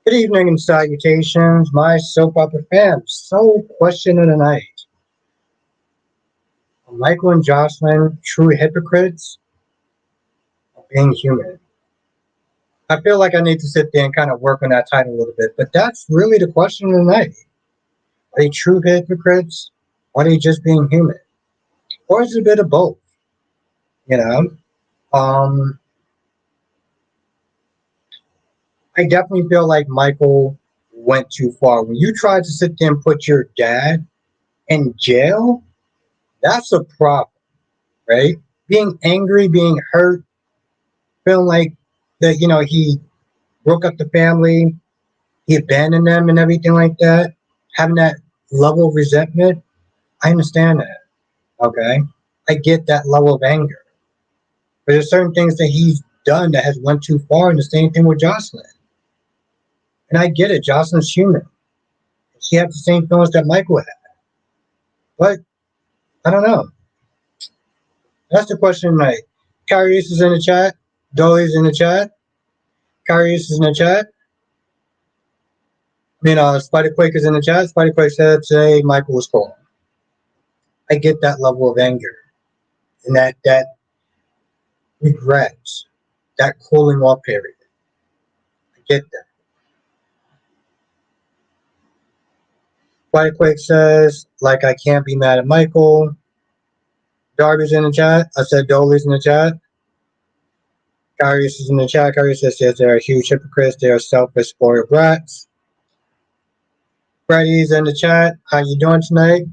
Good evening and salutations, my soap opera fans. So, question of the night. Are Michael and Jocelyn true hypocrites or being human? I feel like I need to sit there and kind of work on that title a little bit, but that's really the question of the night. Are they true hypocrites? Or are they just being human? Or is it a bit of both? You know? Um, I definitely feel like Michael went too far. When you tried to sit there and put your dad in jail, that's a problem, right? Being angry, being hurt, feeling like that, he broke up the family, he abandoned them and everything like that, having that level of resentment, I understand that. Okay. I get that level of anger. But there's certain things that he's done that has went too far, and the same thing with Jocelyn. And I get it, Jocelyn's human. She had the same feelings that Michael had. But I don't know. That's the question tonight. Carius is in the chat. Dolly's in the chat. Carius is in the chat. Spider Quake is in the chat. Spider Quake said today Michael was cool. I get that level of anger and that regret, that cooling off period. I get that. Spider Quake says, like, I can't be mad at Michael. Darby's in the chat. I said Dolly's in the chat. Carius is in the chat. Carius says yes, they are huge hypocrites. They are selfish, spoiled brats. Freddy's in the chat. How you doing tonight?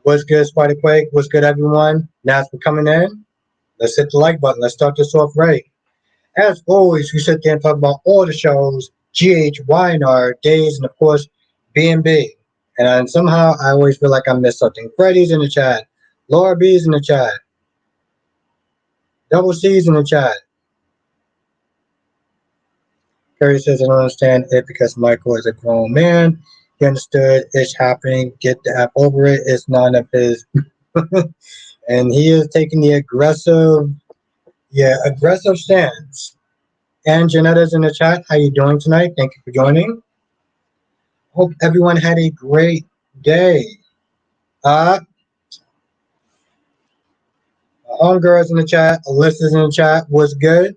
What's good, Spider Quake? What's good, everyone? Now for coming in. Let's hit the like button. Let's start this off right. As always, we sit there and talk about all the shows, GH, YNR, Days, and of course, B&B. And somehow I always feel like I missed something. Freddy's in the chat. Laura B's in the chat. Double C's in the chat. Carrie says, I don't understand it because Michael is a grown man. He understood it's happening. Get the app over it. It's none of his. And he is taking the aggressive stance. And Janetta's in the chat. How you doing tonight? Thank you for joining. Hope everyone had a great day. Girls in the chat. Alyssa's in the chat. What's good?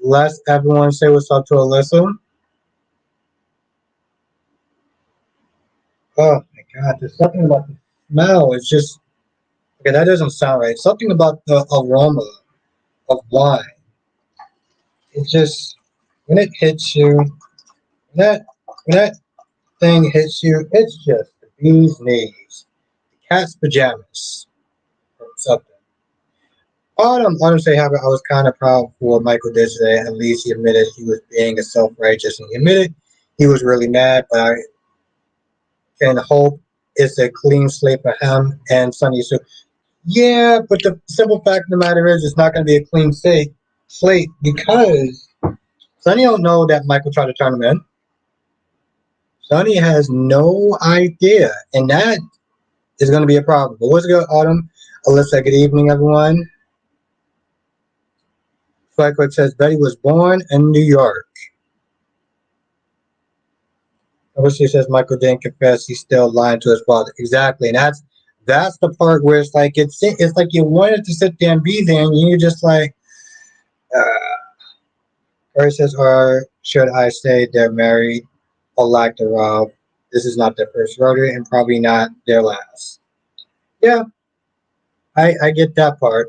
Let's everyone say what's up to Alyssa. Oh my God, there's something about the smell. It's just, okay, that doesn't sound right. Something about the aroma of wine. It just, when it hits you, when that thing hits you, it's just the bee's knees, the cat's pajamas, or something. Autumn say, however, I was kind of proud for what Michael did today. At least he admitted he was being a self-righteous, and he admitted he was really mad, but I can hope it's a clean slate for him and Sonny. So, yeah, but the simple fact of the matter is it's not going to be a clean slate because Sonny don't know that Michael tried to turn him in. Sonny has no idea, and that is going to be a problem. But what's good, Autumn? Alyssa, good evening, everyone. Flackwood says Betty was born in New York. Obviously says Michael didn't confess. He's still lying to his father. Exactly, and that's the part where it's like it's like you wanted to sit there and be there, and you're just like. Or says, or should I say they're married or lack thereof? This is not their first rodeo and probably not their last. Yeah, I get that part.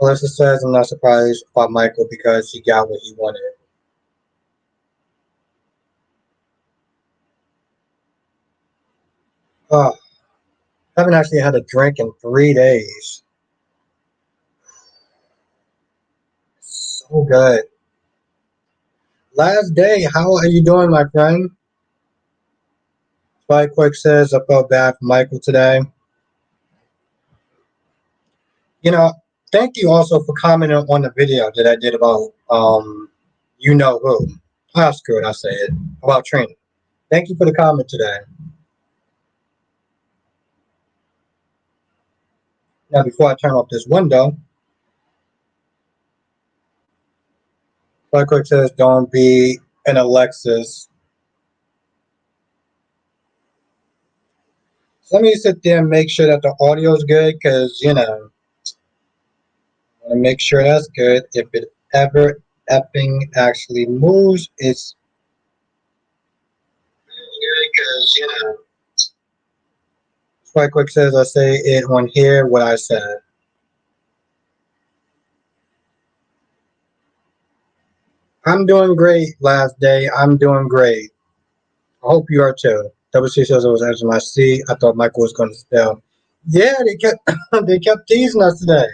Alyssa says, I'm not surprised about Michael because he got what he wanted. Oh, I haven't actually had a drink in 3 days. So good. Last day, how are you doing, my friend? Spy Quick says, I felt bad for Michael today. Thank you also for commenting on the video that I did about you know who. Screw it, I say it. About training. Thank you for the comment today. Now before I turn off this window, Michael says, don't be an Alexis. So let me sit there and make sure that the audio is good because, I want to make sure that's good. If it ever effing actually moves, it's good because, Spike Quick says, I say it on here what I said. I'm doing great last day. I'm doing great. I hope you are too. Double C says it was SMIC. I thought Michael was going to steal. Yeah, they kept they kept teasing us today.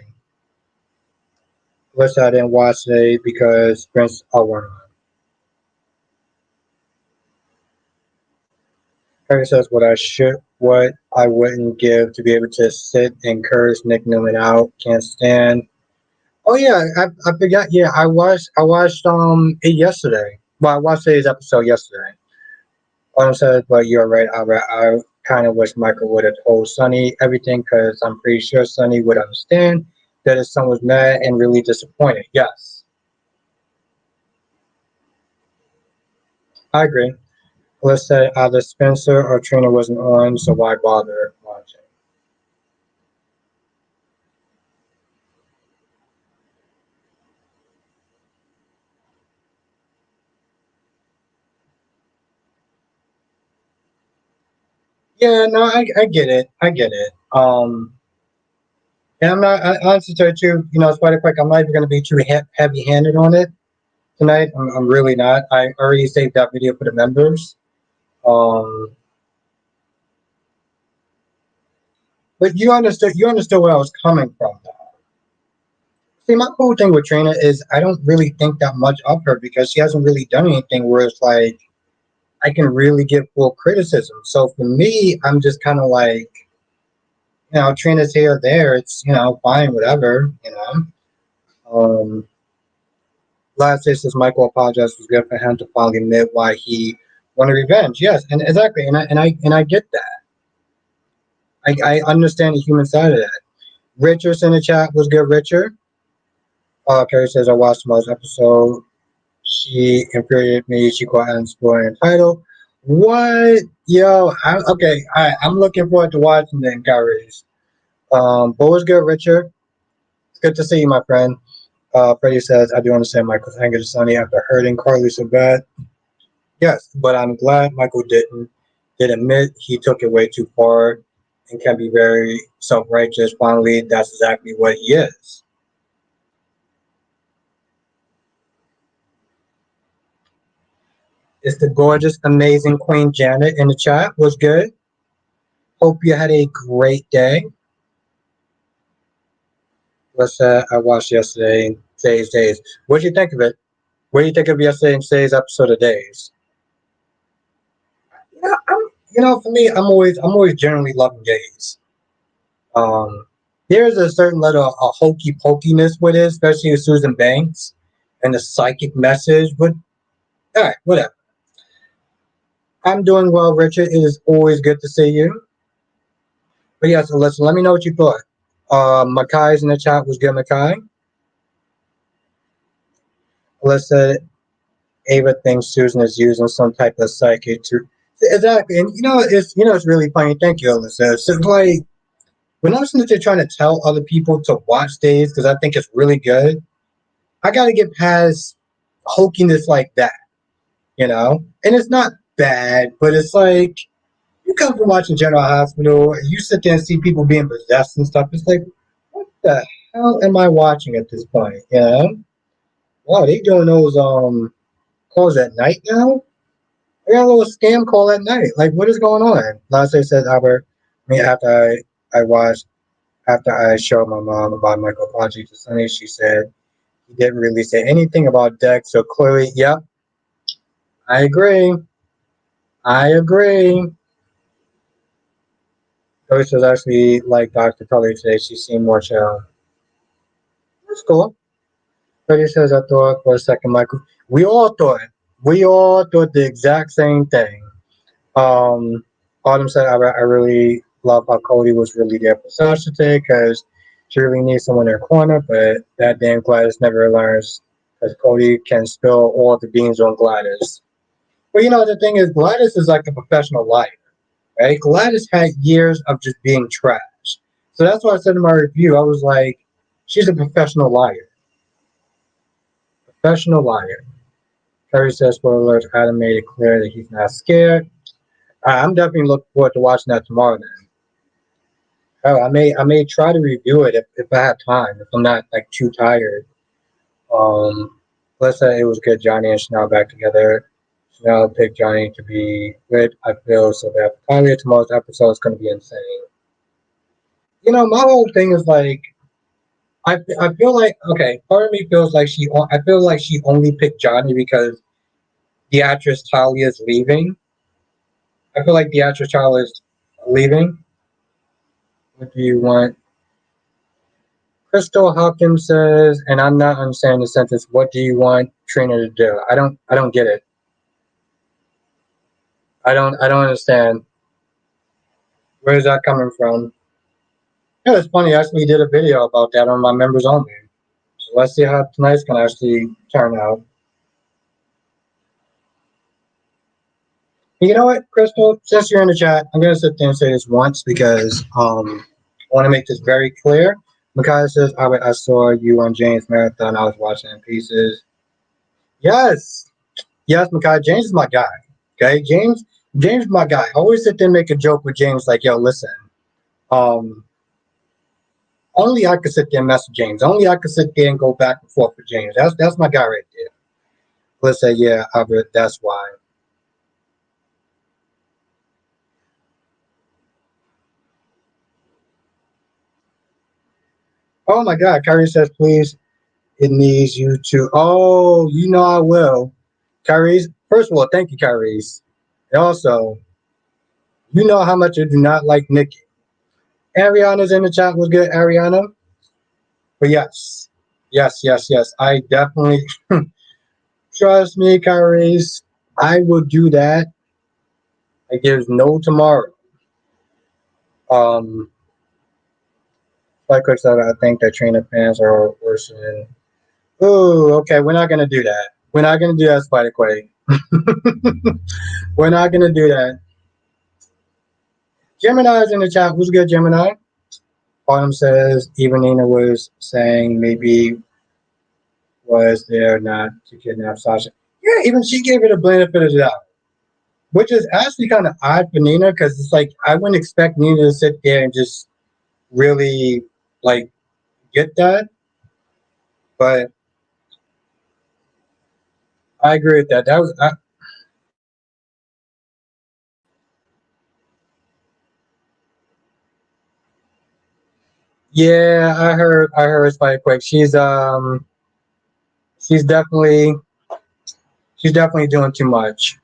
Wish I didn't watch today because Prince Owen. Harry says what I wouldn't give to be able to sit and curse Nick Newman out. Can't stand. Oh yeah, I forgot. Yeah, I watched it yesterday. Well, I watched today's episode yesterday. Autumn says, but you're right, Albert. I kind of wish Michael would have told Sonny everything because I'm pretty sure Sonny would understand that his son was mad and really disappointed. Yes, I agree. Let's say either Spencer or Trina wasn't on, so why bother watching? Yeah, no, I get it. I get it. And I'm not, honestly, to you, Spider Quick, I'm not even going to be too heavy handed on it tonight. I'm really not. I already saved that video for the members. Um, but you understood where I was coming from. See, my whole thing with Trina is I don't really think that much of her because she hasn't really done anything where it's like I can really give full criticism. So for me, I'm just kind of like, Trina's here or there. It's, fine, whatever, Last day says Michael apologized. It was good for him to finally admit why he wanted revenge. Yes, and exactly, and I get that. I understand the human side of that. Richard's in the chat was good. Richard. Carrie says I watched most episode. She infuriated me. She called Adam spoiler and title. What? Yo, okay. All right, I'm looking forward to watching the Carrie's. But what's good, Richard? It's good to see you, my friend. Freddie says, I do understand Michael's anger to Sonny after hurting Carly so bad. Yes, but I'm glad Michael did admit he took it way too far and can be very self-righteous. Finally, that's exactly what he is. It's the gorgeous, amazing Queen Janet in the chat. Was good. Hope you had a great day. I watched yesterday and today's days. What did you think of it? What do you think of yesterday and today's episode of Days? For me, I'm always generally loving Days. Um, there's a certain level of hokey pokiness with it, especially with Susan Banks and the psychic message. But all right, whatever. I'm doing well, Richard. It is always good to see you. But yeah, so listen, let me know what you thought. Makai's in the chat. Was good, Makai. Alyssa, Ava thinks Susan is using some type of psychic to exactly, and it's really funny. Thank you, Alyssa. So like when I'm listening to trying to tell other people to watch Days because I think it's really good, I got to get past hokiness like that, and it's not bad, but it's like you come from watching General Hospital, and you sit there and see people being possessed and stuff. It's like, what the hell am I watching at this point? Wow, they doing those calls at night now. I got a little scam call at night. Like, what is going on? Last day says Albert. I watched after I showed my mom about Michael apology to Sonny, she said he didn't really say anything about Dex. So clearly, yep, I agree. I agree. Coach was actually like Dr. Tully today. She seemed more chill. That's cool. Freddie says I thought for a second, Michael. We all thought. We all thought the exact same thing. Um, Autumn said, I really love how Cody was really there for Sasha today because she really needs someone in her corner, but that damn Gladys never learns because Cody can spill all the beans on Gladys. But the thing is, Gladys is like a professional liar, right? Gladys had years of just being trash. So that's why I said in my review, I was like, she's a professional liar. Professional liar. Curry says, spoiler alert, Adam made it clear that he's not scared. I'm definitely looking forward to watching that tomorrow then. Oh, I may try to review it if I have time, if I'm not like too tired. Let's say it was good. Johnny and Chanel back together. Chanel picked Johnny to be good. I feel so that finally tomorrow's episode is going to be insane. My whole thing is like I feel like okay. Part of me feels like I feel like she only picked Johnny because the actress Talia is leaving. I feel like the actress Talia is leaving. What do you want? Crystal Hawkins says, and I'm not understanding the sentence. What do you want Trina to do? I don't get it. I don't understand. Where is that coming from? Yeah, it's funny. I actually did a video about that on my members only. So let's see how tonight's gonna actually turn out. You know what, Crystal? Since you're in the chat, I'm gonna sit there and say this once because I want to make this very clear. Makai says, I saw you on James Marathon. I was watching in pieces. Yes, yes, Makai. James is my guy. Okay, James is my guy. I always sit there and make a joke with James, like, yo, listen. Um, Only I could sit there and mess with James. Only I could sit there and go back and forth with James. That's my guy right there. Let's say, yeah, Albert, that's why. Oh my God, Kyrie says, please, it needs you to. Oh, I will. Kyrie, first of all, thank you, Kyrie. And also, you know how much I do not like Nikki. Ariana's in the chat was good, Ariana. But yes, yes, yes, yes. I definitely trust me, Kyrie. I will do that. Like there's no tomorrow. Um, like I said, I think that Trina fans are worse than. Ooh, okay, we're not gonna do that. We're not gonna do that, Spider Quay. We're not gonna do that. Gemini is in the chat. Who's good, Gemini? Autumn says even Nina was saying maybe was there not to kidnap Sasha. Yeah, even she gave it a benefit of the doubt, which is actually kind of odd for Nina because it's like I wouldn't expect Nina to sit there and just really like get that, but I agree with that. That was yeah. I heard Spike Quick. She's definitely she's definitely doing too much.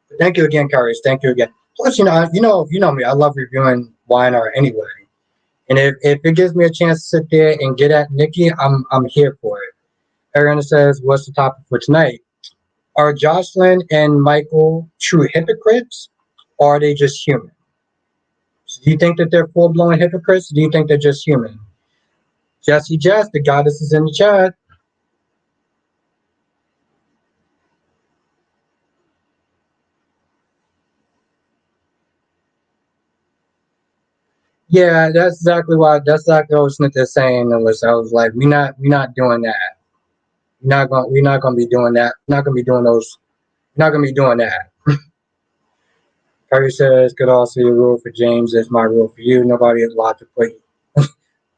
But thank you again, Carius. Thank you again. Plus, you know me. I love reviewing wine art anyway. And if it gives me a chance to sit there and get at Nikki, I'm here for it. Ariana says, "What's the topic for tonight? Are Josslyn and Michael true hypocrites, or are they just human? So do you think that they're full blown hypocrites? Or do you think they're just human?" Jesse Jess, the goddess, is in the chat. Yeah, that's exactly what I was saying. Alyssa. I was like, we're not doing that. We're not gonna be doing that. We're not gonna be doing those. We're not gonna be doing that. Curry says, could also be a rule for James is my rule for you. Nobody is allowed to put.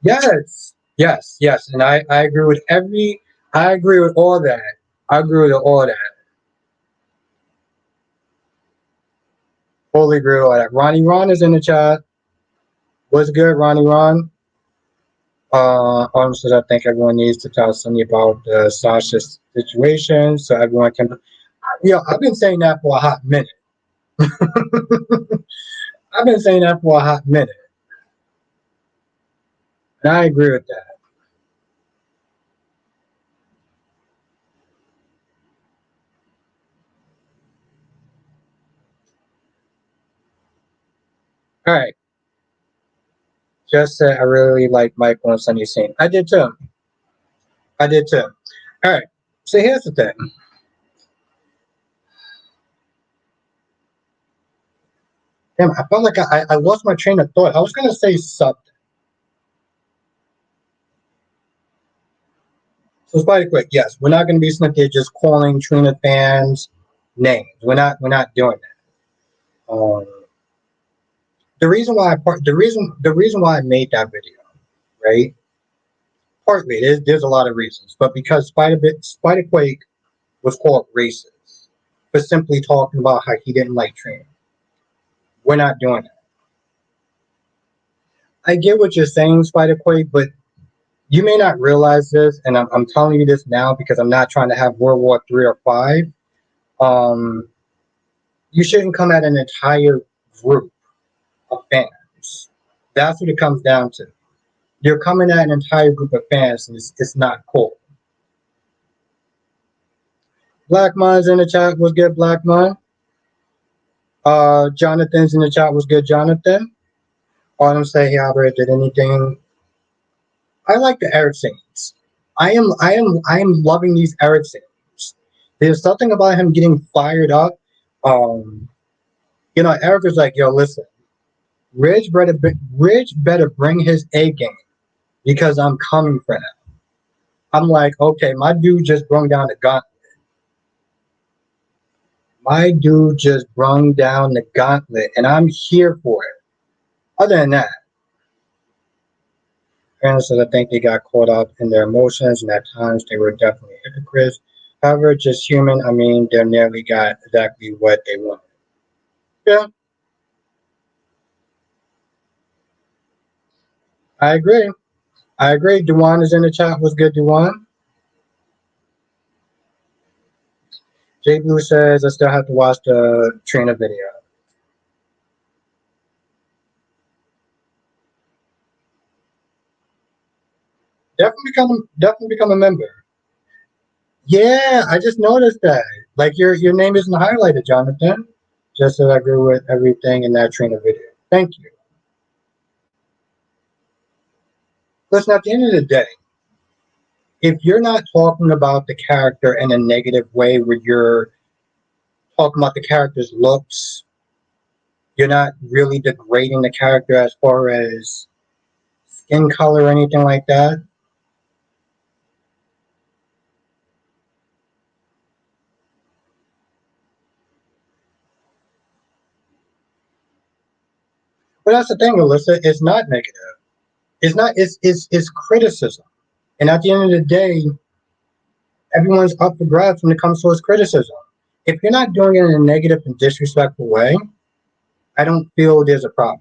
Yes, yes, yes. And I agree with I agree with all that. I agree with all that. Fully agree with all that. Ronnie Ron is in the chat. What's good, Ronnie Ron? Says, I think everyone needs to tell Sonny about the Sasha situation so everyone can. Yeah, I've been saying that for a hot minute. I've been saying that for a hot minute. And I agree with that. All right. Just said I really like Michael and Sonny scene. I did too. I did too. All right. So here's the thing. Damn, I felt like I lost my train of thought. I was gonna say something. So Spider Quick, yes, we're not gonna be sitting there just calling Trina fans names. We're not doing that. The reason why I made that video, right? Partly there's a lot of reasons, but because Spider Quake was called racist for simply talking about how he didn't like Trina. We're not doing that. I get what you're saying, Spider Quake, but you may not realize this, and I'm telling you this now because I'm not trying to have World War III or five. Um, you shouldn't come at an entire group of fans. That's what it comes down to. You're coming at an entire group of fans, and it's not cool. Black Minds in the chat was good, Black Mind. Jonathan's in the chat was good, Jonathan. Autumn say he Albert did anything. I like the Eric scenes. I am loving these Eric scenes. There's something about him getting fired up. Um, Eric was like, "Yo, listen, Ridge better bring his A game because I'm coming for him." I'm like, okay, my dude just brung down the gauntlet. My dude just brung down the gauntlet, and I'm here for it. Other than that, parents said I think they got caught up in their emotions, and at times they were definitely hypocrites. However, just human. I mean, they nearly got exactly what they wanted. Yeah, I agree. I agree. Dewan is in the chat. What's good, Dewan? J Blue says I still have to watch the trainer video. Definitely become a member. Yeah, I just noticed that. Like your name isn't highlighted, Jonathan. Just so I agree with everything in that trainer video. Thank you. Listen, at the end of the day, if you're not talking about the character in a negative way where you're talking about the character's looks, you're not really degrading the character as far as skin color or anything like that. But that's the thing, Alyssa, it's not negative. It's not it's criticism. And at the end of the day, everyone's up for grabs when it comes to its criticism. If you're not doing it in a negative and disrespectful way, I don't feel there's a problem.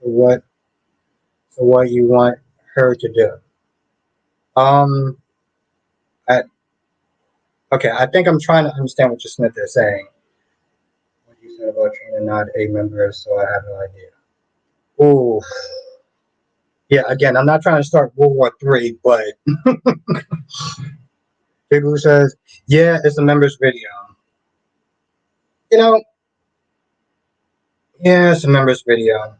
So what you want her to do? Um, I, okay, I think I'm trying to understand what Smith is saying. What you said about Trina not a member, so I have no idea. Oh, yeah. Again, I'm not trying to start World War III, but people says, yeah, it's a members video. You know, yeah, it's a members video.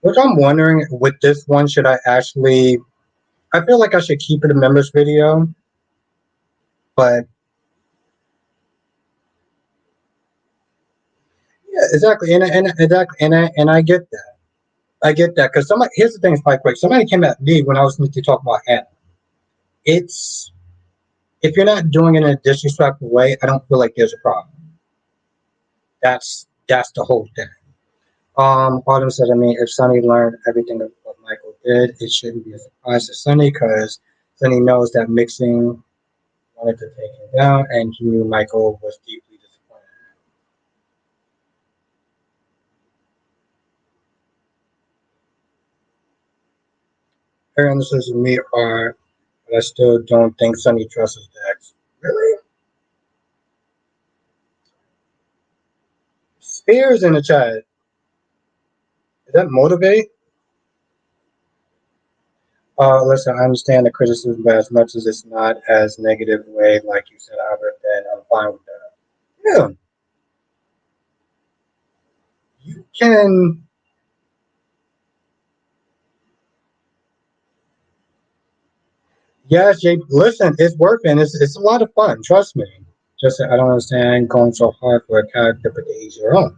What I'm wondering with this one, should I actually? I feel like I should keep it a members video, but yeah, exactly, and I get that. I get that because somebody. Here's the thing, Spike Quick. Somebody came at me when I was listening to talk about Anna. It's if you're not doing it in a disrespectful way, I don't feel like there's a problem. That's the whole thing. Autumn said, I mean, if Sonny learned everything of what Michael did, it shouldn't be a surprise to Sonny because Sonny knows that mixing wanted to take him down, and he knew Michael was deeply disappointed. Her answers with me are, but I still don't think Sonny trusts Dex. Really? Spears in the chat. Does that motivate? Listen, I understand the criticism, but as much as it's not as negative way, like you said, Albert, then I'm fine with that. Yeah, you can Yes, Jay. Listen, it's worth it. It's a lot of fun. Trust me. Just I don't understand going so hard for a character, but to each your own.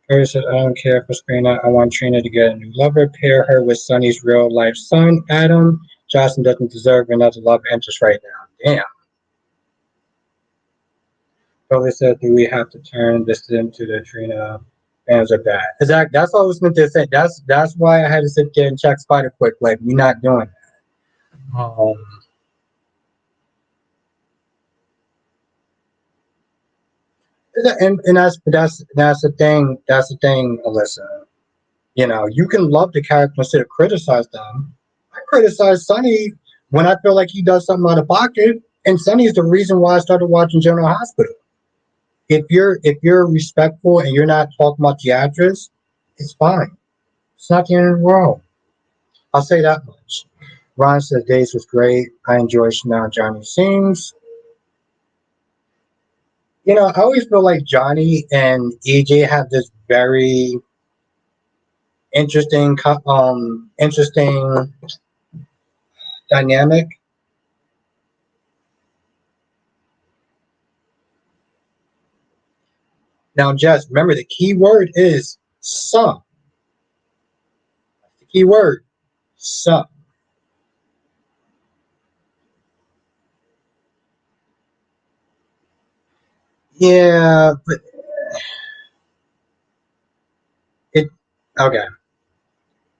Carrie said, I don't care for Serena. I want Trina to get a new lover. Pair her with Sonny's real life son, Adam. Jocelyn doesn't deserve another love interest right now. Damn. Probably said, do we have to turn this into the Trina fans are bad? Exactly. That's what I was meant to say. That's why I had to sit there and check Spider quick. Like, we're not doing that. And that's the thing. That's the thing, Alyssa. You know, you can love the character instead of criticize them. I criticize Sonny when I feel like he does something out of pocket, and Sonny is the reason why I started watching General Hospital. If you're respectful and you're not talking about the actress, it's fine. It's not the end of the world. I'll say that much. Ron says Days was great. I enjoy Chanel and Johnny sings. You know, I always feel like Johnny and EJ have this very interesting dynamic. Now, Jess, remember the key word is some. The key word, some. Yeah, but it okay.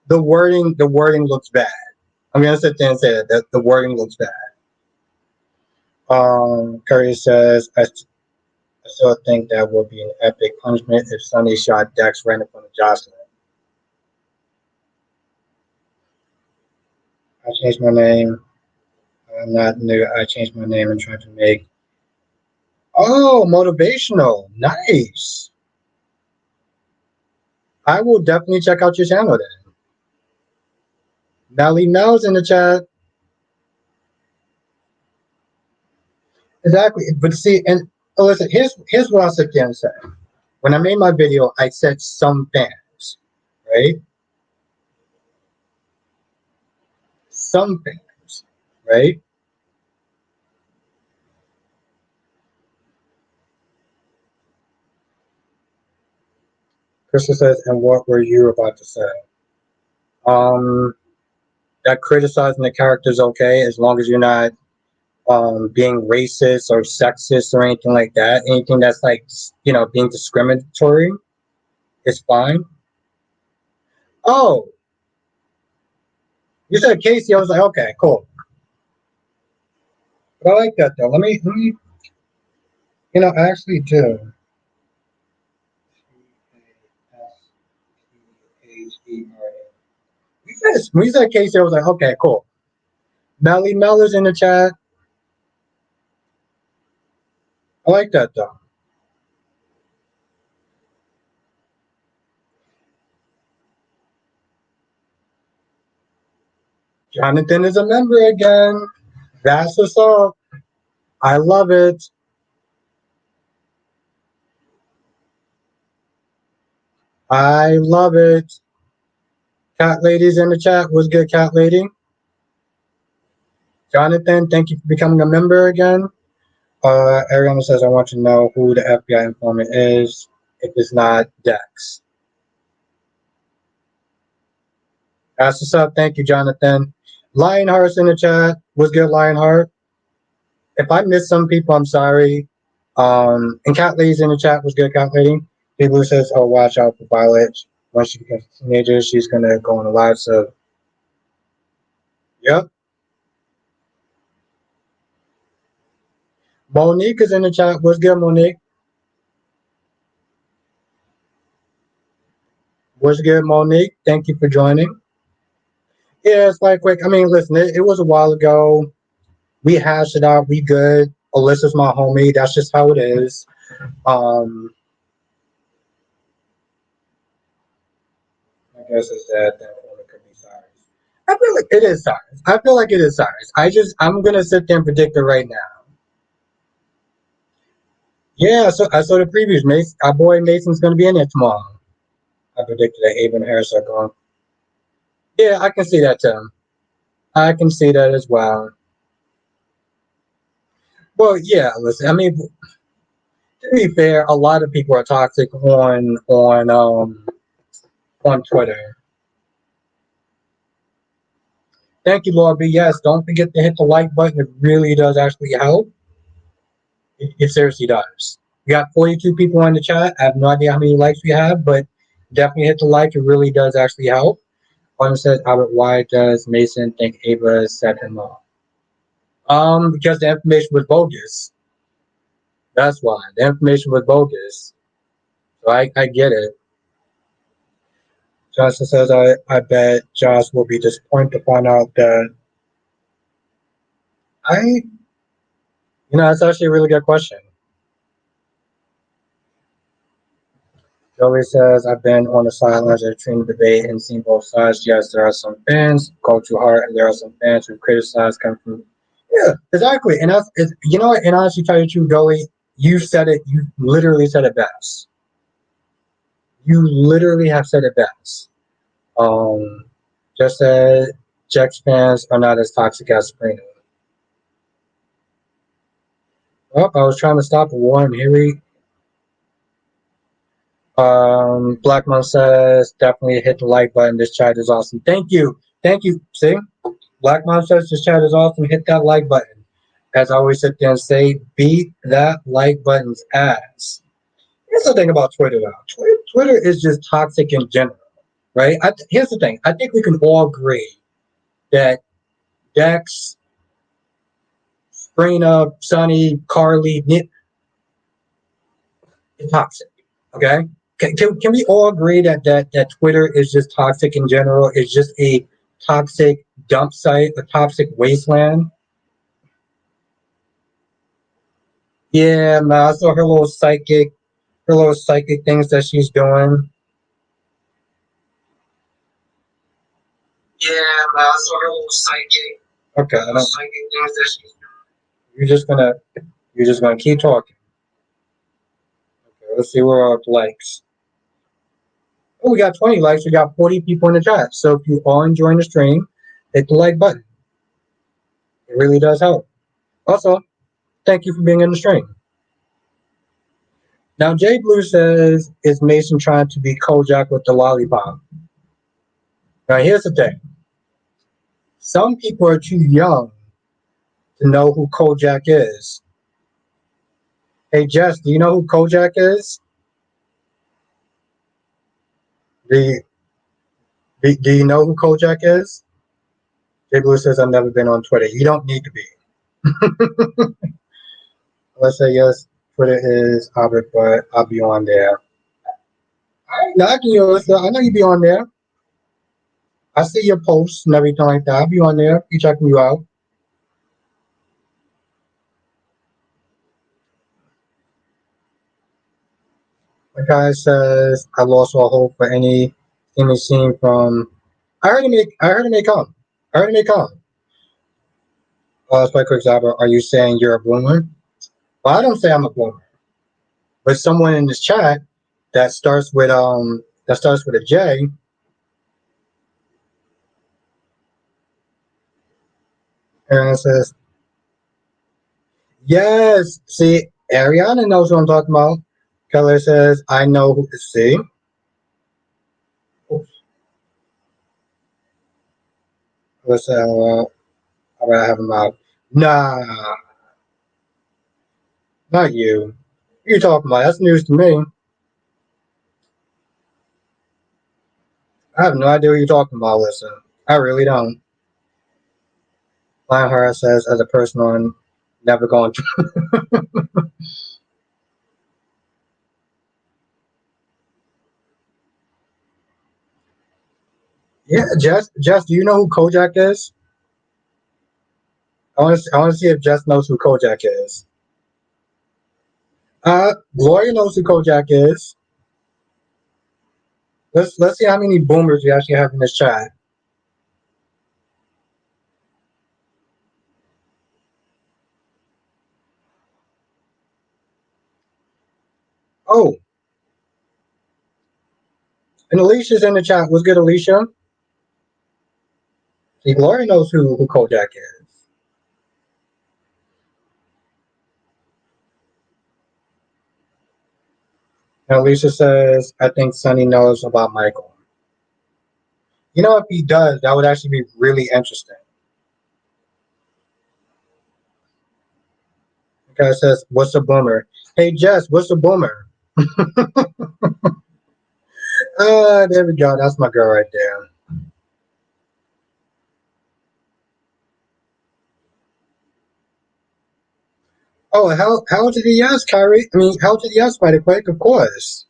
The wording looks bad. I'm gonna sit there and say that the wording looks bad. Curry says, I still think that would be an epic punishment if Sonny shot Dex right in front of Jocelyn. I changed my name. I'm not new. I changed my name and tried to make. Oh, motivational. Nice. I will definitely check out your channel then. Melly Mel's in the chat. Exactly. But see, and listen, here's what I'll sit there and say. When I made my video, I said some fans, right? Some fans, right? Crystal says, and what were you about to say? Um, that criticizing the character is okay as long as you're not being racist or sexist or anything like that. Anything that's like being discriminatory is fine. Oh, you said Casey. I was like, okay, cool. But I like that though. Let me. I actually do. When you said Casey, I was like, okay, cool. Melly Mellor's in the chat. I like that though. Jonathan is a member again. That's what's up. I love it. I love it. Cat Lady's in the chat. What's good, Cat Lady? Jonathan, thank you for becoming a member again. Ariana says, I want to know who the FBI informant is if it's not Dex. That's what's up. Thank you, Jonathan. Lionheart's in the chat. What's good, Lionheart? If I missed some people, I'm sorry. And Cat Lady's in the chat. What's good, Cat Lady? People says, oh, watch out for Violet. Once she becomes a teenager, she's going to go on a live. So, yep. Monique is in the chat. What's good, Monique? What's good, Monique? Thank you for joining. Yeah, it's like quick. I mean, listen, it was a while ago. We hashed it out. We good. Alyssa's my homie. That's just how it is. Um, I guess it's that woman could be Cyrus. I feel like it is Cyrus. I feel like it is Cyrus. I'm gonna sit there and predict it right now. Yeah, I saw the previews. Mason, our boy Mason's gonna be in there tomorrow. I predicted that Abe and Harris are going. Yeah, I can see that too. I can see that as well. Well, yeah. Listen, I mean, to be fair, a lot of people are toxic on Twitter. Thank you, Lord B. Yes, don't forget to hit the like button. It really does actually help. It seriously does. We got 42 people in the chat. I have no idea how many likes we have, but definitely hit the like. It really does actually help. One says, Albert, why does Mason think Ava set him up? Because the information was bogus. That's why. The information was bogus. So I get it. Johnson says, I bet Josh will be disappointed to find out that that's actually a really good question. Joey says, I've been on the sidelines of the Trini debate and seen both sides. Yes, there are some fans go too hard, and there are some fans who criticize come from. Yeah, exactly. And you know what? And honestly, tell you the truth, Joey, you said it. You literally said it best. You literally have said it best. Um, just that Jets fans are not as toxic as Sabrina. Oh, I was trying to stop a war, and here we. Blackmon says, definitely hit the like button. This chat is awesome. Thank you. Thank you. See? Blackmon says, this chat is awesome. Hit that like button. As I always sit there and say, beat that like button's ass. Here's the thing about Twitter, though. Twitter is just toxic in general, right? Here's the thing. I think we can all agree that Dex, Sabrina, Sonny, Carly, Nick, is toxic. Okay? Can we all agree that Twitter is just toxic in general? It's just a toxic dump site, a toxic wasteland? Yeah, man, I saw her little psychic things that she's doing. Yeah, man, I saw her little psychic. Okay, I don't. Psychic things that she's doing. You're just gonna keep talking. Okay, let's see where our likes. Oh, we got 20 likes. We got 40 people in the chat. So if you are enjoying the stream, hit the like button. It really does help. Also, thank you for being in the stream. Now, Jay Blue says, is Mason trying to be Kojak with the lollipop? Now, here's the thing. Some people are too young to know who Kojak is. Hey, Jess, do you know who Kojak is? Do you know who Kojak is? Jay Blue says, I've never been on Twitter. You don't need to be. Let's say yes, Twitter is Albert, but I'll be on there. I ain't knocking you, Alyssa. I know you be on there. I see your posts and everything like that. I'll be on there. Be checking you out. The guy says, I lost all hope for any scene from. I heard it may come. I heard it may come. Spike Quick Zabber, are you saying you're a boomer? Well, I don't say I'm a boomer, but someone in this chat that starts with a J, and it says, yes. See, Ariana knows what I'm talking about. Keller says, I know who to see. Let's say, I have him out. Nah, not you. What are you talking about? That's news to me. I have no idea what you're talking about, listen. I really don't. Lionheart says, as a person on never gone through. Yeah, Jess, do you know who Kojak is? I want to see if Jess knows who Kojak is. Gloria knows who Kojak is. Let's see how many boomers we actually have in this chat. Oh, and Alicia's in the chat. What's good, Alicia? See, Gloria knows who Kojak is. And Alicia says, I think Sonny knows about Michael. You know, if he does, that would actually be really interesting. The guy says, what's a boomer? Hey, Jess, what's a boomer? There we go. That's my girl right there. Oh, how did he ask, Kyrie? I mean, how did he ask, by the way? Of course.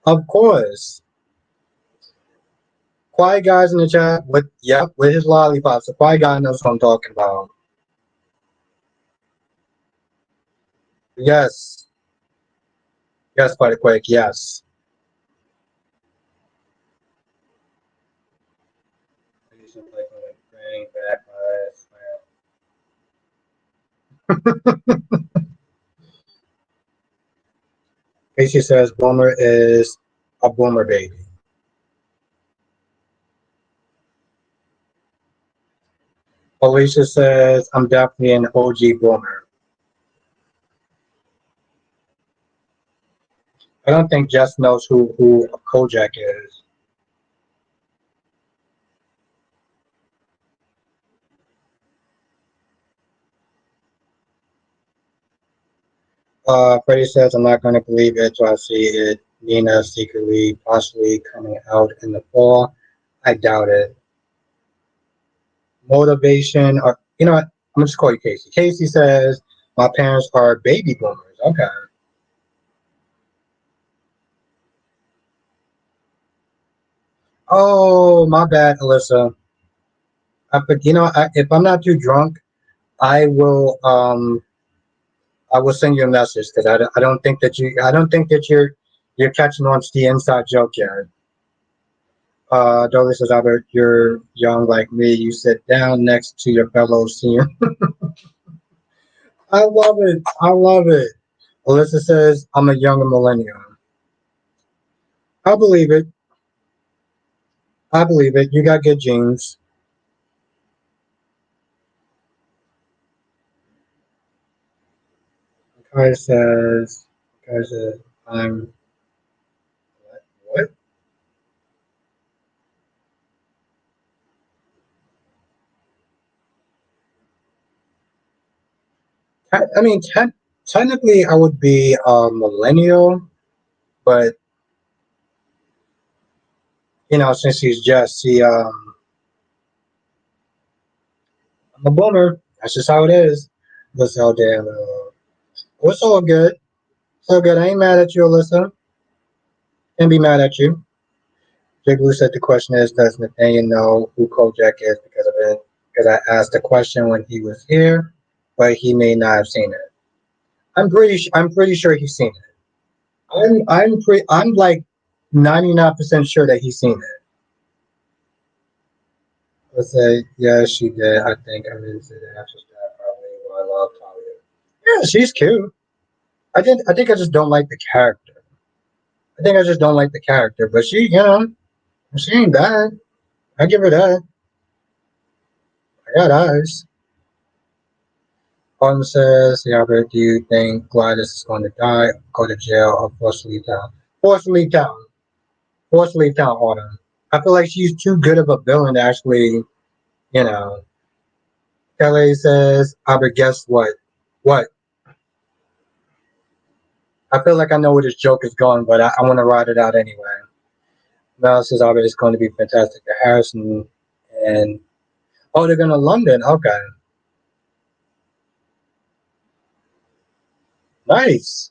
Of course. Quiet guys in the chat with his lollipops. The quiet guy knows what I'm talking about. Yes. Yes, by the quick, yes. Casey says Boomer is a boomer baby. Alicia says I'm definitely an OG boomer. I don't think Jess knows who Kojak is. Freddie says I'm not going to believe it till I see it. Nina secretly, possibly coming out in the fall. I doubt it. Motivation, or you know what? I'm gonna just call you Casey. Casey says my parents are baby boomers. Okay. Oh, my bad, Alyssa. If I'm not too drunk, I will I will send you a message because I don't think that you're catching on to the inside joke yet. Dolly says, Albert, you're young like me. You sit down next to your fellow senior. I love it. I love it. Alyssa says, I'm a younger millennial. I believe it. I believe it. You got good genes. Kai says, I'm what? I mean, technically, I would be a millennial, but since he's just I'm a boomer. That's just how it is. What's all damn? What's all good? It's all good. I ain't mad at you, Alyssa. Can't be mad at you. Jake Blue said the question is, does Nathaniel know who Kojak is because of it? Because I asked the question when he was here, but he may not have seen it. I'm pretty sure he's seen it. I'm like 99% sure that he's seen it. Let's say, yeah, she did. I think I mean, say the after that probably what I love Talia. Yeah, she's cute. I think I just don't like the character. I think I just don't like the character, but she ain't bad. I give her that. I got eyes. Autumn says, yeah, but do you think Gladys is going to die, go to jail, or force to leave town? Force to leave town. Force to leave town, Autumn. I feel like she's too good of a villain to actually, you know. Kelly says, Albert, guess what? What? I feel like I know where this joke is going, but I want to ride it out anyway. Val says, Albert, it's going to be fantastic to Harrison. And, oh, they're going to London. Okay. Nice.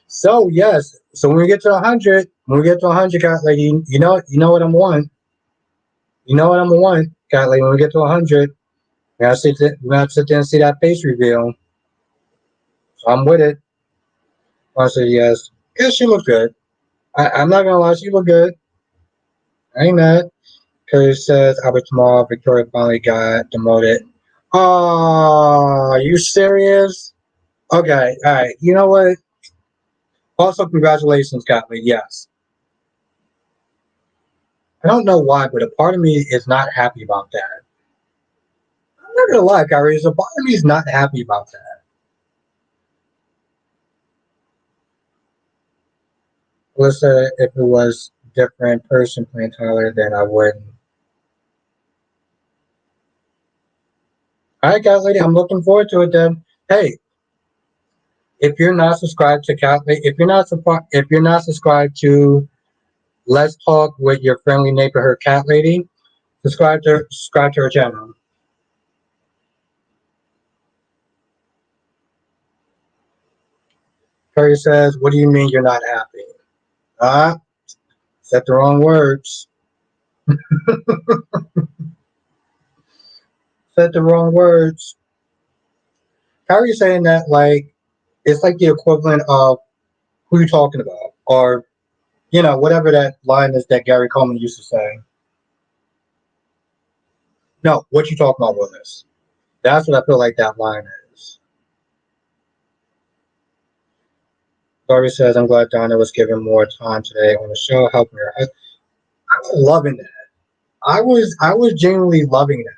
So, yes. So when we get to 100, cat lady, you know what I'm want. You know what I'm gonna want, cat lady. When we get to 100, we gotta sit there and see that face reveal. So I'm with it. I said yes. Yeah, she looked good. I'm not gonna lie, she looked good. I ain't mad. Curry says Albert tomorrow. Victoria finally got demoted. Oh, are you serious? Okay, all right. You know what? Also, congratulations, Kathleen. Yes. I don't know why, but a part of me is not happy about that. I'm not gonna lie, Kyrie. A part of me is not happy about that. Alyssa, if it was different person playing Tyler, then I wouldn't. All right, guys, lady, I'm looking forward to it. Then, hey, if you're not subscribed to Kathleen, if you're not subscribed to Let's Talk with your friendly neighborhood cat lady, subscribe to her channel. Curry says, "What do you mean you're not happy?" Ah, said the wrong words. Said the wrong words. Kyrie's saying that like it's like the equivalent of who you talking about, or whatever that line is that Gary Coleman used to say. No, what you talking about, Willis? That's what I feel like that line is. Darby says, "I'm glad Donna was given more time today on the show, helping her." I was loving that. I was genuinely loving that.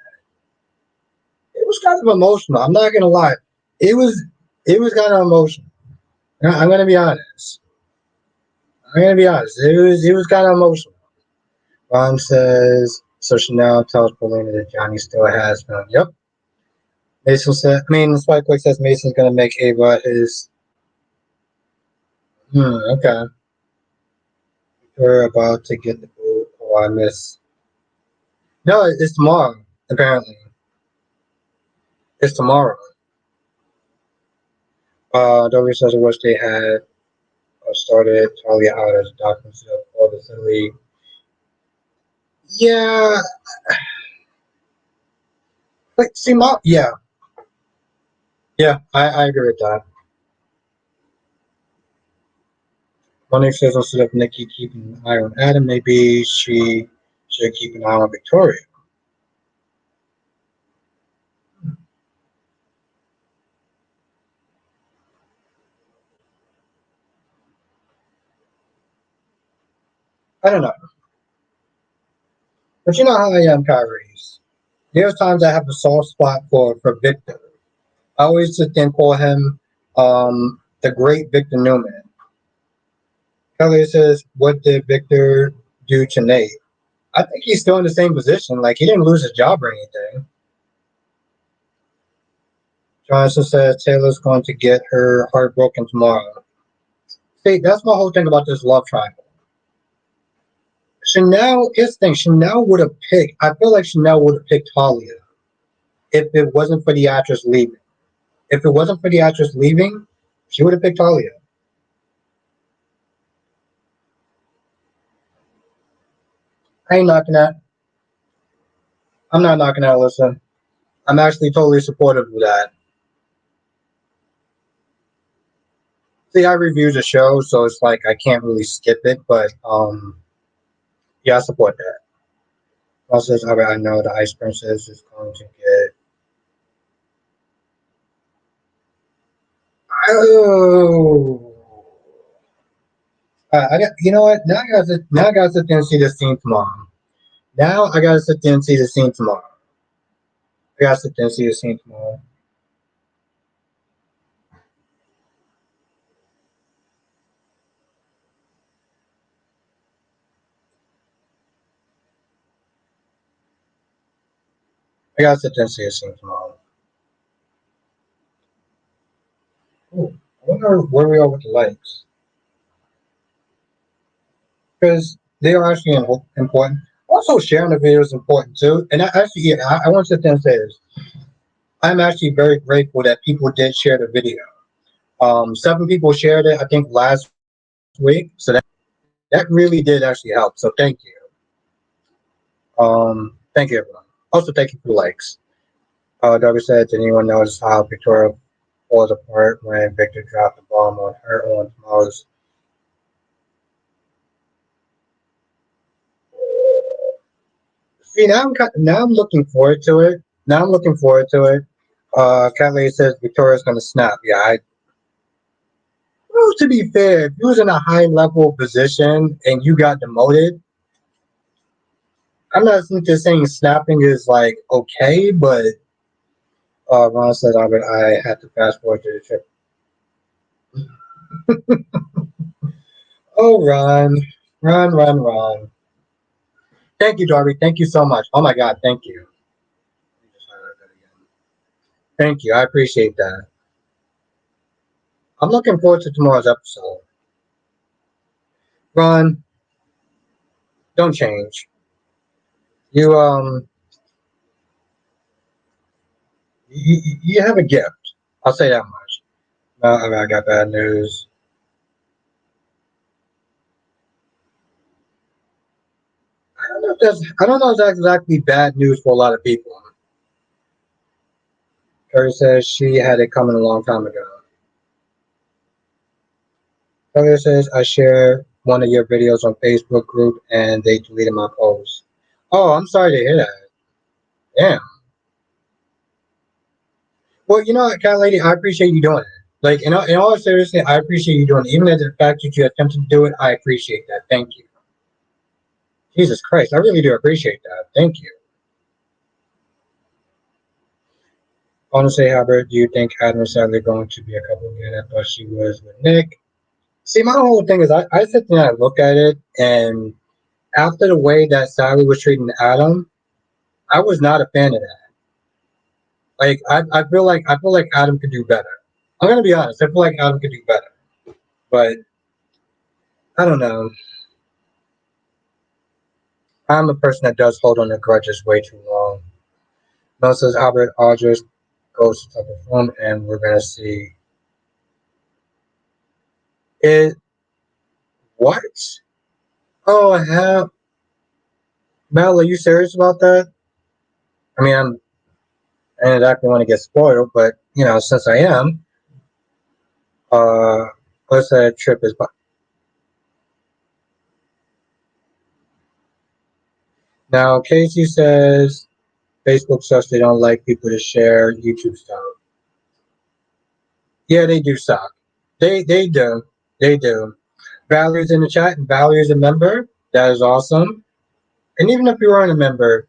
It was kind of emotional. I'm not gonna lie. It was it was kind of emotional. I'm gonna be honest. I'm gonna be honest. It was kind of emotional. Ron says, so Chanel tells Paulina that Johnny still has them. Yep. Mason said, Spike Quick says Mason's gonna make Ava his. Okay. We're about to get the boot. Oh, I miss. No, it's tomorrow. Apparently, it's tomorrow. Dover says, I wish they had started Talia out as a doctor instead of all the silly. Yeah, like see, yeah, I agree with that. Monique says instead of Nikki keeping an eye on Adam, maybe she should keep an eye on Victoria. I don't know, but you know how I am, Kyrie's. There's times I have a soft spot for Victor. I always sit there and call him the great Victor Newman. Kelly says, "What did Victor do to Nate?" I think he's still in the same position. Like he didn't lose his job or anything. Johnson says Taylor's going to get her heart broken tomorrow. See, that's my whole thing about this love triangle. Chanel, his thing, Chanel would have picked. I feel like Chanel would have picked Talia if it wasn't for the actress leaving. If it wasn't for the actress leaving, she would have picked Talia. I ain't knocking that. I'm not knocking that, Alyssa. I'm actually totally supportive of that. See, I reviewed the show, so it's like I can't really skip it, but yeah, I support that. Also, I know the Ice Princess is going to get. Oh, I got. You know what? Now I got to sit there and see this scene tomorrow. Now I got to sit there and see the scene tomorrow. I got to sit there and see the scene tomorrow. I got to sit there and see the scene tomorrow. Ooh, I wonder where we are with the likes because they are actually important. Also, sharing the video is important too. And yeah, I want to sit there and say this. I'm actually very grateful that people did share the video. 7 people shared it, I think, last week. So that really did actually help. So thank you. Thank you, everyone. Also, thank you for the likes. Darby said, did anyone notice how Victoria falls apart when Victor dropped the bomb on her on tomorrow's? See, now I'm looking forward to it. Now I'm looking forward to it. Cat Lady says Victoria's gonna snap. Yeah, Well, to be fair, if you was in a high level position and you got demoted, I'm not just saying snapping is like okay, but Ron said I had to fast forward to the trip. Oh, Ron. Thank you, Darby. Thank you so much. Oh my God, thank you. Thank you. I appreciate that. I'm looking forward to tomorrow's episode. Ron, don't change. You you have a gift. I'll say that much. I got bad news. I don't know if that's exactly bad news for a lot of people. Carrie says she had it coming a long time ago. Carrie says I shared one of your videos on Facebook group and they deleted my post. Oh, I'm sorry to hear that. Damn. Well, you know what, Cat Lady, I appreciate you doing it. Like, in all seriousness, I appreciate you doing it. Even at the fact that you attempted to do it, I appreciate that. Thank you. Jesus Christ, I really do appreciate that. Thank you. Honestly, Albert, do you think Adam and Sally are going to be a couple again? I thought she was with Nick. See, my whole thing is I sit there and I look at it, and after the way that Sally was treating Adam, I was not a fan of that. Like, I feel like Adam could do better. I'm gonna be honest, I feel like Adam could do better. But I don't know. I'm a person that does hold on to grudges way too long. Mel says Albert Aldrich goes to the phone, and we're gonna see it. What? Oh hell, Mel, are you serious about that? I mean, I don't exactly want to get spoiled, but since I am, uh, let's say a trip is. Now, Casey says Facebook says they don't like people to share YouTube stuff. Yeah, they do suck. They do. They do. Valerie's in the chat, and Valerie's a member. That is awesome. And even if you aren't a member,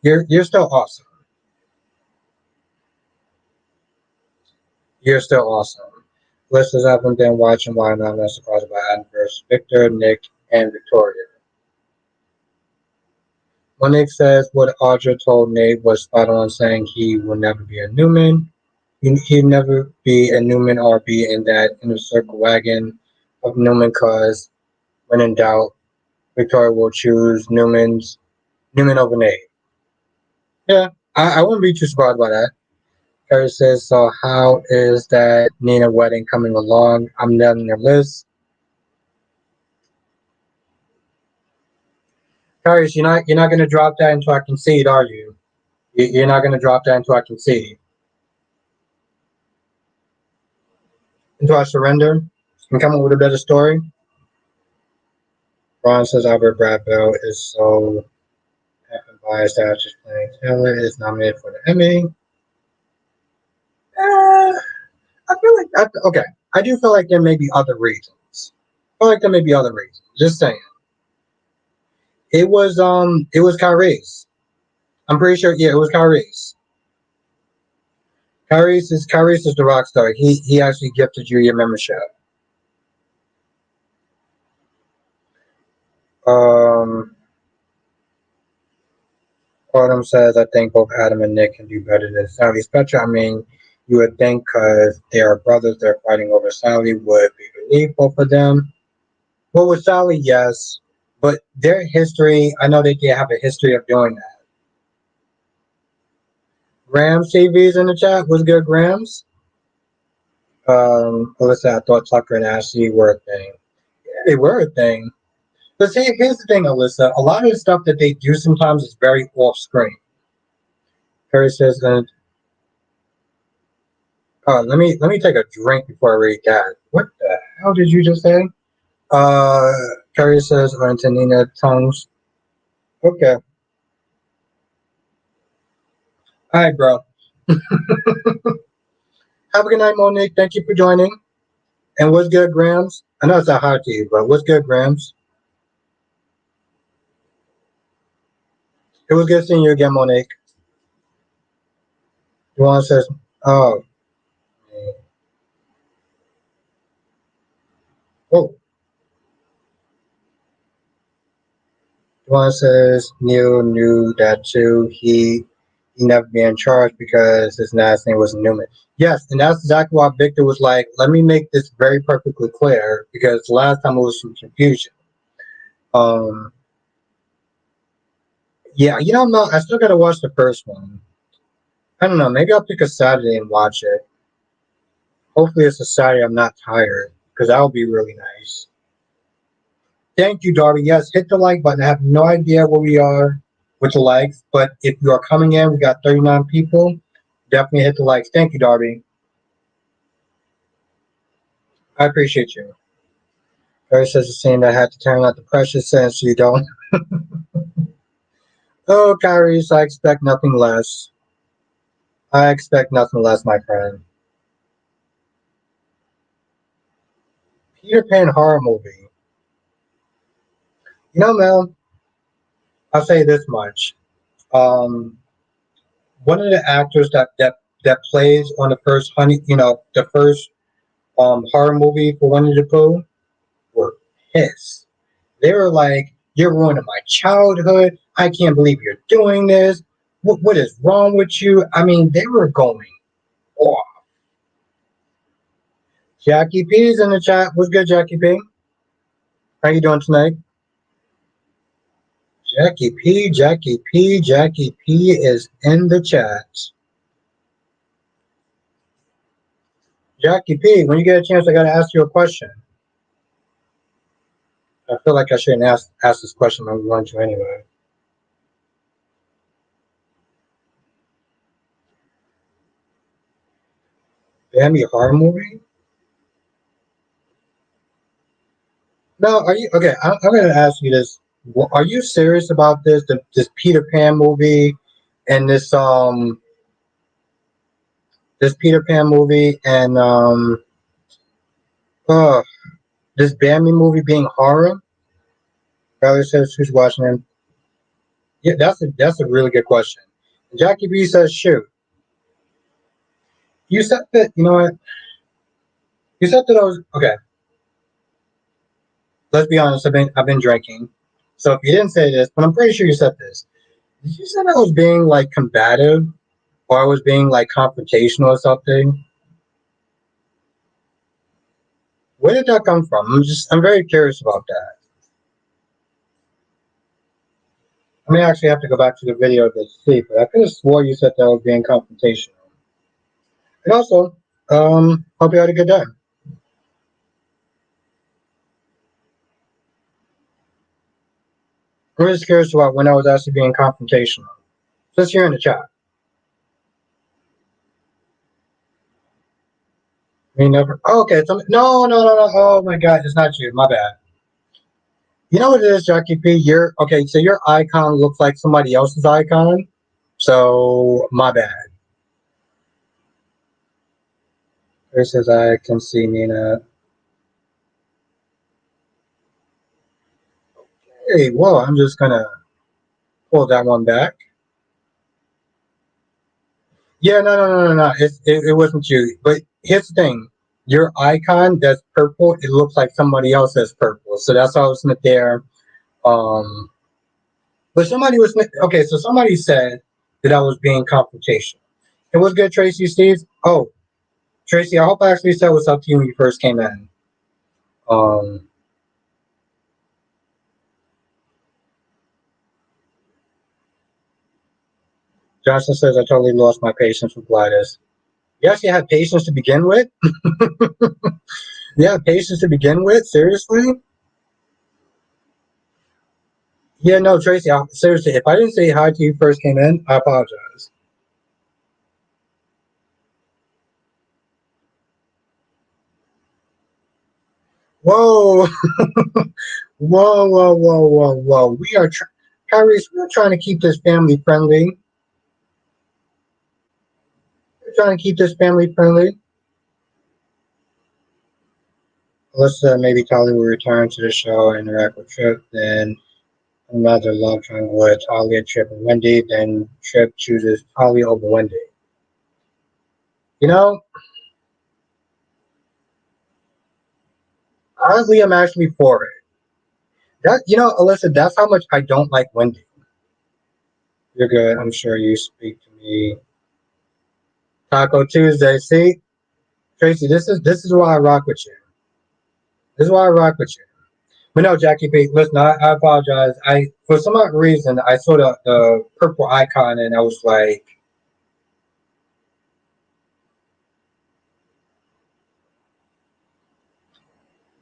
you're still awesome. You're still awesome. Listeners haven't been watching why I'm not surprised by Adam versus Victor, Nick, and Victoria. Monique says what Audra told Nate was spot on, saying he will never be a Newman. He'd never be a Newman or be in that inner circle wagon of Newman cause when in doubt, Victoria will choose Newman over Nate. Yeah, I wouldn't be too surprised by that. Carrie says, so how is that Nina wedding coming along? I'm not on the list. Carrie, you're not gonna drop that until I concede, are you? You're not gonna drop that until I concede. Until I surrender and come up with a better story. Ron says Albert Bradwell is so biased that just playing Taylor is nominated for the Emmy. I feel like okay. I do feel like there may be other reasons. I feel like there may be other reasons. Just saying. It was Kyrie's. I'm pretty sure. Yeah, it was Kyrie's. Kyrie's is the rock star. He actually gifted you your membership. Um, Autumn says I think both Adam and Nick can do better than Sally. Spectra. I mean, you would think because they are brothers, they're fighting over Sally. Would we believe both of them? Well, with Sally, yes, but their history. I know they have a history of doing that. Grams TV's in the chat. What's good, Grams? Alyssa, I thought Tucker and Ashley were a thing. Yeah, they were a thing. But see, here's the thing, Alyssa. A lot of the stuff that they do sometimes is very off screen. Perry says, let me take a drink before I read that. What the hell did you just say? Uh, Perry says, Antonina tongues. Okay. All right, bro. Have a good night, Monique. Thank you for joining. And what's good, Grams? I know it's not hard to you, but what's good, Grams? It was good seeing you again, Monique. Juwan says, oh, oh. Juwan says Neil knew that too. He never be in charge because his last name was Newman. Yes, and that's exactly why Victor was like, let me make this very perfectly clear because last time it was some confusion. Um, yeah, no, I still gotta watch the first one. I don't know, maybe I'll pick a Saturday and watch it. Hopefully it's a Saturday I'm not tired because that would be really nice. Thank you, Darby. Yes, hit the like button. I have no idea where we are with the likes, but if you are coming in, we got 39 people. Definitely hit the likes. Thank you, Darby. I appreciate you. Barry says the same. I had to turn out the pressure sense so you don't. Oh, Kyrie, I expect nothing less. I expect nothing less, my friend. Peter Pan horror movie. Mel, I'll say this much. Um, One of the actors that plays on the first the first horror movie for Winnie the Pooh were pissed. They were like, "You're ruining my childhood. I can't believe you're doing this. What is wrong with you?" I mean, they were going off. Jackie P's in the chat. What's good, Jackie P? How you doing tonight? Jackie P, Jackie P, Jackie P is in the chat. Jackie P, when you get a chance, I gotta ask you a question. I feel like I shouldn't ask this question, but I'm going to anyway. Bambi horror movie? No, are you okay? I'm going to ask you this: are you serious about this? This Peter Pan movie and this Peter Pan movie and uh, this Bambi movie being horror? Riley says who's watching him. Yeah, that's a really good question. Jackie B says shoot. You said that you know what? You said that I was okay. Let's be honest. I've been drinking. So if you didn't say this, but I'm pretty sure you said this. Did you say I was being like combative or I was being like confrontational or something? Where did that come from? I'm very curious about that. I may actually have to go back to the video to see, but I could have swore you said that I was being confrontational. And also, hope you had a good day. I'm just curious about when I was actually being confrontational. Just here in the chat. Me never. Oh, okay. No, no, no, no. Oh my God, it's not you. My bad. You know what it is, Jackie P? Okay. So your icon looks like somebody else's icon. So my bad. Here says I can see Nina. Hey, whoa! I'm just gonna pull that one back. Yeah, no, no, no, no, no. It wasn't you. But here's the thing: your icon that's purple, it looks like somebody else that's purple. So that's why I was not there. Um, but somebody was okay. So somebody said that I was being confrontational. It was good, Tracy Steve. Oh, Tracy, I hope I actually said what's up to you when you first came in. Um, Johnson says I totally lost my patience with Gladys. You actually had patience to begin with. Yeah, patience to begin with. Seriously. Yeah, no, Tracy. Seriously, if I didn't say hi to you first came in, I apologize. Whoa, whoa, whoa, whoa, whoa, whoa. Kyrie's, we're trying to keep this family friendly. We're trying to keep this family friendly. Alyssa, maybe Tali will return to the show and interact with Trip, then another love triangle with Talia, Trip, and Wendy, then Trip chooses Talia over Wendy. You know, honestly, I'm actually for it. Alyssa, that's how much I don't like Wendy. You're good. I'm sure you speak to me. Taco Tuesday. See, Tracy, this is why I rock with you. This is why I rock with you. But no, Jackie P, listen, I apologize. I for some odd reason I saw the purple icon and I was like,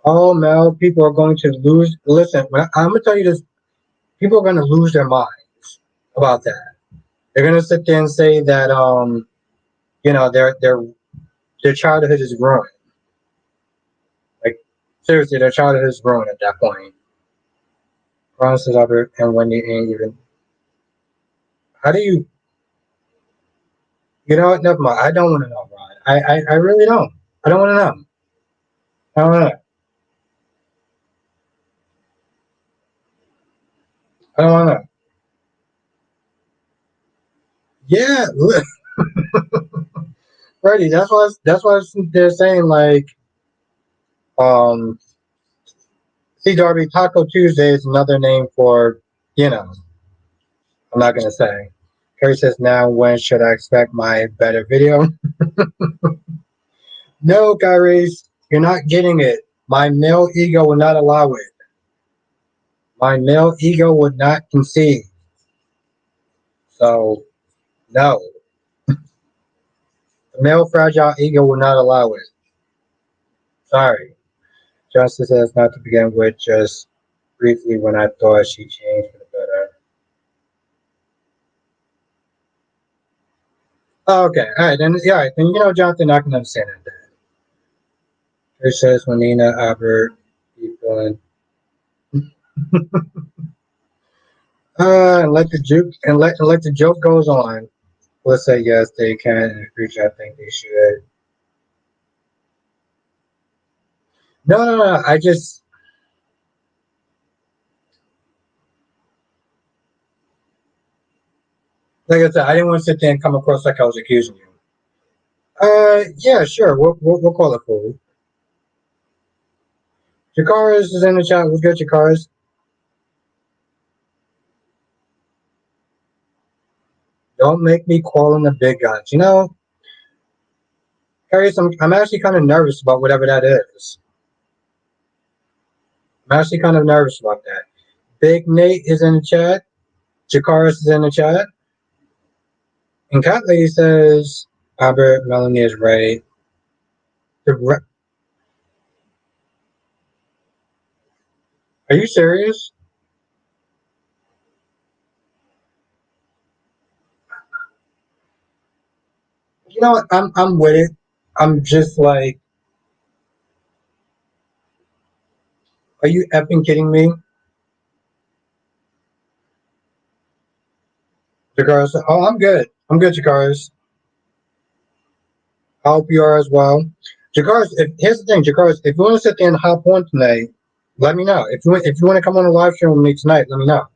oh Mel, people are going to lose. Listen, I'm gonna tell you this, people are going to lose their minds about that. They're going to sit there and say that their childhood is ruined. Like seriously, their childhood is ruined at that point. Francis Albert and Wendy ain't even. How do you? You know what? Never mind. I don't want to know, Ron. I really don't. I don't want to know. I don't want to know. I don't want to know. Yeah, Freddie. That's why they're saying like, um, see, Darby, Taco Tuesday is another name for, you know, I'm not gonna say. Carrie says, now when should I expect my better video? No, Kyrie, you're not getting it. My male ego will not allow it. My male ego would not concede. So, no. The male fragile ego will not allow it. Sorry. Justice says not to begin with, just briefly when I thought she changed for the better. Oh, okay, all right, then, yeah, all right, then Jonathan, I can understand that. It says when Nina Albert people and let the joke and let the joke goes on. Let's say yes, they can. In the future, I think they should. No, no, no. I just like I said, I didn't want to sit there and come across like I was accusing you. Yeah, sure. We'll call it fool. Jakara's is in the chat. What's good, Jakara's? Don't make me call in the big guns. Harry, I'm actually kind of nervous about whatever that is. I'm actually kind of nervous about that. Big Nate is in the chat. Jakaris is in the chat. And Cat Lady says, Albert, Melanie is right. Are you serious? You know what? I'm with it. I'm just like, are you effing kidding me? Jakaris, oh, I'm good. I'm good, Jakaris. I hope you are as well. Jakaris, here's the thing, Jakaris, if you want to sit there and hop on tonight, let me know. If you want to come on a live stream with me tonight, let me know.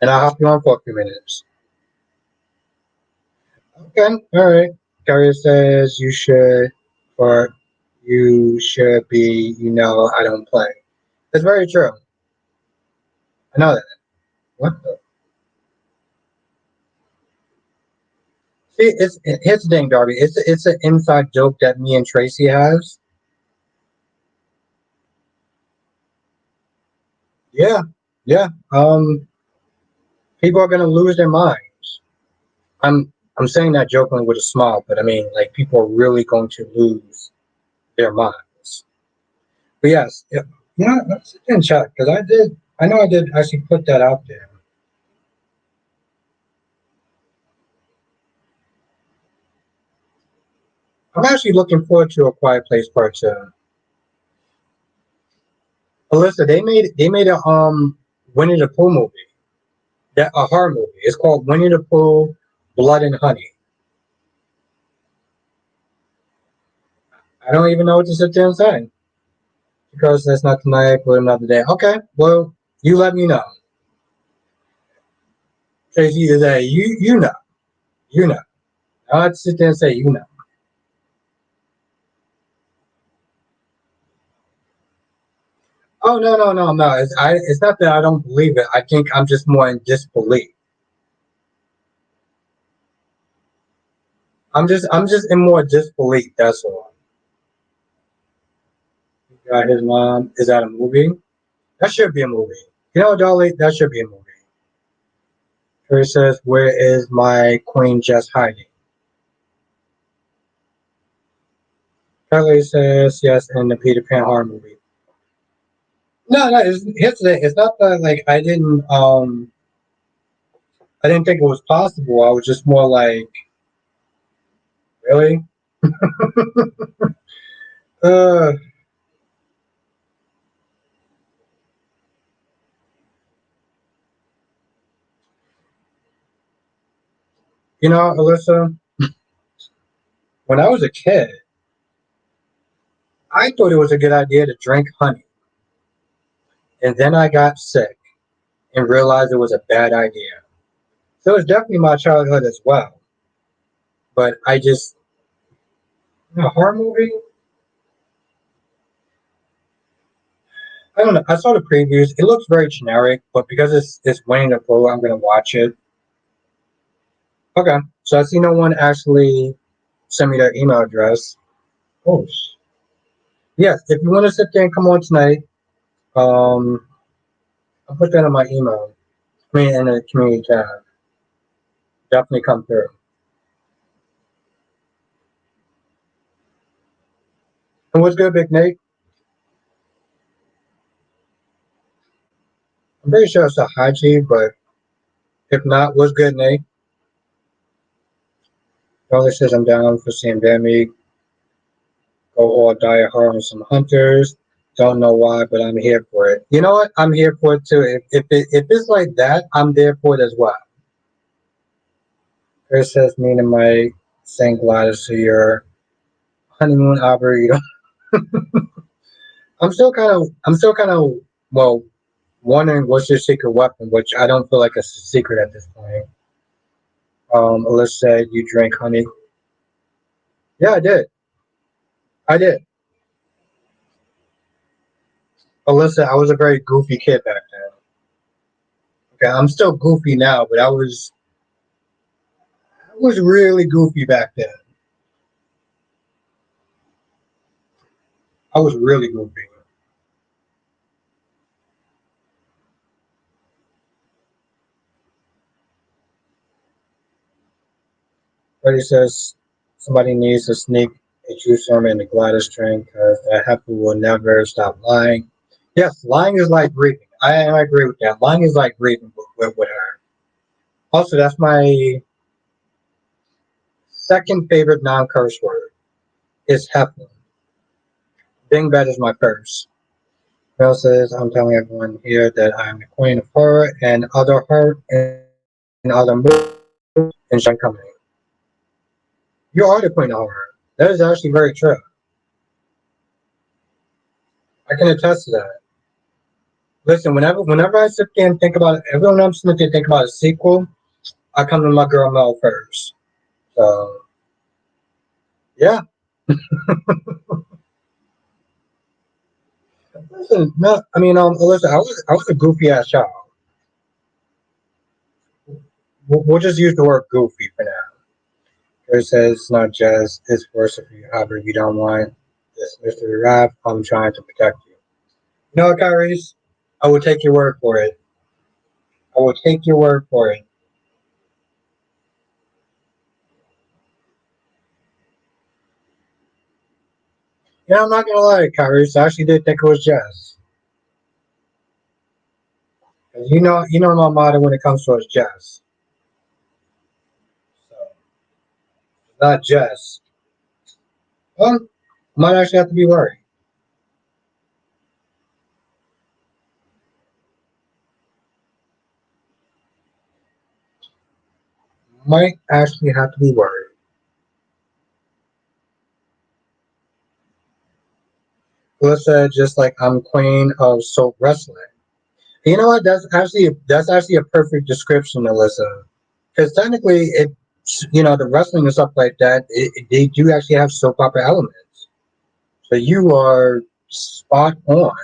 And I'll hop you on for a few minutes. Okay, all right. Carrier says you should be, I don't play. That's very true. I know that. What the? See, here's the thing, Darby. It's an inside joke that me and Tracy has. Yeah, yeah. People are gonna lose their minds. I'm saying that jokingly with a smile, but I mean, like, people are really going to lose their minds. But yes, yeah, let's sit and check because I know I did actually put that out there. I'm actually looking forward to A Quiet Place Part Two. Alyssa, they made a Winnie the Pooh movie, that a horror movie. It's called Winnie the Pooh, Blood and Honey. I don't even know what to sit there and say. Because that's not tonight, but another day. Okay, well, you let me know. Tracy, you say you know. I have to sit there and say you know. Oh no. It's not that I don't believe it. I think I'm just more in disbelief. I'm just in more disbelief. That's all. His mom is that a movie? That should be a movie. You know, Dolly, that should be a movie. He says, "Where is my queen just hiding?" Kelly says, "Yes, in the Peter Pan horror movie." No. Here's the thing. It's not that like I didn't think it was possible. I was just more like, really? Uh, Alyssa, when I was a kid, I thought it was a good idea to drink honey, and then I got sick and realized it was a bad idea. So it's definitely my childhood as well. But I just, horror movie. I don't know. I saw the previews. It looks very generic, but because it's winning the Pooh, I'm gonna watch it. Okay. So I see no one actually send me their email address. Oh, yes. If you want to sit there and come on tonight, um, I'll put that in my email. I mean, in the community tab. Definitely come through. And what's good, Big Nate? I'm pretty sure it's a Haji, but if not, what's good, Nate? Dollar says I'm down for seeing Bammy go all die hard on some hunters. Don't know why, but I'm here for it. You know what? I'm here for it too. If it's like that, I'm there for it as well. Chris says me and Mike saying Gladys to your honeymoon arboretum. I'm still kind of well wondering what's your secret weapon, which I don't feel like it's a secret at this point. Alyssa said you drank honey. Yeah, I did. I did. Alyssa, I was a very goofy kid back then. Okay, I'm still goofy now, but I was really goofy back then. I was really goofy. Freddie says somebody needs to sneak a true sermon in the Gladys train because that heifer will never stop lying. Yes, lying is like grieving. I agree with that. Lying is like grieving with her. Also, that's my second favorite non-curse word. Is heifer. Dingbat is my curse. Bill says, I'm telling everyone here that I'm the queen of horror and other movies and Sean Company. You are the queen of horror. That is actually very true. I can attest to that. Listen, whenever I sit there and think about it, everyone I'm sitting there and think about a sequel, I come to my girl Mel first. So yeah. Listen, no, I mean, listen, I was a goofy ass child. We'll just use the word goofy for now. It says it's not just it's worse if you however you don't want this Mr. Rap. I'm trying to protect you. You know what, Kyrie's? I will take your word for it. I will take your word for it. Yeah, I'm not gonna lie, Kyrie. I actually did think it was Jess. You know my motto when it comes to it's Jess. So not Jess. Well, might actually have to be worried. Might actually have to be worried. Alyssa, just like I'm queen of soap wrestling. You know what? That's actually a perfect description, Alyssa. Because technically, the wrestling and stuff like that, they do actually have soap opera elements. So you are spot on.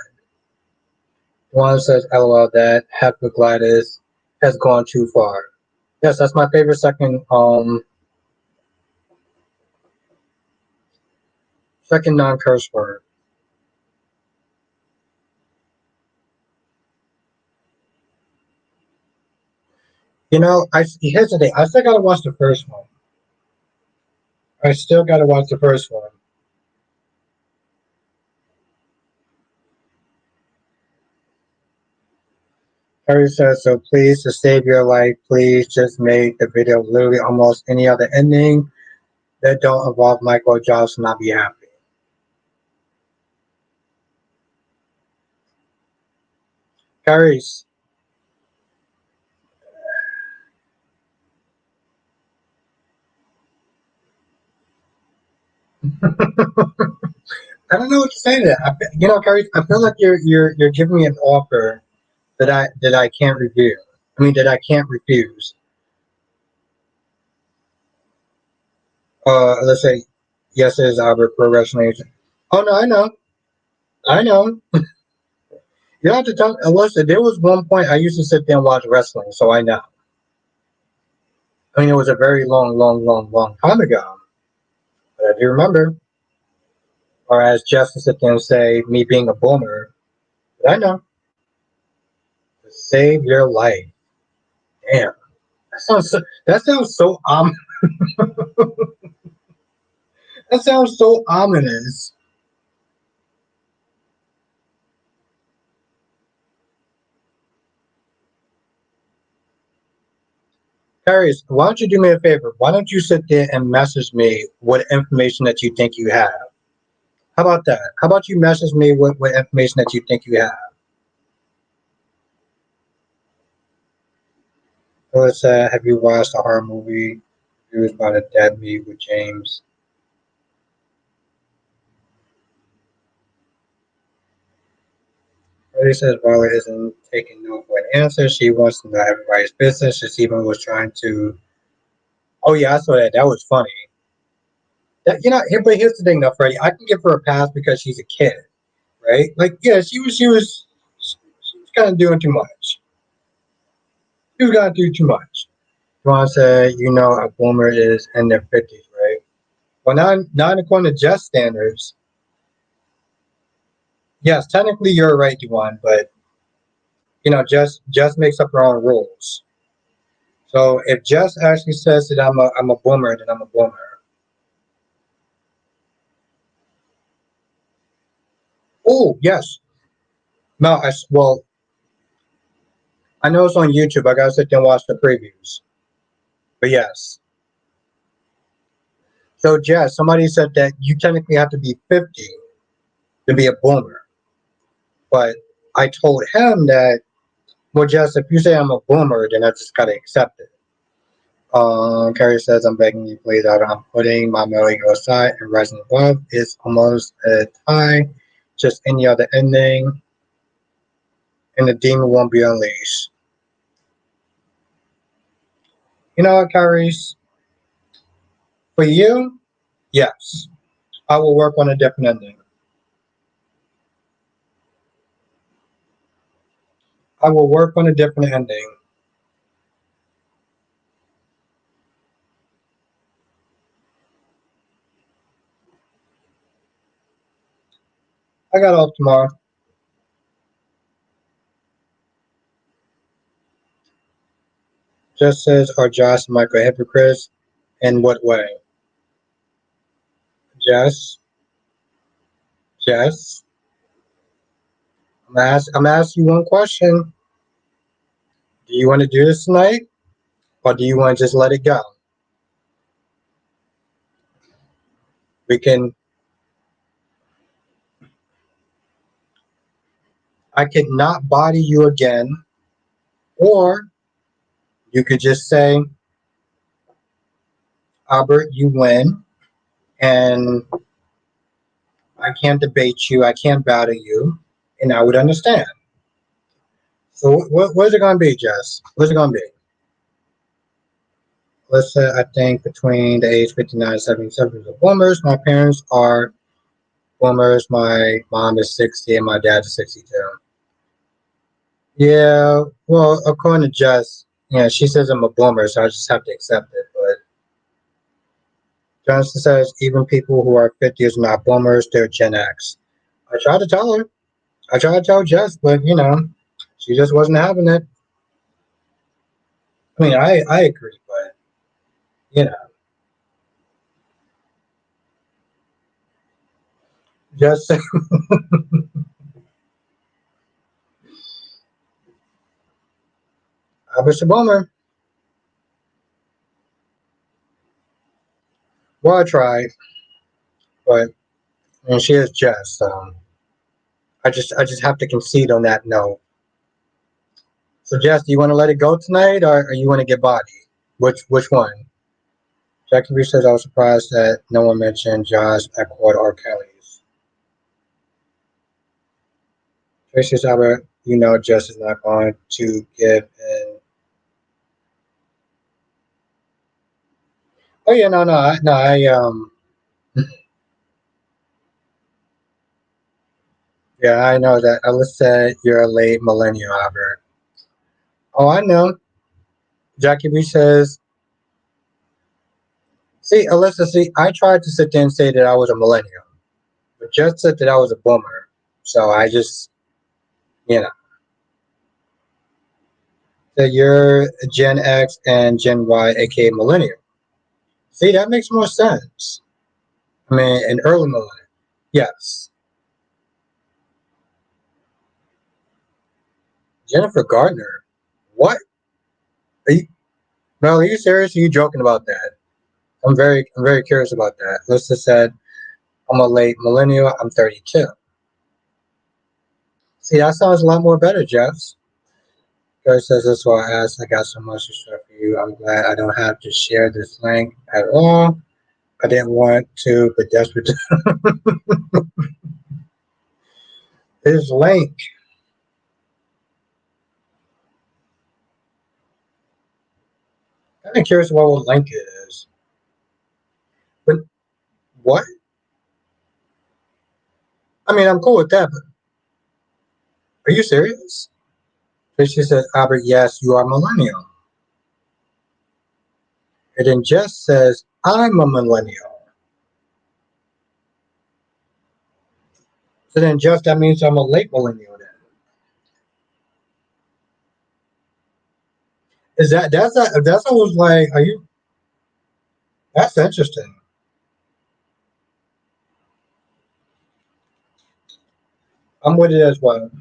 One says, "LOL, that Hepatitis has gone too far." Yes, that's my favorite second non-curse word. Here's the thing. I still gotta watch the first one. I still gotta watch the first one. Harry says, "So please, to save your life, please just make the video literally almost any other ending that don't involve Michael/Josslyn. I'll be happy." Harry's. I don't know what to say to that. Carrie, I feel like you're giving me an offer that I can't review. I mean, that I can't refuse. Let's say, yes, it is Albert Pro Wrestling Agent. Oh no, I know. You don't have to tell. Listen, there was one point I used to sit there and watch wrestling, so I know. I mean, it was a very long, long, long, long time ago, but I do remember. Or as Jeff to sit there and say, me being a boomer, but I know. To save your life. Damn. That sounds so that sounds so ominous. Paris, why don't you do me a favor? Why don't you sit there and message me what information that you think you have? How about that? How about you message me what information that you think you have? So let's have you watched a horror movie? It was about a dead meat with James. Brody says Violet isn't taking no for an answer. She wants to know everybody's business. She even was trying to. Oh yeah, I saw that. That was funny. But here's the thing, though, Freddie. I can give her a pass because she's a kid, right? Like, yeah, she was kind of doing too much. She was gonna do too much. Ron said, a boomer is in their 50s, right? Well, not according to Jess standards. Yes, technically you're right, Juwan, but Jess makes up her own rules. So if Jess actually says that I'm a boomer, then I'm a boomer. Oh yes, no, well, I know it's on YouTube. I gotta sit there and watch the previews. But yes. So Jess, somebody said that you technically have to be 50 to be a boomer. But I told him that, well, Jess, if you say I'm a boomer, then I just gotta accept it. Carrie says, I'm begging you, please. I'm putting my Melody aside and rising above. It's almost a tie. Just any other ending, and the demon won't be unleashed. You know what, Carries? For you, yes. I will work on a different ending. I will work on a different ending. I got off tomorrow. Just says, are Josh and Michael hypocrites? In what way? Jess, Jess, I'm gonna ask you one question. Do you want to do this tonight, or do you want to just let it go? We can. I could not body you again, or you could just say, Albert, you win, and I can't debate you. I can't battle you, and I would understand. So where's it gonna be, Jess? Where's it gonna be? Let's say I think between the age 59 and 77 are boomers. My parents are boomers. My mom is 60 and my dad is 62. Yeah, well, according to Jess, yeah, she says I'm a boomer, so I just have to accept it. But Johnson says even people who are 50 are not boomers, they're Gen X. I tried to tell her. I tried to tell Jess, but she just wasn't having it. I mean, I agree, but you know, Jess, I was a boomer. Well, I tried, but she is Jess, so I just have to concede on that no. So Jess, do you want to let it go tonight, or you want to get body? Which one? Jackie B says I was surprised that no one mentioned Josh, Eckwood, or Kelly's. Tracy says, Albert, Jess is not going to give in. Oh yeah, no, yeah, I know that. Alyssa said you're a late millennial, Albert. Oh, I know. Jackie B says, see, Alyssa, see, I tried to sit there and say that I was a millennial, but Jess said that I was a boomer. So I just, you know, that you're Gen X and Gen Y, aka millennial. See, that makes more sense. I mean, an early millennial. Yes. Jennifer Gardner. What? Are you, Mel, are you serious? Are you joking about that? I'm very curious about that. Lisa said, I'm a late millennial. I'm 32. See, that sounds a lot more better, Jeff. Joy says, that's why I asked. I got so much respect for you. I'm glad I don't have to share this link at all. I didn't want to, but desperate. This link. I'm kind of curious about what link it is. But what? I mean, I'm cool with that, but are you serious? Tracy says, Albert, yes, you are millennial. And then Jess says, I'm a millennial. So then, Jeff, that means I'm a late millennial then. Is that's I was like, are you? That's interesting. I'm with it as well.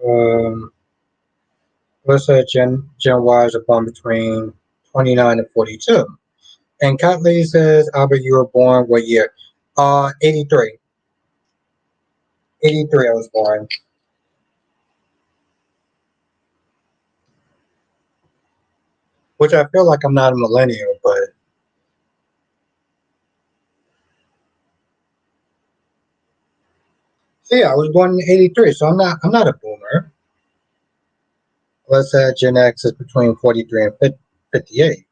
Um, let's say Gen Y is born between 29 and 42. And Catley says, Albert, you were born what year? 83. 83 I was born. Which I feel like I'm not a millennial, but see, I was born in 83, so I'm not a boomer. Let's say Gen X is between 43 and 58.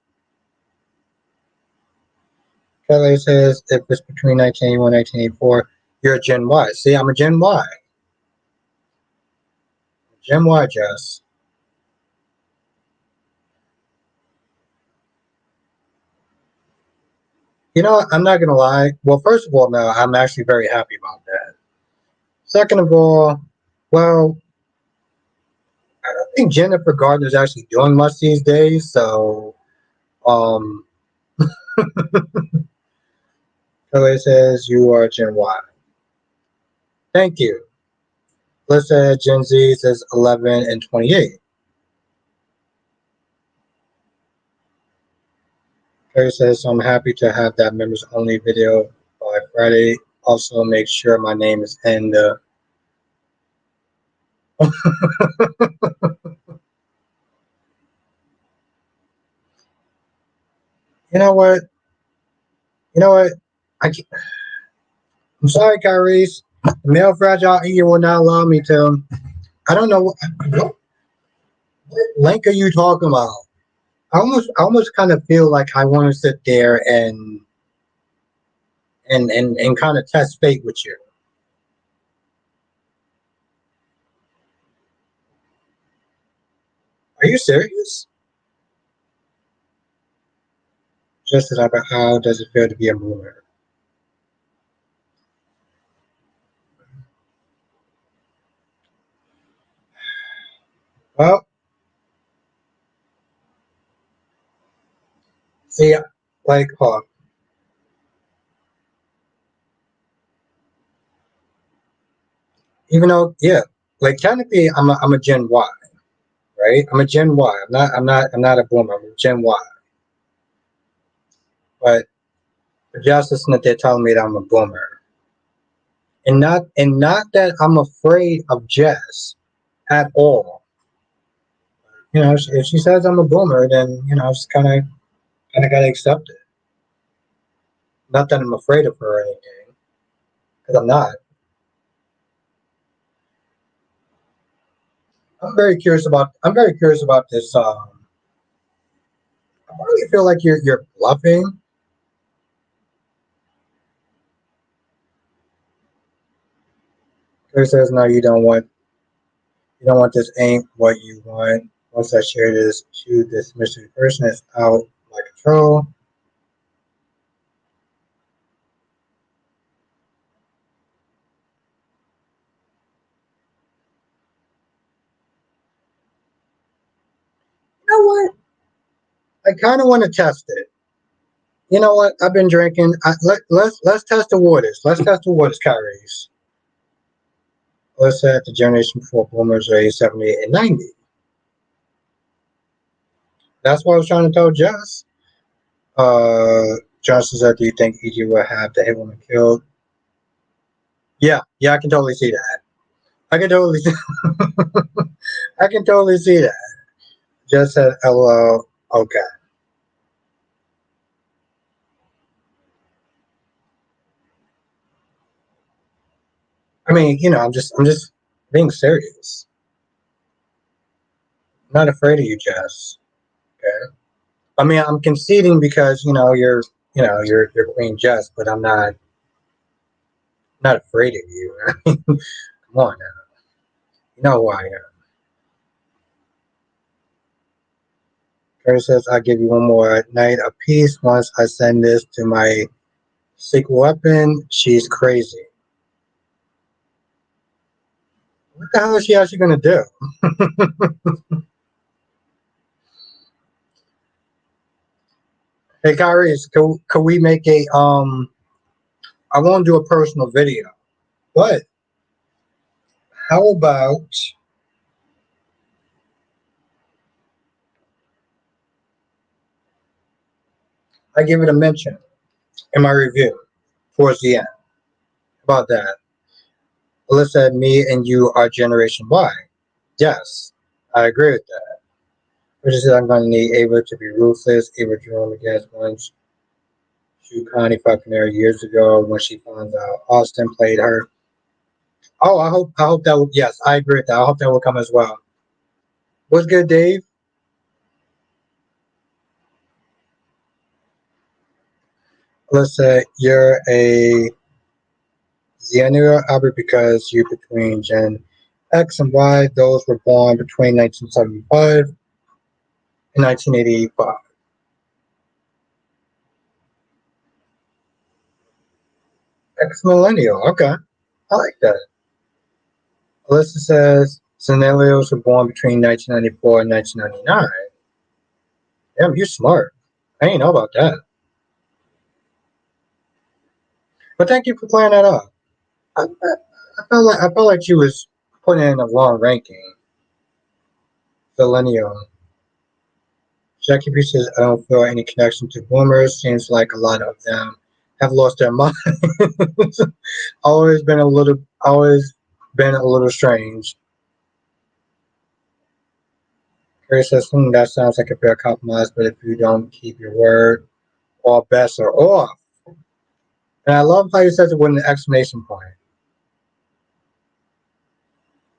Kelly says if it's between 1981 and 1984, you're a Gen Y. See, I'm a Gen Y. Gen Y, Jess. You know what? I'm not going to lie. Well, first of all, no, I'm actually very happy about that. Second of all, well, I don't think Jennifer Gardner is actually doing much these days. So, um, Kelly says you are Gen Y. Thank you. Let's say Gen Z says 11 and 28. Kelly says, so I'm happy to have that members only video by Friday also make sure my name is in the. You know what? You know what? I'm sorry, Kyrie's. The male fragile ego will not allow me to. I don't know what link are you talking about? I almost kind of feel like I want to sit there and kind of test fate with you. Are you serious? Just about how does it feel to be a boomer? Well, see, like, even though, yeah, like technically, I'm a Gen Y, right? I'm a Gen Y. I'm not a boomer. I'm a Gen Y. But just listening that they're telling me that I'm a boomer, and not that I'm afraid of Jess at all. If she says I'm a boomer, then it's kind of gotta accept it. Not that I'm afraid of her or anything, because I'm not. I'm very curious about this. I really feel like you're bluffing. Claire says no, you don't want this. Ain't what you want. Once I share this to this mystery person, it's out my control. You know what? I kind of want to test it. You know what? I've been drinking. Let's test the waters. Let's test the waters, Kyrie's. Let's say the generation before boomers raised 70 and 90. That's what I was trying to tell Jess. Johnson said, "Do you think EG will have the hit woman killed?" Yeah, yeah, I can totally see that. I can totally, I can totally see that. Jess said, "LOL." Okay. I mean, I'm just being serious. I'm not afraid of you, Jess. Okay. I mean, I'm conceding because you're Queen Jess, but I'm not afraid of you. Come on now. You know who I am. Curtis says, I'll give you one more night of peace once I send this to my secret weapon. She's crazy. What the hell is she actually going to do? Hey, Kyrie, can we make I want to do a personal video, but how about I give it a mention in my review towards the end? How about that? Alyssa, me and you are Generation Y. Yes, I agree with that. Which is I'm going to need Ava to be ruthless. Ava Jerome against once Shu Connie fucking her years ago when she found out Austin played her. Oh, I hope that will, yes, I agree with that. I hope that will come as well. What's good, Dave? Alyssa, you're a Xenia Albert because you're between Gen X and Y. Those were born between 1975 and 1985. Ex millennial. Okay. I like that. Alyssa says scenarios were born between 1994 and 1999. Damn, you're smart. I didn't know about that. But thank you for clearing that up. I felt like she was putting in a wrong ranking. Millennial. Jackie B says I don't feel any connection to boomers. Seems like a lot of them have lost their mind. Always been a little strange. Carrie says, that sounds like a fair compromise, but if you don't keep your word, all bets are off. And I love how he says it with an exclamation point.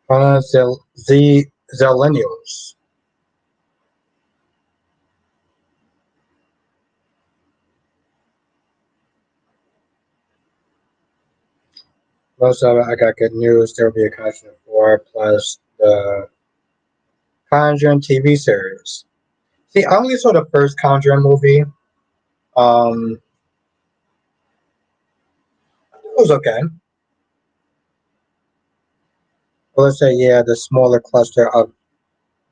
The Zillennials. Most of it, I got good news. There will be a Conjuring 4 plus the Conjuring TV series. See, I only saw the first Conjuring movie. It was okay. But let's say, yeah, the smaller cluster of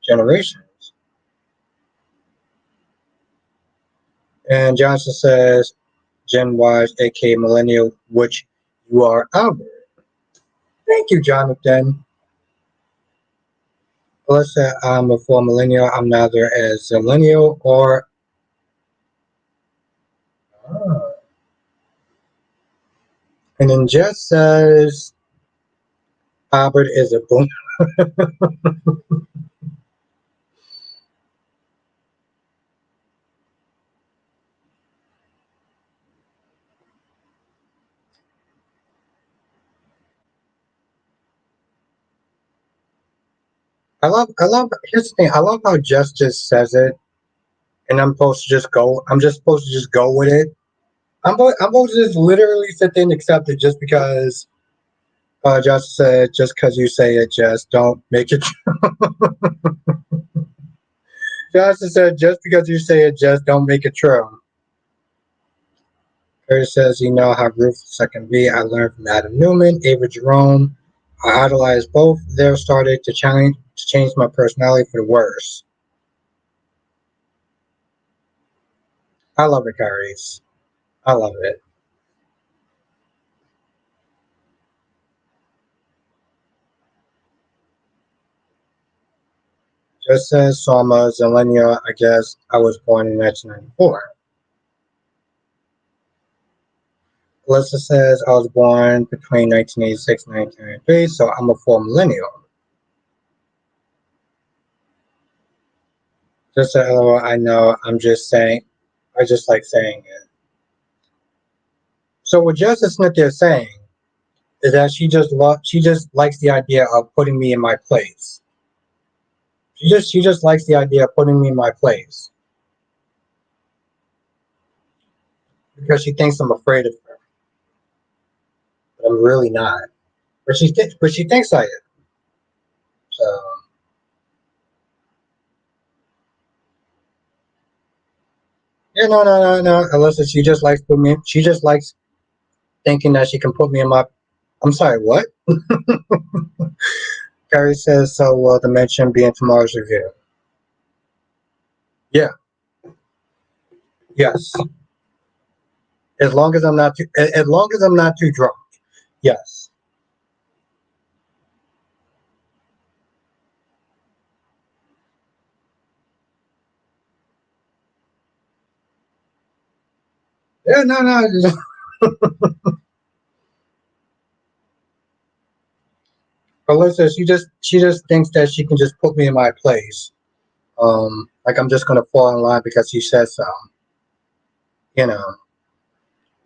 generations. And Johnson says, Gen Y, aka Millennial, which you are, Albert. Thank you, Jonathan. Let's say I'm a full millennial. I'm neither a zillennial or. Oh. And then Jess says Albert is a boom. Here's the thing. I love how Jess just says it, and I'm just supposed to just go with it. I'm supposed to just literally sit there and accept it just because Jess said, just because you say it, Jess, don't make it. Jess said, just because you say it, Jess, don't make it true. Curtis says, you know how ruthless I can be. I learned from Adam Newman, Ava Jerome. I idolized both. There started to change my personality for the worse. I love it, Kyrie's. I love it. Just says Soma Zelenia, I guess I was born in 1994. Alyssa says I was born between 1986 and 1993, so I'm a full millennial. Just so LOL, I know, I'm just saying, I just like saying it. So what Justice Smith is saying is that she just likes the idea of putting me in my place. She just likes the idea of putting me in my place because she thinks I'm afraid of her, but I'm really not. But she thinks I am. So yeah, no. Alyssa, she just likes thinking that she can put me in my. I'm sorry, what? Carrie says so. Will the mention be in tomorrow's review? Yeah. Yes. As long as I'm not too drunk. Yes. Yeah, no. Alyssa, she just thinks that she can just put me in my place. Like I'm just gonna fall in line because she says so. You know,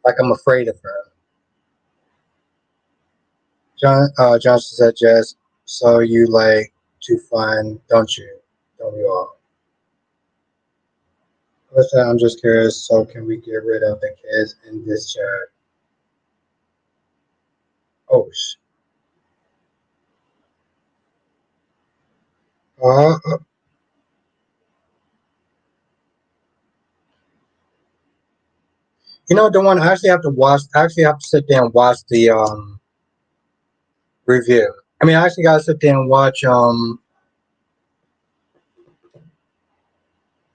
like I'm afraid of her. Johnson said, "Jess, so you like to fun, don't you? Don't we all?" Listen, I'm just curious. So can we get rid of the kids in this chat? Oh, uh, you know the one I actually have to watch. I actually have to sit there and watch the review. I mean, I actually gotta sit there and watch. I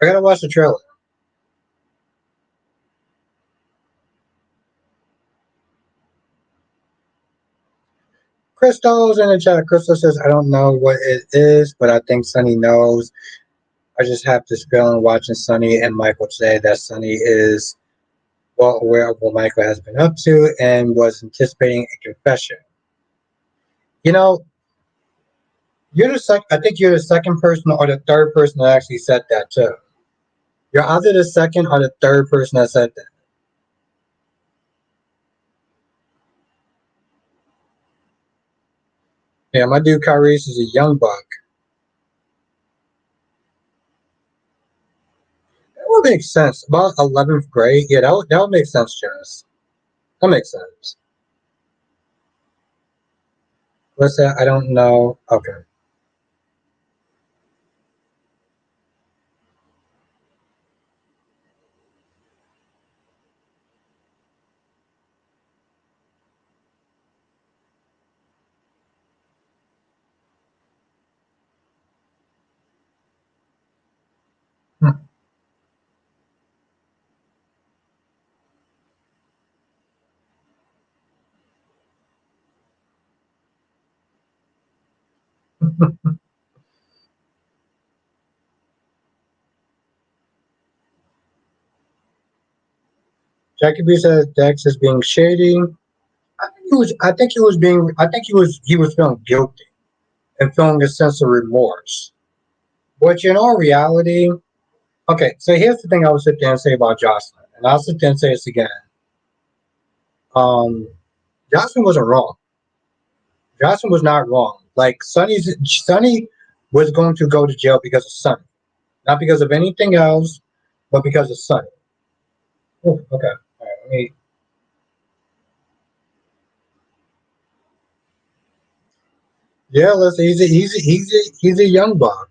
gotta watch the trailer. Crystal's in the chat. Crystal says, I don't know what it is, but I think Sonny knows. I just have this feeling watching Sonny and Michael say that Sonny is well aware of what Michael has been up to and was anticipating a confession. You know, I think you're the second person or the third person that actually said that too. You're either the second or the third person that said that. Yeah, my dude Kyrie's is a young buck. That would make sense. About 11th grade. Yeah, that would make sense, Jess. That makes sense. Let's say I don't know. Okay. Jackie B says Dex is being shady. I think he was feeling guilty and feeling a sense of remorse. Which in all reality, okay, so here's the thing I would sit there and say about Jocelyn, and I'll sit there and say this again. Um, Jocelyn wasn't wrong. Jocelyn was not wrong. Like Sonny was going to go to jail because of Sonny, not because of anything else, but because of Sonny. Ooh, okay, all right, let me. Yeah, listen, he's a young buck.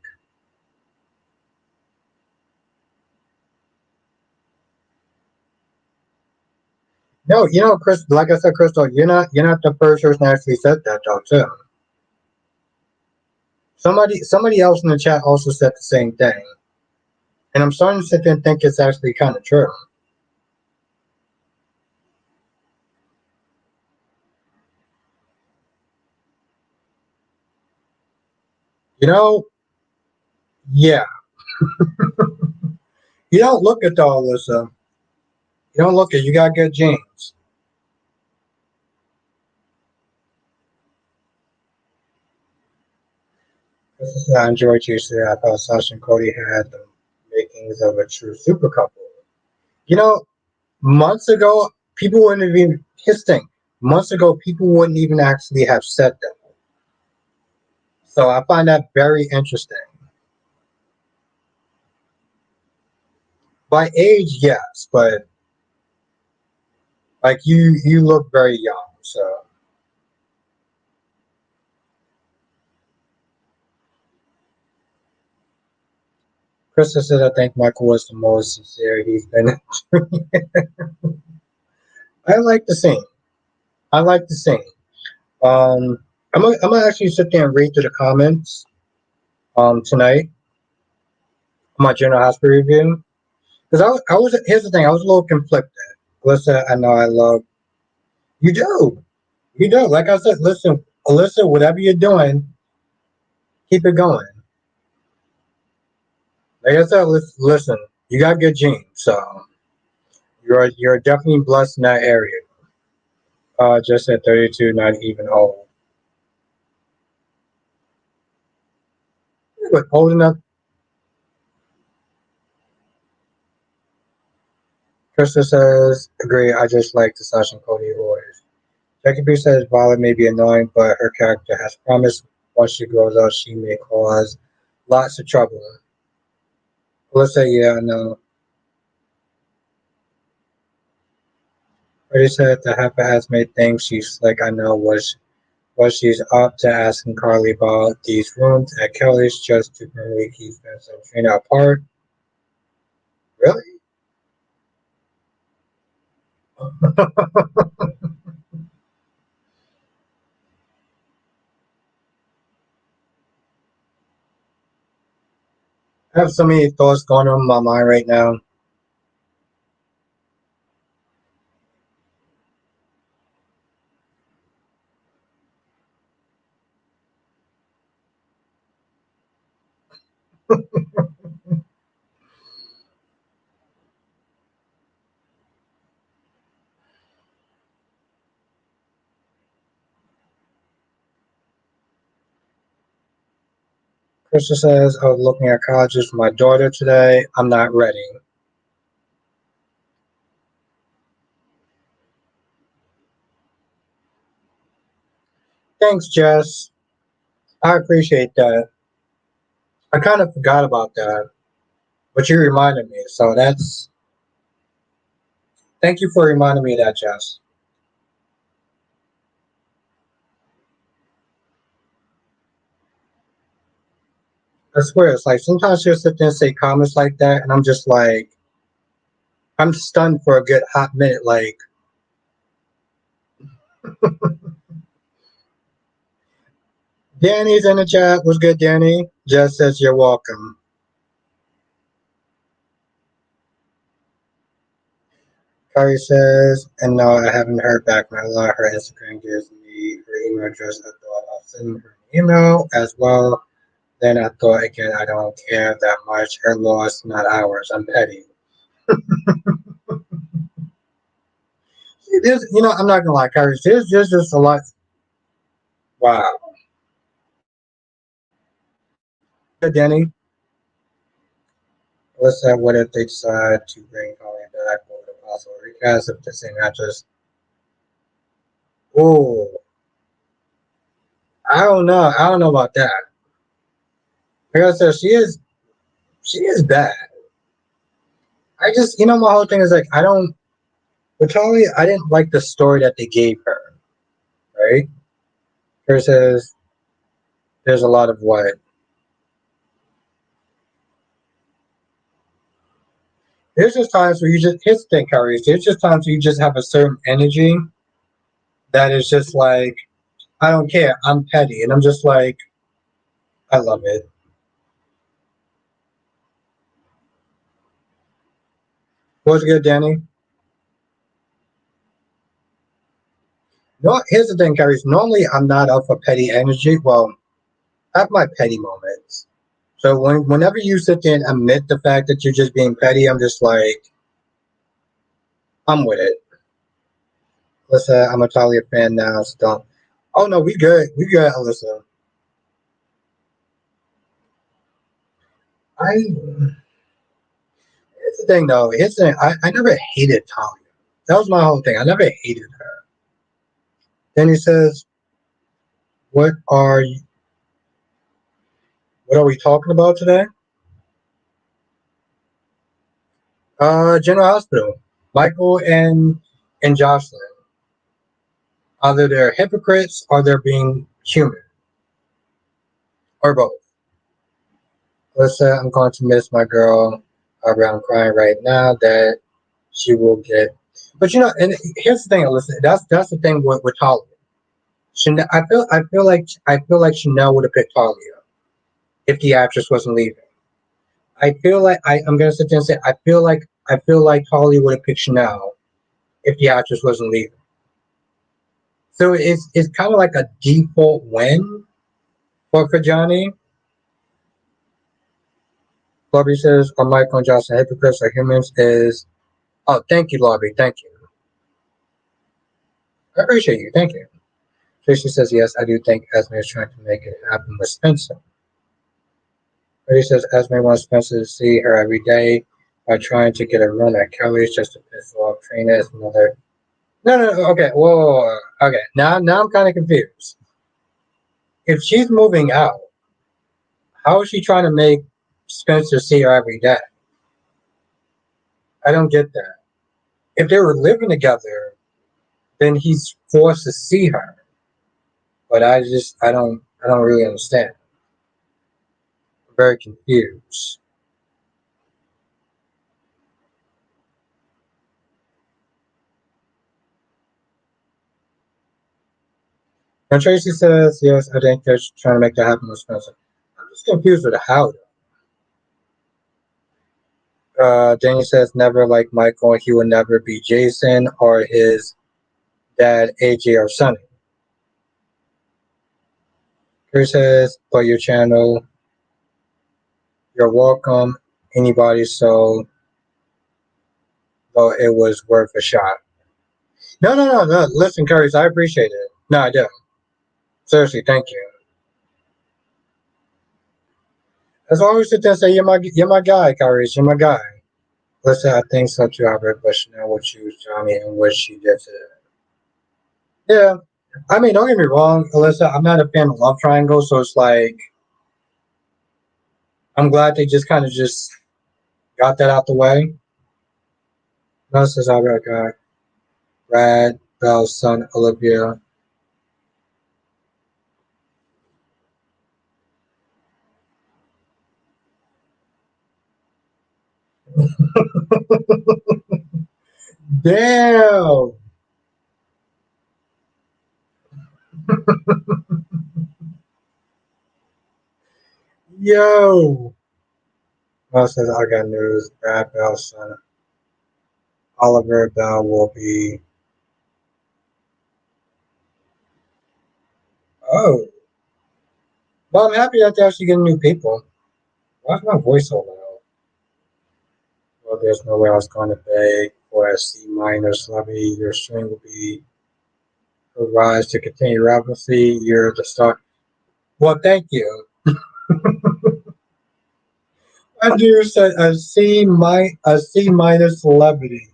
No, Chris. Like I said, Crystal, you're not the first person that actually said that though. Too. Somebody else in the chat also said the same thing, and I'm starting to sit there and think it's actually kind of true. You know, yeah. You don't look at all this. You don't look at. You got good genes. This is I enjoyed you today. I thought Sasha and Cody had the makings of a true super couple. You know, months ago, people wouldn't have even his thing. Months ago, people wouldn't even actually have said that. So I find that very interesting. By age, yes, but like you look very young. So Krista said, I think Michael was the most sincere he's been. I like the scene. I like the scene. Um, I'm gonna actually sit there and read through the comments tonight on my general hospital review because I was here's the thing I was a little conflicted. Alyssa, I know I love you do you do like I said. Listen, Alyssa, whatever you're doing, keep it going. Like I said, listen, you got good genes, so you're definitely blessed in that area. Just at 32, not even old. But old enough. Krista says, agree. I just like the Sasha and Cody voice. Jackie B says Violet may be annoying, but her character has promised once she grows up, she may cause lots of trouble. Let's say, yeah, I know. Brady said the heifer has made things she's like, I know what she's up to asking Carly about these rooms at Kelly's just to permanently keep Spencer and Trina apart. Really? I have so many thoughts going on in my mind right now. Krista says, I was looking at colleges for my daughter today. I'm not ready. Thanks, Jess. I appreciate that. I kind of forgot about that, but you reminded me. So thank you for reminding me of that, Jess. I swear, it's like sometimes she'll sit there and say comments like that, and I'm just like, I'm stunned for a good hot minute. Like, Danny's in the chat. What's good, Danny? Jess says you're welcome. Carrie says, and no, I haven't heard back from her. Her Instagram gives me her email address. I thought I'll send her an email as well. Then I thought again, I don't care that much. Her loss, not ours. I'm petty. There's, I'm not gonna lie, Carrie. There's just a lot. Wow. Good, Danny. Let's say what if they decide to bring Colleen back or the possible recast if the same actress. Oh, I don't know. I don't know about that. Like I said, she is bad. I just, my whole thing is like, I don't, with Talia, I didn't like the story that they gave her, right? Her says, there's a lot of what? There's just times where here's the thing, Kyrie, there's just times where you just have a certain energy that is just like, I don't care, I'm petty. And I'm just like, I love it. What's good, Danny? No, here's the thing, Kyrie. Normally, I'm not up for petty energy. Well, I have my petty moments. So whenever you sit there and admit the fact that you're just being petty, I'm just like, I'm with it. Alyssa, I'm a Talia fan now. So don't. Oh no, we good. We good, Alyssa. Here's the thing though. Here's the thing. I never hated Talia. That was my whole thing. I never hated her. Then he says, "What are you, what are we talking about today?" General Hospital. Michael and Josslyn. Either they're hypocrites or they're being human, or both. Listen, I'm going to miss my girl. I'm crying right now that she will get. But and here's the thing. Listen, that's the thing with Talia. I feel like Chanel would have picked Talia if the actress wasn't leaving. I feel like I'm gonna sit there and say I feel like Talia would have picked Chanel if the actress wasn't leaving. So it's kind of like a default win for Johnny. Lobby says, "Are Michael and Johnson hypocrites or humans?" Is oh, thank you, Lobby, thank you. I appreciate you, thank you. Tracy says, "Yes, I do think Esme is trying to make it happen with Spencer." Tracy says, "Esme wants Spencer to see her every day by trying to get a run at Kelly's just to piss off Trina as another." No, no, no, okay, whoa, okay. Now I'm kind of confused. If she's moving out, how is she trying to make Spencer see her every day? I don't get that. If they were living together, then he's forced to see her. But I don't really understand. I'm very confused. And Tracy says, yes, I think they're trying to make that happen with Spencer. I'm just confused with how. Danny says, never like Michael. He will never be Jason or his dad, AJ, or Sonny. Chris says, but your channel, you're welcome. Anybody, so well, it was worth a shot. No, no, no, no. Listen, Curtis, I appreciate it. No, I do. Seriously, thank you. As long as you just say you're my guy, Kyrie, you're my guy. Listen, I think so too, Albert, but Chanel will choose Johnny and what she did to it. Yeah. I mean, don't get me wrong, Alyssa, I'm not a fan of love triangle, so it's like I'm glad they just kind of just got that out the way. No, says Albert, guy. Brad, Belle's son, Olivia. Damn. Yo. No, says I got news. Brad Bell's son, Oliver Bell will be. Oh. Well, I'm happy that they're actually getting new people. Why's my voice so loud? Well, there's no way I was going to beg for a C minus levy. Your string will be a rise to continue rapidly. You're the start. Well, thank you. I do said a C minus levity.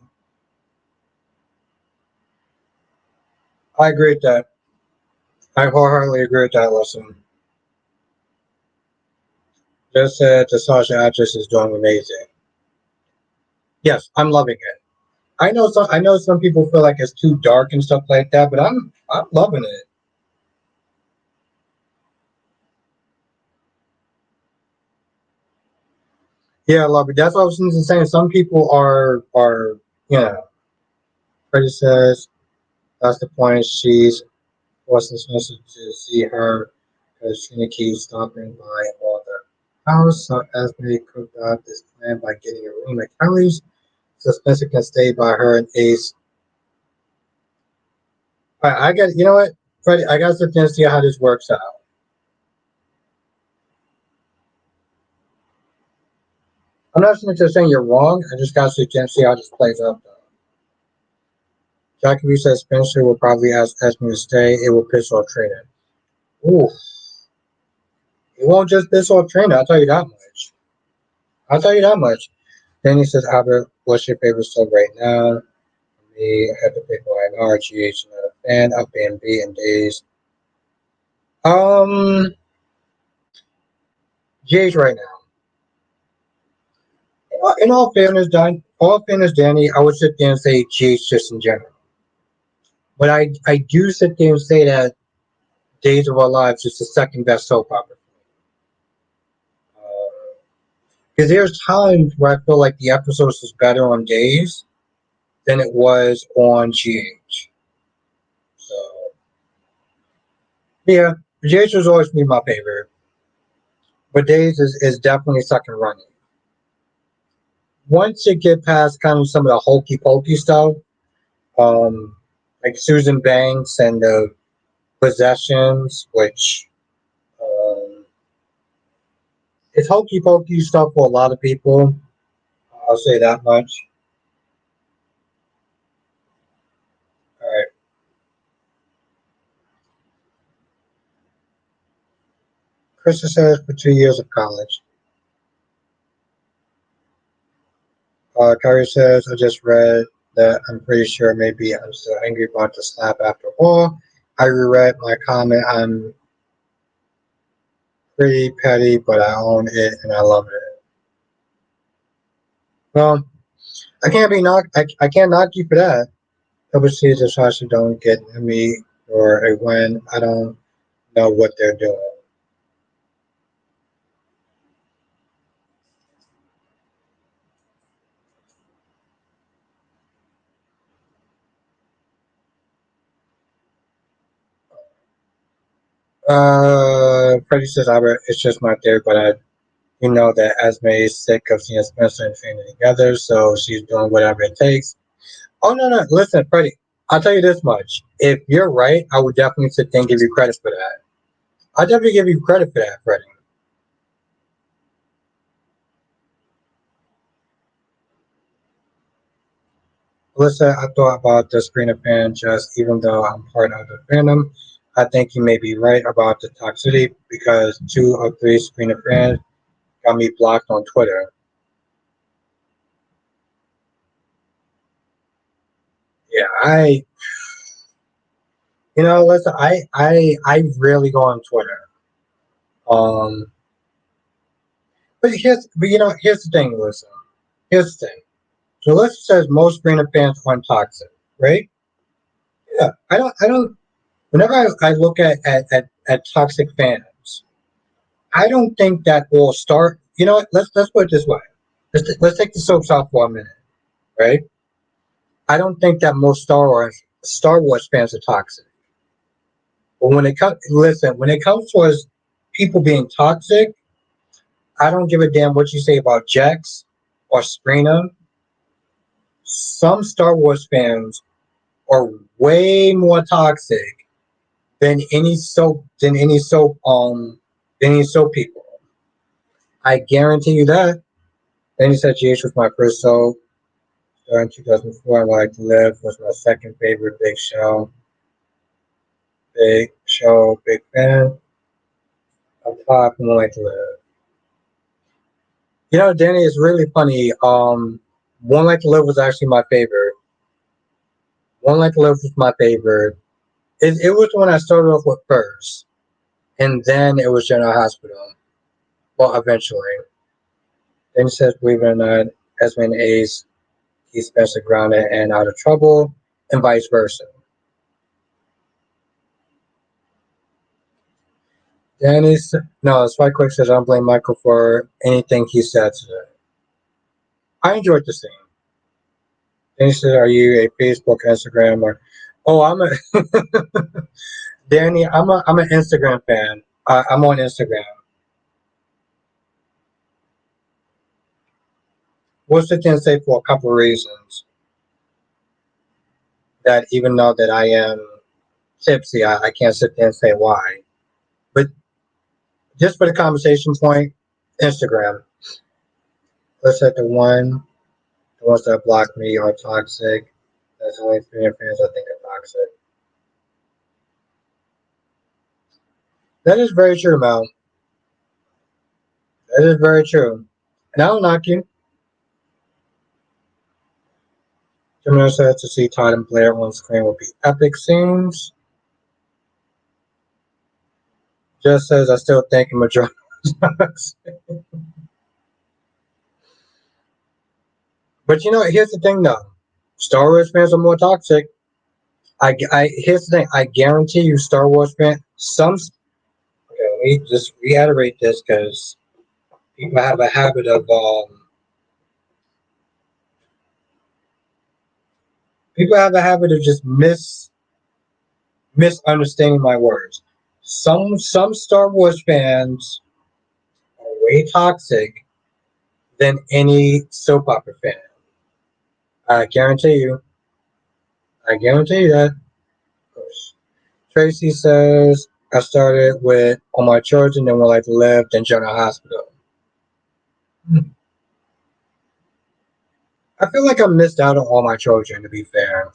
I agree with that. I wholeheartedly agree with that lesson. Just said the Sasha actress is doing amazing. Yes, I'm loving it. I know some people feel like it's too dark and stuff like that, but I'm loving it. Yeah, I love it. That's what I was saying. Some people are you know, Freddie says that's the point. She's forcing Spencer to see her because Trina keeps stopping by all the house. So Esme cooked up this plan by getting a room at Kelly's so Spencer can stay by her and Ace. I got you know what, Freddie, I gotta sit there and see how this works out. I'm not saying you're wrong. I just gotta sit there and see how this plays out though. Jackie says Spencer will probably ask Esme to stay. It will piss off Trina. Ooh, it won't just piss off Trina. I'll tell you that much. I'll tell you that much. Then he says, Albert, what's your favorite song right now? Me, I have to pick one. RGH, not a fan. Up and B and Days. Um, GH right now. In all fairness, Danny, I would sit there and say GH just in general. But I do sit there and say that Days of Our Lives is the second best soap opera. Because there's times where I feel like the episodes was better on Days than it was on GH. So yeah, GH was always be my favorite, but Days is definitely second running. Once you get past kind of some of the hokey pokey stuff, um, like Susan Banks and the possessions, which it's hokey pokey stuff for a lot of people. I'll say that much. All right. Krista says for 2 years of college. Kyrie says, I just read that I'm pretty sure maybe I'm still angry about the slap after all. I reread my comment. I'm pretty petty, but I own it and I love it. Well, I can't knock you for that. Couple seasons Sasha don't get me or a win. I don't know what they're doing. Freddie says, Albert, it's just my theory, but you know that Esme is sick of seeing Spencer and Trina together, so she's doing whatever it takes. Oh no, no, listen, Freddie, I'll tell you this much. If you're right, I would definitely sit there and give you credit for that. I'll definitely give you credit for that, Freddie. Alyssa, I thought about the screen fan just even though I'm part of the fandom. I think you may be right about the toxicity because 2 of 3 screen fans got me blocked on Twitter. Yeah, listen, I rarely go on Twitter. Um, here's the thing, listen. Here's the thing. So Listen says most Brina fans aren't toxic, right? Yeah, I don't. Whenever I look at toxic fans, I don't think that will start. You know what? Let's put it this way. Let's take the soaps off for a minute, right? I don't think that most Star Wars fans are toxic. But when it comes to us people being toxic, I don't give a damn what you say about Jax or Sabrina. Some Star Wars fans are way more toxic than any soap people. I guarantee you that. Then he said GH was my first soap. Started in 2004. I Like to Live was my second favorite big show. Big show, big fan. Of Pop and Like to Live. Danny, it's really funny. One Like to Live was actually my favorite. One Like to Live was my favorite. It was the one I started off with first, and then it was General Hospital. Well, eventually. Then he says, believe it or not, Esme and Ace, he's especially grounded and out of trouble, and vice versa. Danny's no, Spike Quick says, I don't blame Michael for anything he said today. I enjoyed the scene. Danny says, are you a Facebook, Instagram, or oh, Danny, I'm an Instagram fan. I'm on Instagram. We'll sit there and say for a couple of reasons that even though that I am tipsy, I can't sit there and say why. But just for the conversation point, Instagram. Let's say the ones that block me are toxic. That's only 300 fans I think are toxic. That is very true, Mel. That is very true. And I don't knock you. Gemini said to see Todd and Blair on screen would be epic scenes. Just says I still think a majority. But here's the thing though. Star Wars fans are more toxic. Here's the thing. I guarantee you, Star Wars fans. Okay, let me just reiterate this because people have a habit of just misunderstanding my words. Some Star Wars fans are way toxic than any soap opera fan. I guarantee you. I guarantee you that. Tracy says I started with All My Children, then When Like to Live, then General Hospital. I feel like I missed out on All My Children, to be fair.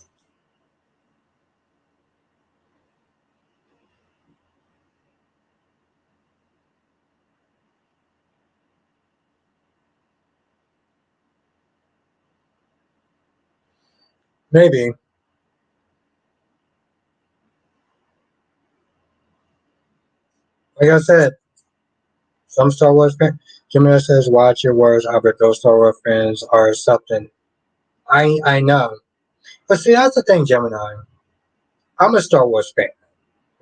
Maybe. Like I said, some Star Wars fans. Gemini says, "Watch your words, Albert. Those Star Wars fans are something." I know, but see, that's the thing, Gemini. I'm a Star Wars fan,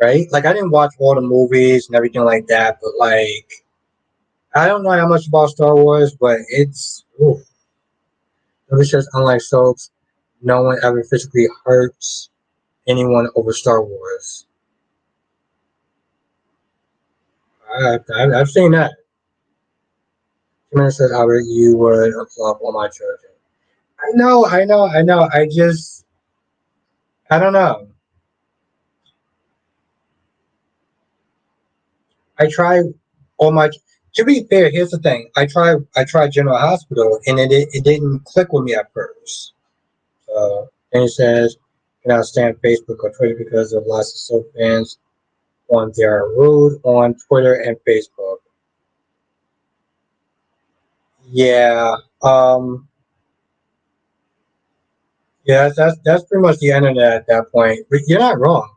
right? Like I didn't watch all the movies and everything like that, but like I don't know how much about Star Wars, but it's. Oof. It says, unlike soaps, no one ever physically hurts anyone over Star Wars. I've seen that. Gemini says, Albert, you would flop All My Children. I know. I don't know. I try all my. To be fair, here's the thing. I tried General Hospital, and it didn't click with me at first. And it says, cannot stand Facebook or Twitter because of lots of soap fans on they are rude on Twitter and Facebook. Yeah. Yeah, that's pretty much the internet at that point. But you're not wrong.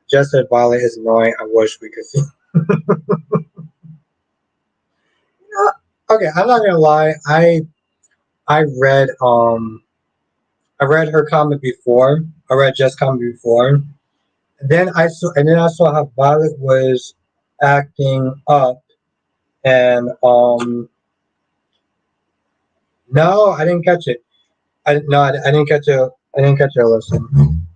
Just that Violet is annoying. I wish we could see. Okay, I'm not gonna lie. I read I read her comment before. I read Jess' comment before. And then I saw how Violet was acting up, and no, I didn't catch it. I didn't catch it. I didn't catch it. Listen,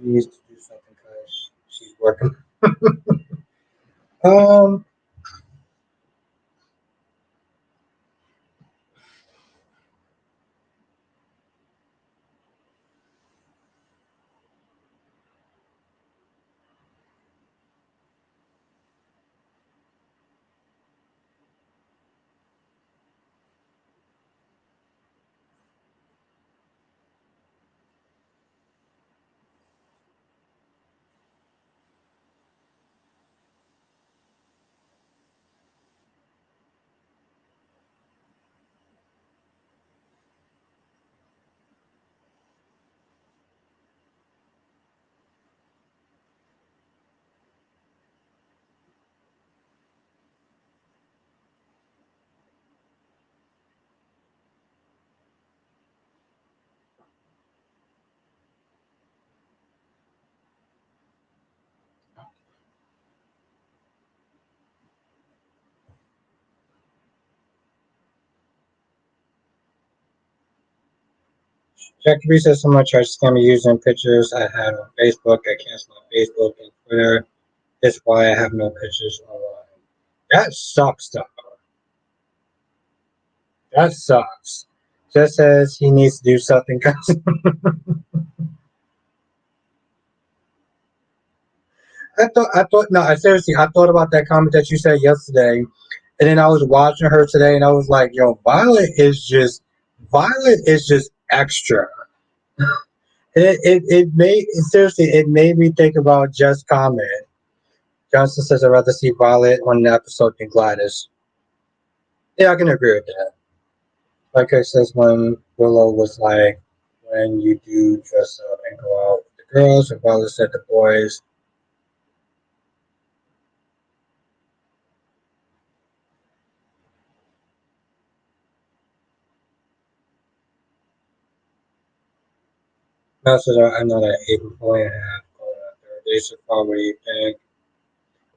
he needs to do something because she's working. Um, Jackie says someone tried to scam me using pictures I had on Facebook. I canceled my Facebook and Twitter. That's why I have no pictures online. That sucks, though. That sucks. Just says he needs to do something. No, I seriously, I thought about that comment that you said yesterday, and then I was watching her today, and I was like, yo, Violet is just extra. Seriously, it made me think about Just comment. Johnson says I'd rather see Violet on an episode than Gladys. Yeah, I can agree with that. Like I says when Willow was like, when you do dress up and go out with the girls, and Violet said the boys. Now says I'm not at 8.5 going on third date so far. What do you think?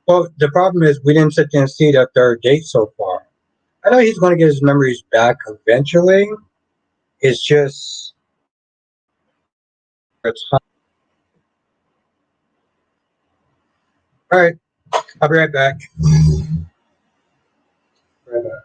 Well, the problem is we didn't sit there and see that third date so far. I know he's going to get his memories back eventually. It's just it's all right. I'll be right back. Right back.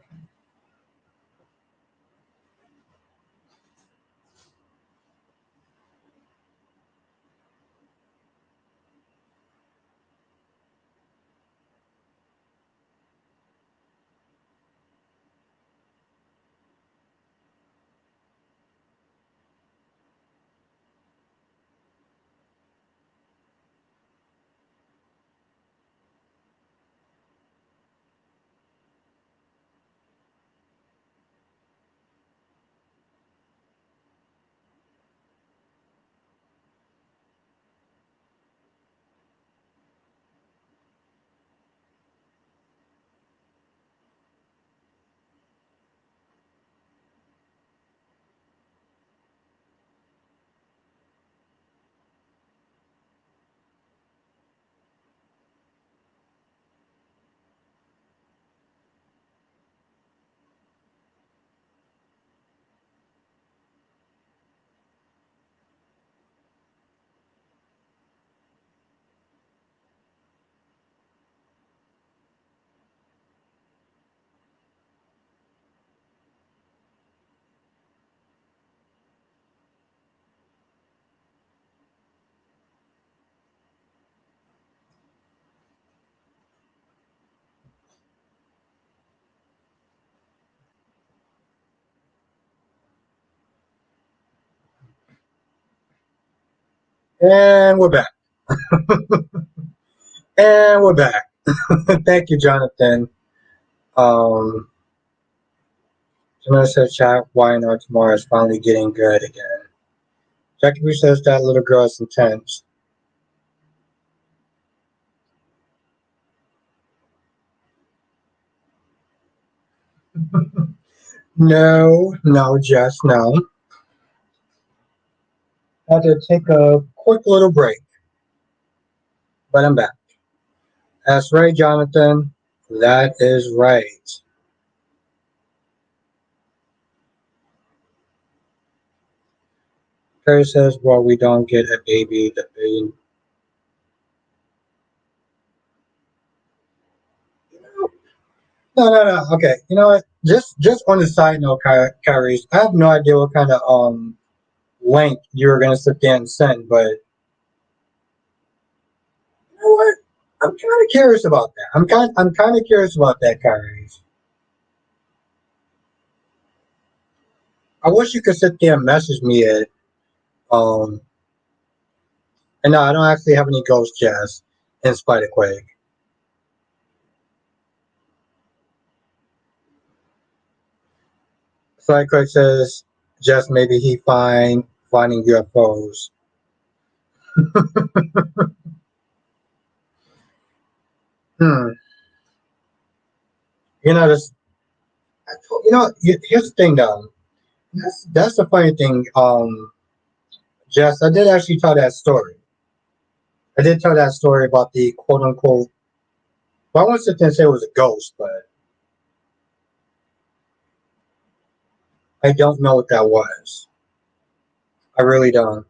And we're back. And we're back. Thank you, Jonathan. Jamila says chat, why not tomorrow is finally getting good again. Jackie says that little girl is intense. No, no, just no. Had to take a quick little break, but I'm back. That's right, Jonathan. That is right. Terry says, well, we don't get a baby. The baby. No, no, no. Okay, you know what? Just on the side note, Kyrie, I have no idea what kind of link you were gonna sit there and send, but you know what? I'm kind of curious about that. I'm kind of curious about that, Kyrie. I wish you could sit there and message me it. Um, and no, I don't actually have any ghost jazz in spite of Quake. Spite Quake says, just maybe he finding UFOs. Hmm. You know this. Here's the thing though. That's the funny thing. Jess, I did actually tell that story. I did tell that story about the quote unquote. Well, I won't sit there and say it was a ghost, but I don't know what that was. I really don't.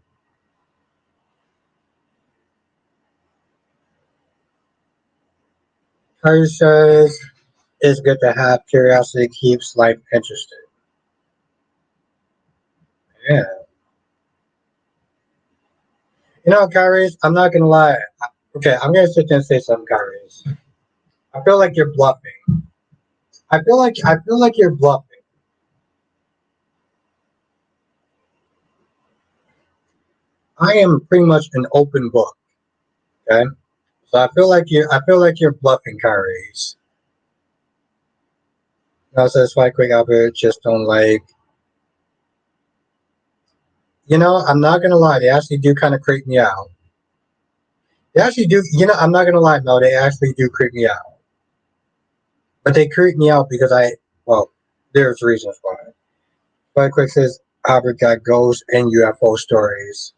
Kyrie says it's good to have curiosity keeps life interesting. Yeah. You know, Kyrie, I'm not gonna lie. Okay, I'm gonna sit there and say something, Kyrie. I feel like you're bluffing. I feel like you're bluffing. I am pretty much an open book. Okay. So I feel like you're bluffing, Kyrie. Also, that's why Quick Albert just don't like. I'm not gonna lie. They actually do kind of creep me out. They actually do. I'm not gonna lie. No, they actually do creep me out. But they creep me out because well, there's reasons why. But Quick says Albert got ghost and UFO stories.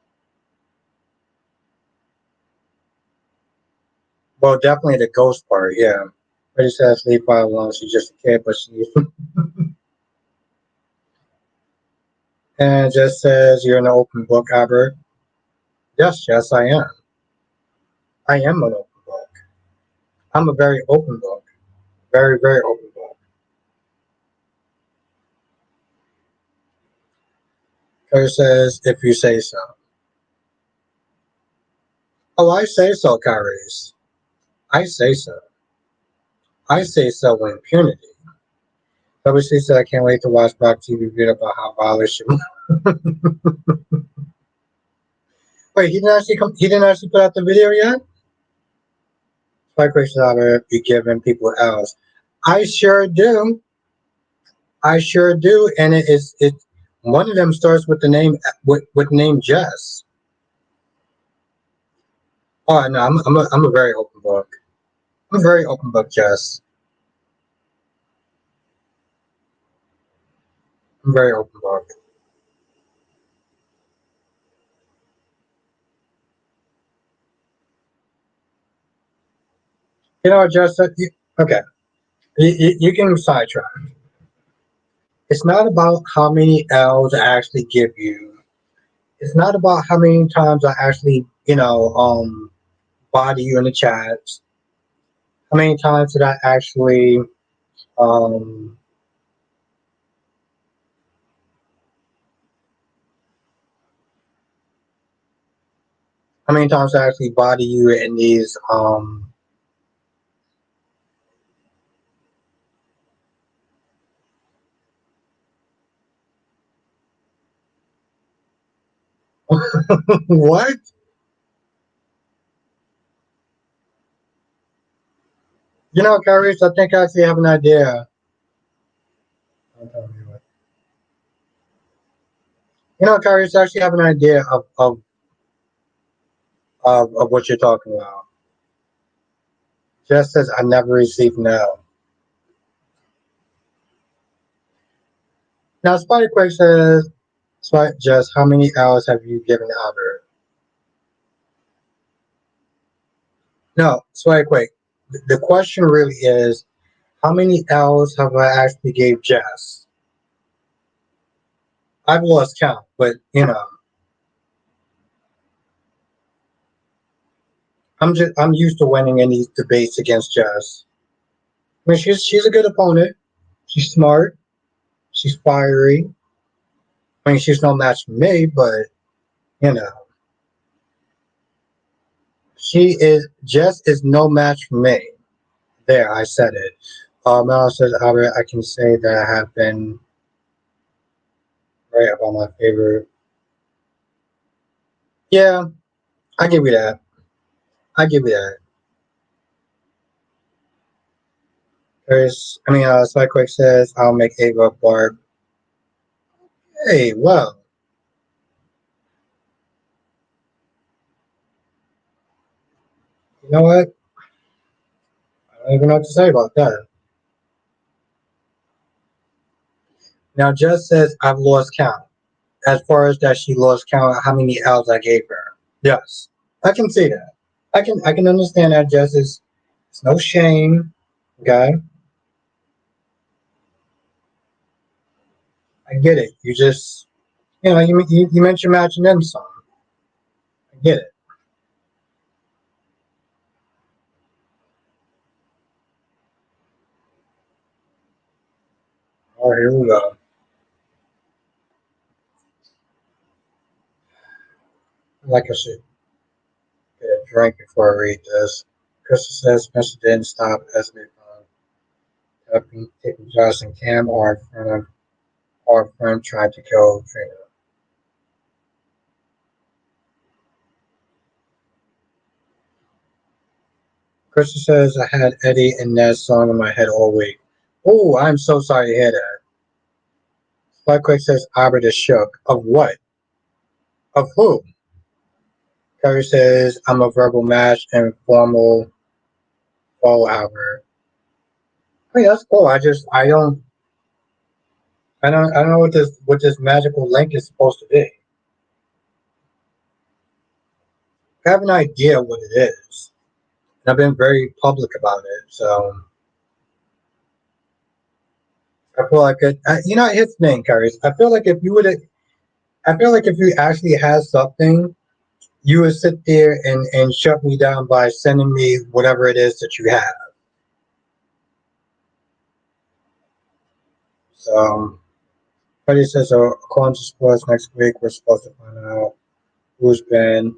Well, definitely the ghost part, yeah. But he says leave her alone. She's just a kid, but she and just says you're an open book, Albert. Yes, yes, I am. I am an open book. I'm a very open book. Very, very open book. Claire says, if you say so. Oh, I say so, Kyries. I say so. I say so with impunity. WC said, I can't wait to watch Brock TV video about how violent she was. Wait, he didn't actually put out the video yet? Spike Racial ought be giving people L's. I sure do. I sure do. And it one of them starts with the name with name Jess. Oh no, I'm a very open book. I'm a very open book, Jess. I'm a very open book. You know, Jess. Okay, you can sidetrack. It's not about how many L's I actually give you. It's not about how many times I actually, body you in the chats. How many times did I actually, um, how many times I actually body you in these, what? You know, Carries, I think I actually have an idea. Don't tell me what. You know, Carries, I actually have an idea of what you're talking about. Just as I never received no. Now, Spider Quick says, just how many hours have you given Albert? No, Spider Quick. The question really is, how many hours have I actually gave Jess? I've lost count, but you know, I'm used to winning in these debates against Jess. I mean, she's a good opponent. She's smart. She's fiery. I mean, she's no match for me, but you know, she is. Jess is no match for me. There, I said it. Mel says, Albert, I can say that I have been right about my favorite. Yeah, I give you that. I give you that. Spike Quick says, I'll make Ava bark. Hey, well, you know what? I don't even know what to say about that. Now, Jess says, I've lost count. As far as that she lost count how many L's I gave her. Yes, I can see that. I can understand that, Jess. It's no shame, okay? I get it. You just, you mentioned matching them some. I get it. All right, here we go. Like I should get a drink before I read this. Crystal says Spencer didn't stop as we found taking Josh and Cam are in front of our friend trying to kill Trina. Crystal says I had Eddie and Ned's song in my head all week. Oh, I'm so sorry to hear that. Spike Quick says Albert is shook. Of what? Of who? Terry says I'm a verbal match and formal follow Albert. I mean that's cool. I don't know what this magical link is supposed to be. I have an idea what it is. And I've been very public about it. So I feel like here's the thing, Carrie. I feel like if you actually had something, you would sit there and shut me down by sending me whatever it is that you have. So, Freddie says, so according to sports next week, we're supposed to find out who's been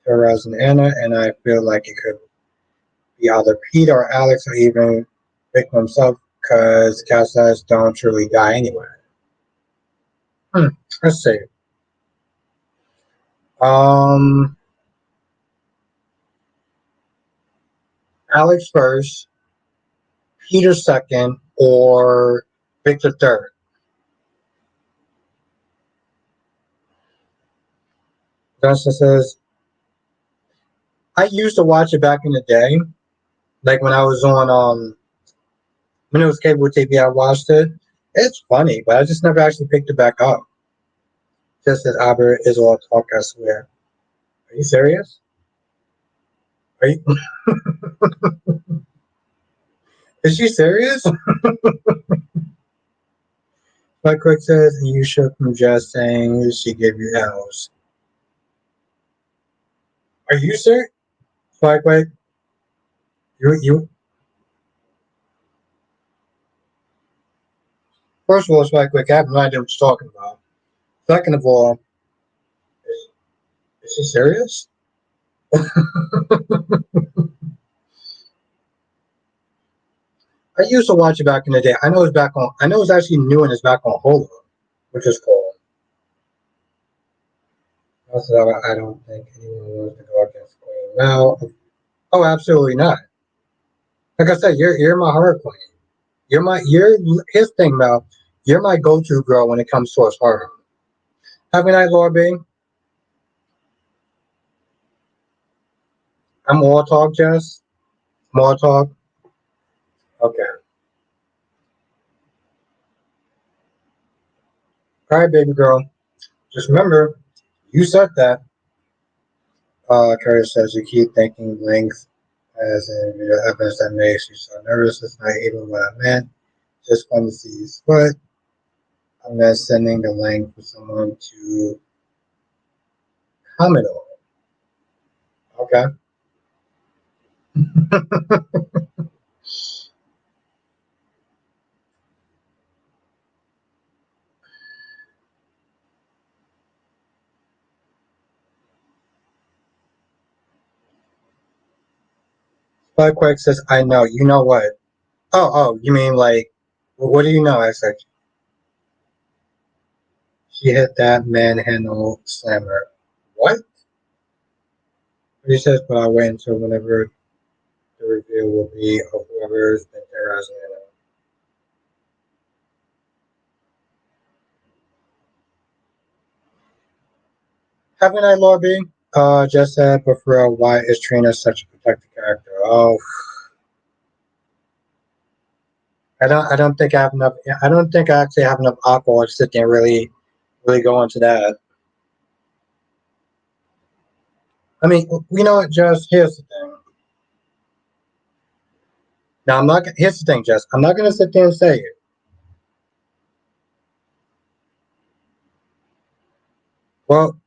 terrorizing Anna, and I feel like it could be either Pete or Alex or even Victim himself, because Cassius don't truly die anyway. Hmm, let's see. Um, Alex first, Peter second, or Victor third. Justin says, I used to watch it back in the day, like when I was on when it was cable TV. I watched it. It's funny, but I just never actually picked it back up. Just as Albert is all talk, I swear. Are you serious? Are you? Is she serious? Like Quick says, and you shook from just saying she gave you L's. Are you serious? Like Quick, you. First of all, Spike Quick, I have no idea what you're talking about. Second of all, is she serious? I used to watch it back in the day. I know it's back on. I know it's actually new and it's back on Hulu, which is cool. Also, I don't think anyone wants to go against Queen. No, oh, absolutely not. Like I said, you're my heart queen. You're his thing, Mel. You're my go-to girl when it comes to his heart. Have a night, Laura B. I'm all talk, Jess. More talk. Okay. All right, baby girl. Just remember, you said that. Curtis says you keep thinking length as in video evidence that makes you so nervous. It's not even what I meant. Just want to see you sweat. I'm not sending the link for someone to comment on. Okay. Spikequake says, I know. You know what? Oh, you mean like, what do you know? I said, she hit that manhandle slammer. What? He says, but I'll wait until whenever the review will be of whoever's been terrorizing it. Haven't I, Lobby? Just said, but for real, why is Trina such a protected character? Oh, I don't think I have enough. I don't think I actually have enough alcohol to sit there and really go into that. I mean, you know what, Jess? Here's the thing. Now, I'm not. Here's the thing, Jess. I'm not gonna sit there and say it. Well,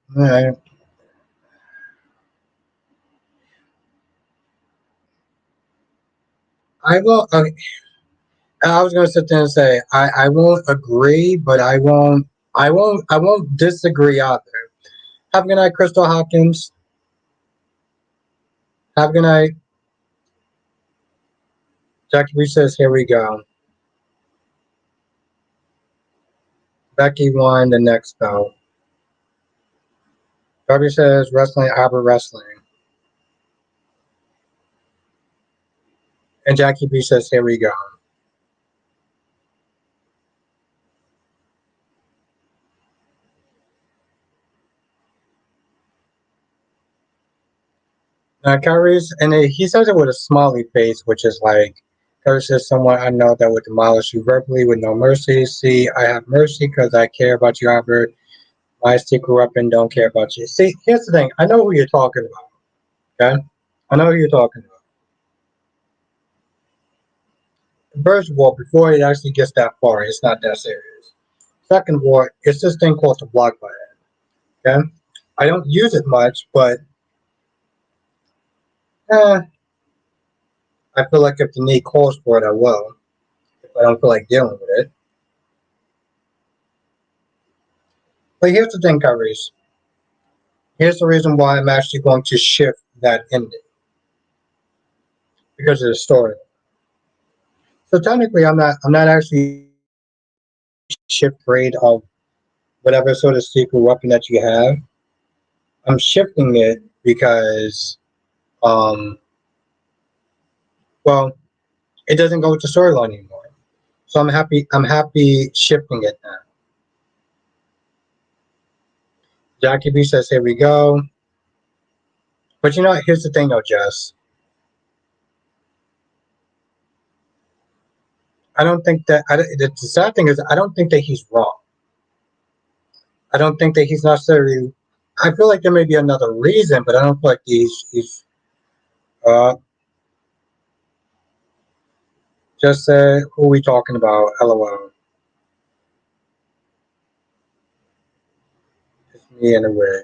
I will. I was gonna sit there and say I won't agree, but I won't disagree either. Have a good night, Crystal Hopkins. Have a good night. Jackie B says, here we go. Becky won the next belt. Darby says, wrestling, Albert wrestling. And Jackie B says, here we go. Kyrie's, and he says it with a smiley face, which is like, Kyrie says, someone I know that would demolish you verbally with no mercy. See, I have mercy because I care about you, Albert. My secret weapon don't care about you. See, here's the thing. I know who you're talking about, okay? I know who you're talking about. First of all, before it actually gets that far, it's not that serious. Second of all, it's this thing called the block button, okay? I don't use it much, but eh, I feel like if the need calls for it, I will. If I don't feel like dealing with it. But here's the thing, Kyrie's. Here's the reason why I'm actually going to shift that ending. Because of the story. So technically I'm not actually shift grade of whatever sort of secret weapon that you have. I'm shifting it because um well, it doesn't go with the storyline anymore. So I'm happy shifting it now. Jackie B says, here we go. But you know what? Here's the thing though, Jess. I don't think that the sad thing is I don't think that he's wrong. I don't think that he's necessarily. I feel like there may be another reason, but I don't feel like he's uh just who are we talking about? LOL. It's me in a way.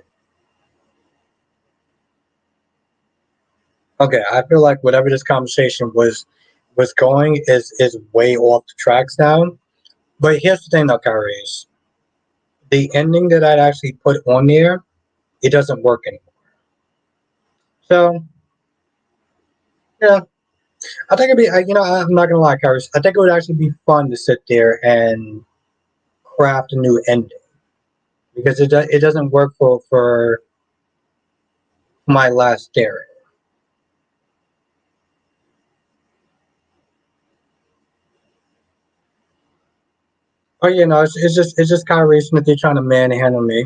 Okay, I feel like whatever this conversation was going is way off the tracks now. But here's the thing though, Kyrie. The ending that I'd actually put on there, it doesn't work anymore. So yeah, I think it'd be. I'm not gonna lie, Kyrie. I think it would actually be fun to sit there and craft a new ending because it doesn't work for my last dairy. Oh, you know, it's just Kyrie Smith trying to manhandle me.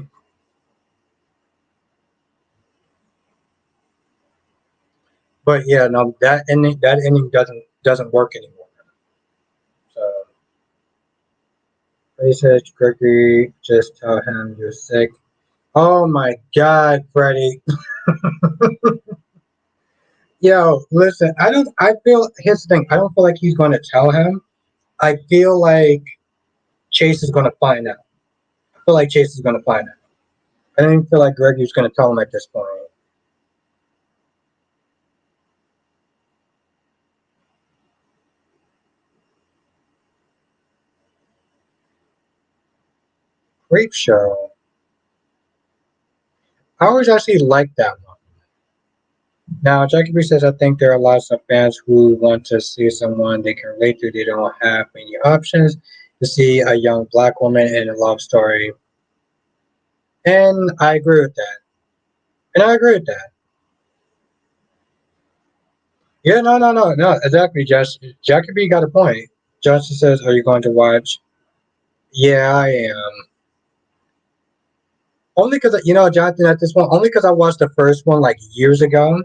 But yeah, no, that ending doesn't work anymore. So he said, Gregory, just tell him you're sick. Oh my God, Freddie. Yo, listen, I feel, here's the thing, I don't feel like he's going to tell him. I feel like Chase is going to find out. I feel like Chase is going to find out. I don't even feel like Gregory's going to tell him at this point. Creep show. I always actually like that one. Now, Jackie B says, I think there are lots of fans who want to see someone they can relate to. They don't have many options to see a young black woman in a love story. And I agree with that. And I agree with that. Yeah, no, exactly, Jess. Jackie B got a point. Justin says, are you going to watch? Yeah, I am. Only because, Jonathan, at this one, only because I watched the first one like years ago.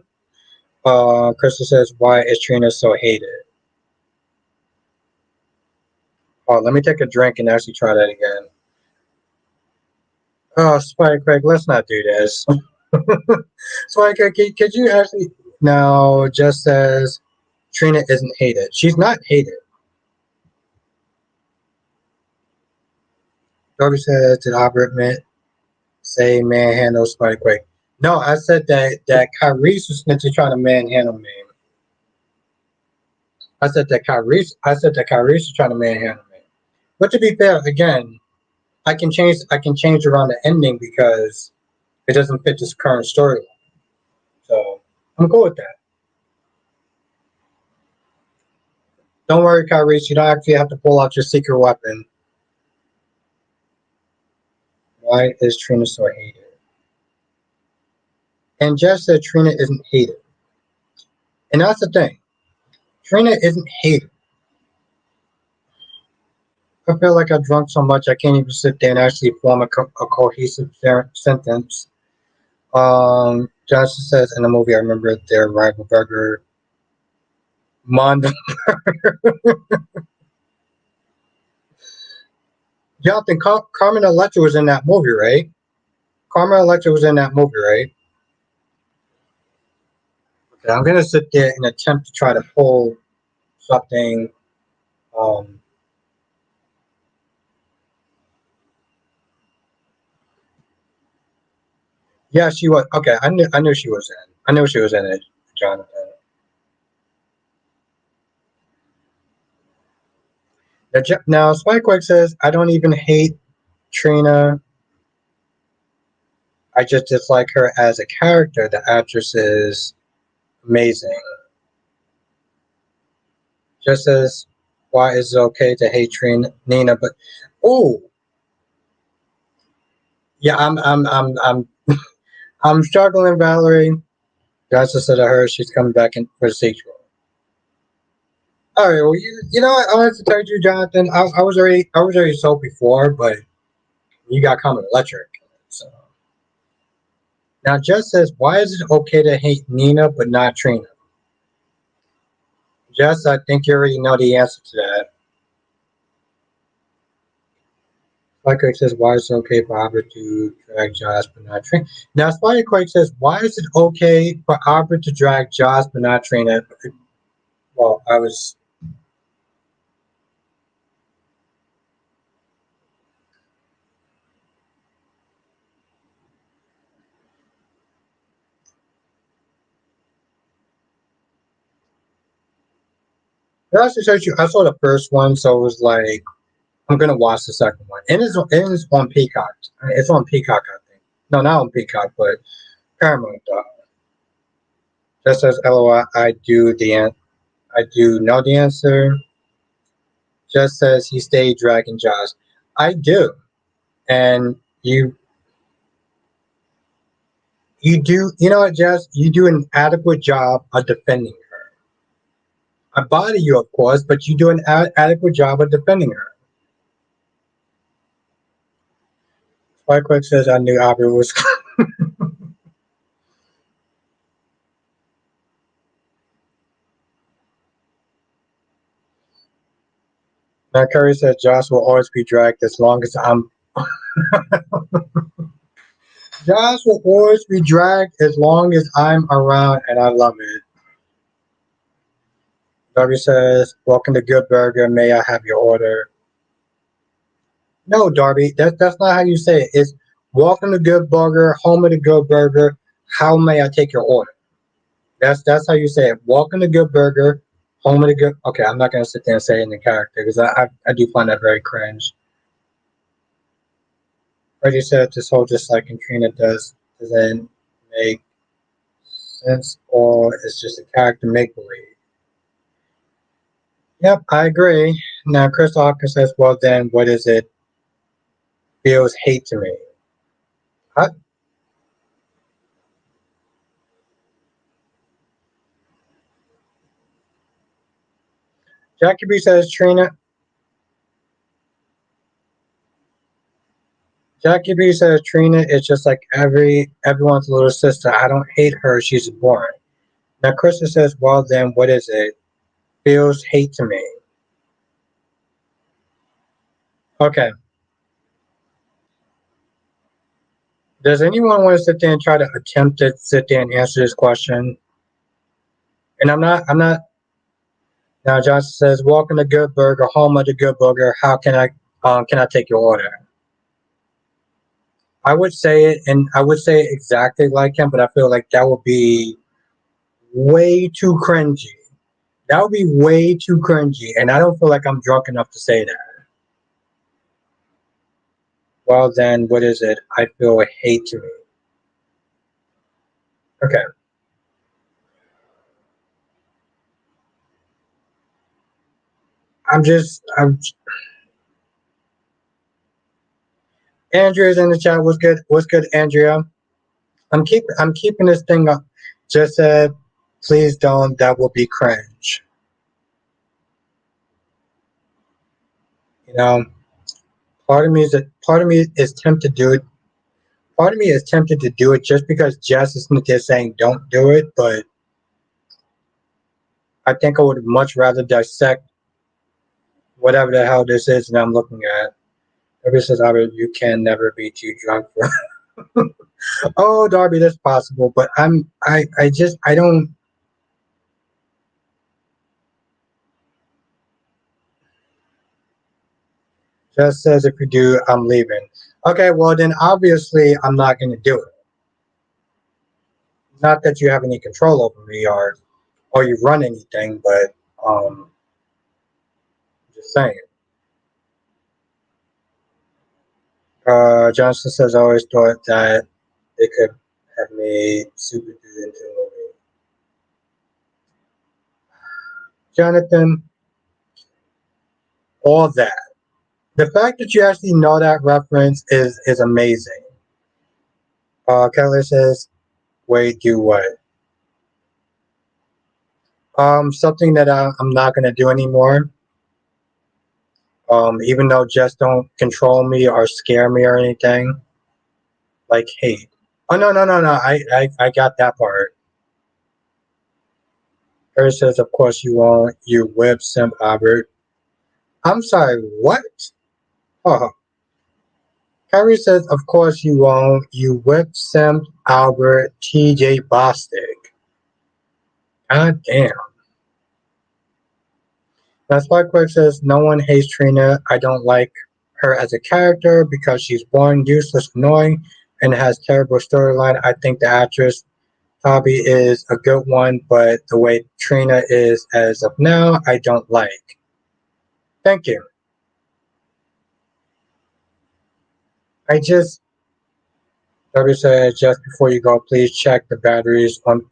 Crystal says, why is Trina so hated? Oh, let me take a drink and actually try that again. Oh, Spider Craig, let's not do this. Spider Craig, could you actually? No, just says Trina isn't hated. She's not hated. Darby says, did Albert admit, say manhandle Spider Craig? No, I said that Kyrie was meant to try to manhandle me. I said that Kyrie was trying to manhandle me. But to be fair, again, I can change around the ending because it doesn't fit this current storyline. So I'm cool with that. Don't worry, Kyrie. You don't actually have to pull out your secret weapon. Why is Trina so hated? And Jeff said Trina isn't hated. And that's the thing. Trina isn't hated. I feel like I've drunk so much I can't even sit there and actually form a cohesive sentence. Johnson says in the movie, I remember their rival burger, Mondo. Jonathan, Carmen Electra was in that movie, right? Carmen Electra was in that movie, right? Okay, I'm gonna sit there and attempt to try to pull something. Um, yeah, she was. Okay, I knew she was in. I knew she was in it, Jonathan. Now, Spikewick says, I don't even hate Trina. I just dislike her as a character. The actress is amazing. Just as why is it okay to hate Trina Nina? But oh yeah, I'm struggling, Valerie. Justice said to her she's coming back in for the sequel. All right, well you know what I wanted to tell you, Jonathan. I was already sold before, but you got Common Electric. So now Jess says, why is it okay to hate Nina but not Trina? Jess, I think you already know the answer to that. Spikequake says, why is it okay for Albert to drag Josh but not Trina? Now, Spikequake says, why is it okay for Albert to drag Josh but not Trina? Well, I saw the first one, so it was like, I'm going to watch the second one. And it's on Peacock. It's on Peacock, I think. No, not on Peacock, but Paramount. Just says, LOL, I do know the answer. Just says he stayed dragging Josh. I do. And you know what, Jess? You do an adequate job of defending her. I bother you, of course, but you do an adequate job of defending her. Spike Quick says I knew Aubrey was. Now Curry says Josh will always be dragged as long as I'm. Josh will always be dragged as long as I'm around, and I love it. Darby says, "Welcome to Good Burger. May I have your order?" No, Darby, that's not how you say it. It's "Welcome to Good Burger, home of the Good Burger. How may I take your order?" That's how you say it. Welcome to Good Burger, home of the Good. Okay, I'm not gonna sit there and say it in the character because I do find that very cringe. Freddie said this whole just like Katrina doesn't make sense, or it's just a character make believe. Yep, I agree. Now Chris Hawkins says, "Well then, what is it? Feels hate to me." I, Jackie B says Trina. Jackie B says Trina is just like everyone's little sister. I don't hate her. She's boring. Now Krista says, "Well then, what is it? Feels hate to me." Okay. Does anyone want to sit there and try to attempt to sit there and answer this question? And I'm not. Now Johnson says, "Welcome to Good Burger, home of the Good Burger. How can I take your order?" I would say it, and I would say it exactly like him, but I feel like that would be way too cringy. That would be way too cringy, and I don't feel like I'm drunk enough to say that. Well, then, what is it? I feel hate to me. Okay. I'm. Andrea's in the chat. What's good? What's good, Andrea? I'm keeping this thing up. Just said, please don't. That will be cringe. You know, part of me is tempted to do it. Part of me is tempted to do it just because Jess is just saying don't do it. But I think I would much rather dissect whatever the hell this is that I'm looking at. Darby says, Albert, you can never be too drunk for. Oh, Darby, that's possible, but I don't. Just says if you do, I'm leaving. Okay, well then obviously I'm not going to do it. Not that you have any control over me or you run anything, but just saying. Johnson says I always thought that they could have made Super Dude into a movie. Jonathan, all that. The fact that you actually know that reference is amazing. Kelly says, "Wait, do what?" Something that I'm not gonna do anymore. Even though just don't control me or scare me or anything, like hate. Oh no! I got that part. Harry says, "Of course you won't. You whip simp Albert." I'm sorry. What? Oh, Harry says, "Of course you won't. You whip simp Albert TJ Bostic." God damn. That's why Quick says, "No one hates Trina. I don't like her as a character because she's boring, useless, annoying, and has terrible storyline. I think the actress Hobby is a good one, but the way Trina is as of now, I don't like." Thank you. I just, Darby said, just before you go, please check the batteries on.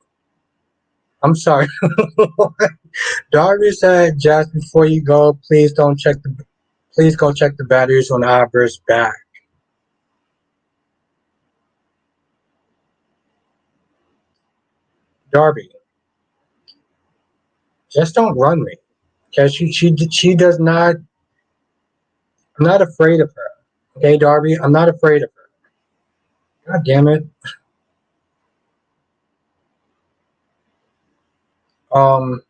I'm sorry. Darby said, just before you go, please go check the batteries on Albert's back. Darby, just don't run me. Okay, she does not. I'm not afraid of her. Okay, Darby, I'm not afraid of her. God damn it. Um,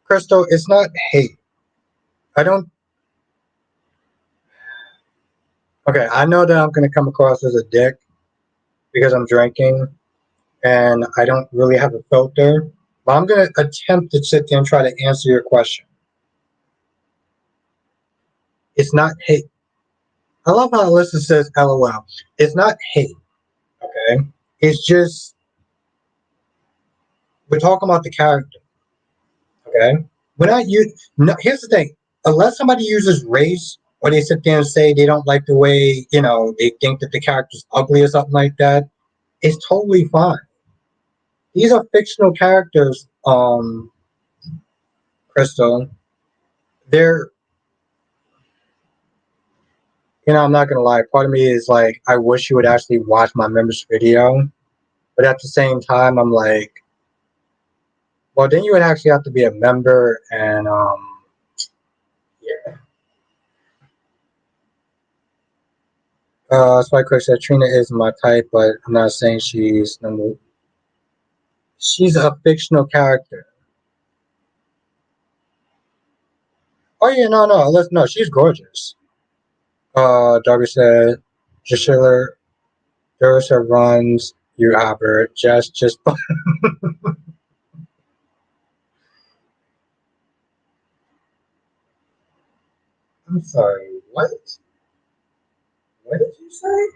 Crystal, it's not hate. I don't. Okay, I know that I'm gonna come across as a dick because I'm drinking and I don't really have a filter. But I'm gonna attempt to sit there and try to answer your question. It's not hate. I love how Alyssa says LOL. It's not hate, okay? It's just we're talking about the character, okay? We're not use. No, here's the thing: unless somebody uses race, or they sit there and say they don't like the way they think that the character's ugly or something like that, it's totally fine. These are fictional characters, Crystal. They're, I'm not gonna lie. Part of me is like, I wish you would actually watch my members video, but at the same time, I'm like, well, then you would actually have to be a member, and yeah. Spike Quick said Trina is my type, but I'm not saying she's number. She's a fictional character. Oh yeah, no, let's no. She's gorgeous. Darby said, Jashiller, Dursa runs. You Albert. Just. I'm sorry. What? What did you say?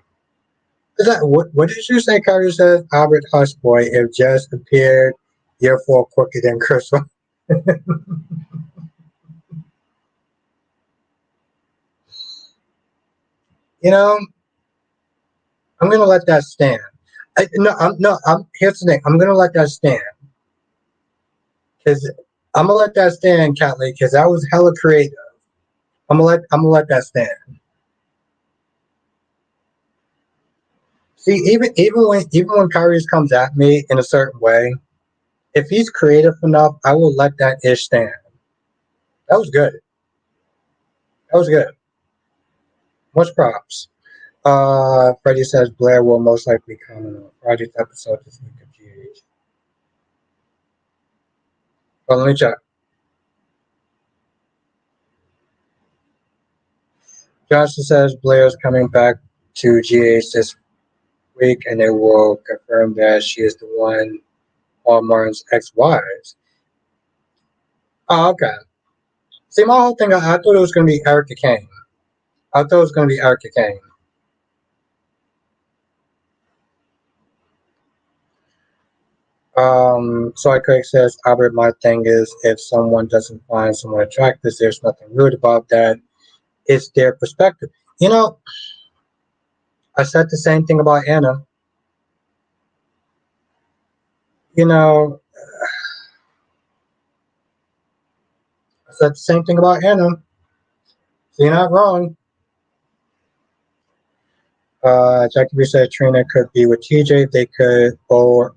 Is that what did you say? Carter says Albert Hushboy if just appeared, therefore quicker than Chris. You know, I'm gonna let that stand. No, here's the thing. I'm gonna let that stand because I'm gonna let that stand, Catley, because that was hella creative. I'm gonna let that stand. See, even when Kyrie comes at me in a certain way, if he's creative enough, I will let that ish stand. That was good. That was good. Much props. Freddie says Blair will most likely comment on Friday's episode this week of GH. Well, let me check. Johnson says Blair's coming back to GH this week, and they will confirm that she is the one on Martin's ex-wives. Oh, okay. See, my whole thing, I thought it was going to be Erica Kane. I thought it was going to be Erica Kane. So Craig says, Albert, my thing is if someone doesn't find someone attractive, there's nothing rude about that. It's their perspective. I said the same thing about Anna. I said the same thing about Anna. So you're not wrong. Jackie B said Trina could be with TJ. They could bore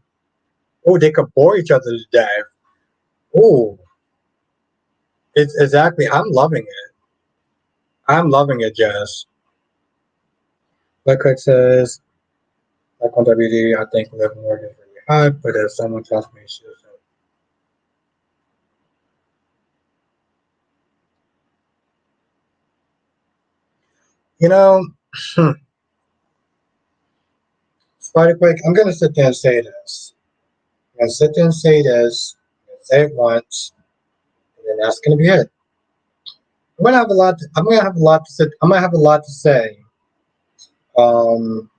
each other to death. Oh, it's exactly. I'm loving it. I'm loving it, Jess. Like Cook says, like on WD, I think Liv Morgan is really hot, but if someone tells me she doesn't. You know, Spider Quick, I'm going to sit there and say this. I'm going to sit there and say this. I'm going to say it once, and then that's going to be it. I'm going to have a lot. I'm going to have a lot to say. I'm going to have a lot to say. Um,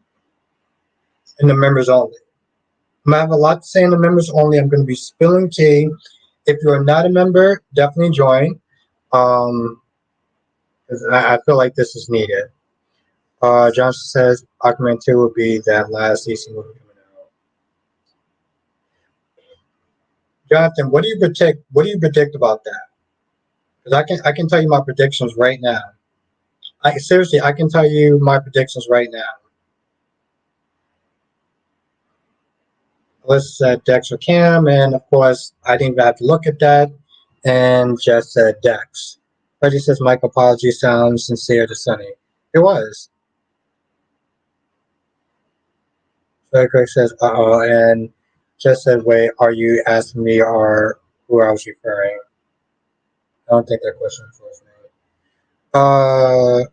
in the members only. I'm going to have a lot to say in the members only. I'm going to be spilling tea. If you are not a member, definitely join. Because I feel like this is needed. Johnson says Aquaman 2 will be that last DC movie coming out. Jonathan, what do you predict? What do you predict about that? Because I can tell you my predictions right now. Seriously, I can tell you my predictions right now. Let's Dex or Cam, and of course, I didn't even have to look at that, and just Dex. But he says, Mike, apology sounds sincere to Sonny. It was. Craig says, uh-oh, and just said, wait, are you asking me or who I was referring? I don't think that question was me.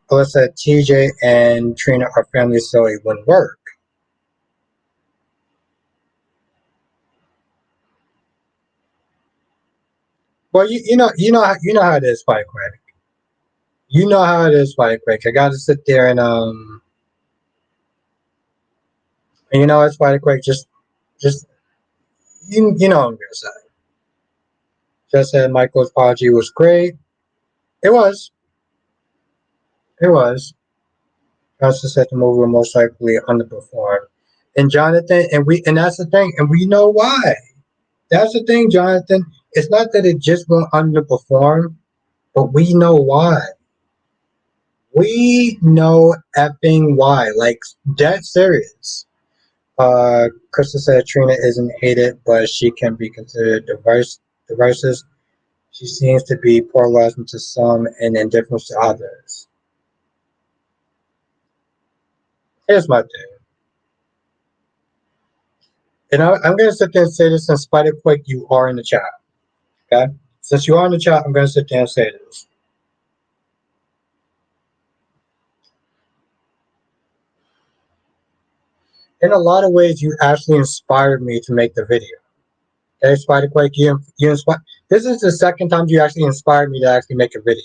Alyssa, TJ and Trina are family, so it wouldn't work. Well, you know how it is, Fight Quick. You know how it is, Fight Quick. I got to sit there and you know it's Fight Quick. Just you know what I'm gonna say. Just said Michael's apology was great. It was. It was. Just said the movie will most likely underperform. And Jonathan, and that's the thing, and we know why. That's the thing, Jonathan. It's not that it just won't underperform, but we know why. We know effing why. Like, dead serious. Krista said Trina isn't hated, but she can be considered diverse. She seems to be polarizing to some and indifferent to others. Here's my thing. And I'm going to sit there and say this in spite of quick you are in the chat. Okay? Since you are in the chat, I'm going to sit there and say this. In a lot of ways, you actually inspired me to make the video. Okay, Spider-Quake, you inspired. This is the second time you actually inspired me to actually make a video.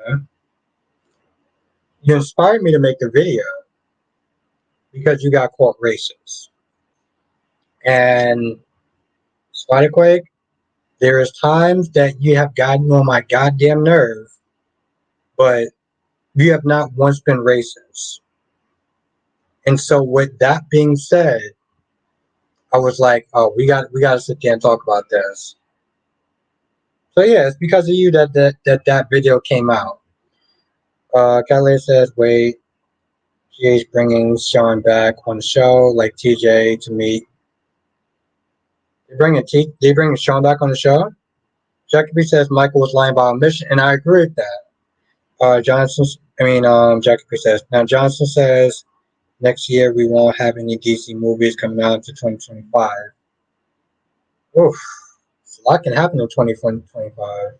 Okay? You inspired me to make the video because you got called racist. And Spider-Quake, there is times that you have gotten on my goddamn nerve, but you have not once been racist. And so with that being said, I was like, oh, we got to sit there and talk about this. So yeah, it's because of you that video came out. Kelly says, wait, GA's bringing Sean back on the show, like TJ to meet. They bringing Sean back on the show. Jacoby says Michael was lying about omission, and I agree with that. Jacoby says now. Johnson says next year we won't have any DC movies coming out until 2025. Oof, a lot can happen in 2025.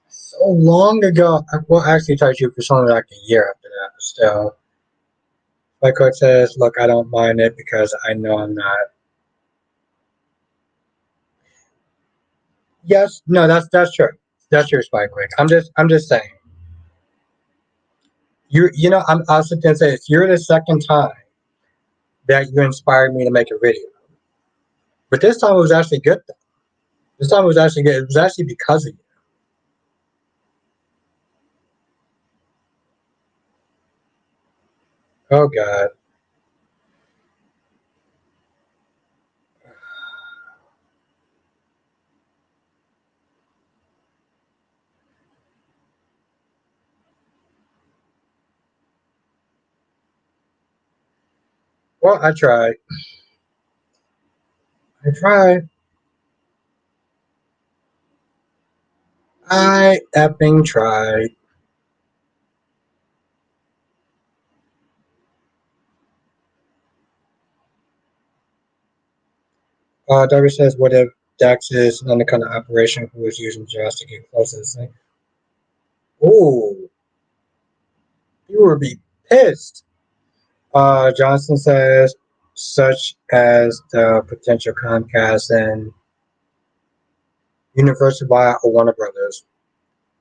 So long ago. Well, actually, touched you for something like a year after that, but still. My coach says, "Look, I don't mind it because I know I'm not." Yes, no, that's true. That's true, Spike Quick. I'm just saying. I'll sit there and say this. You're the second time that you inspired me to make a video, but this time it was actually good. Though. This time it was actually good. It was actually because of you. Oh God. Well, I tried. I tried. I effing tried. Darby says, what if Dax is an undercover operation who is using Josh to get close to the thing? Ooh, you would be pissed. Johnson says, such as the potential Comcast and Universal buyout or Warner Brothers.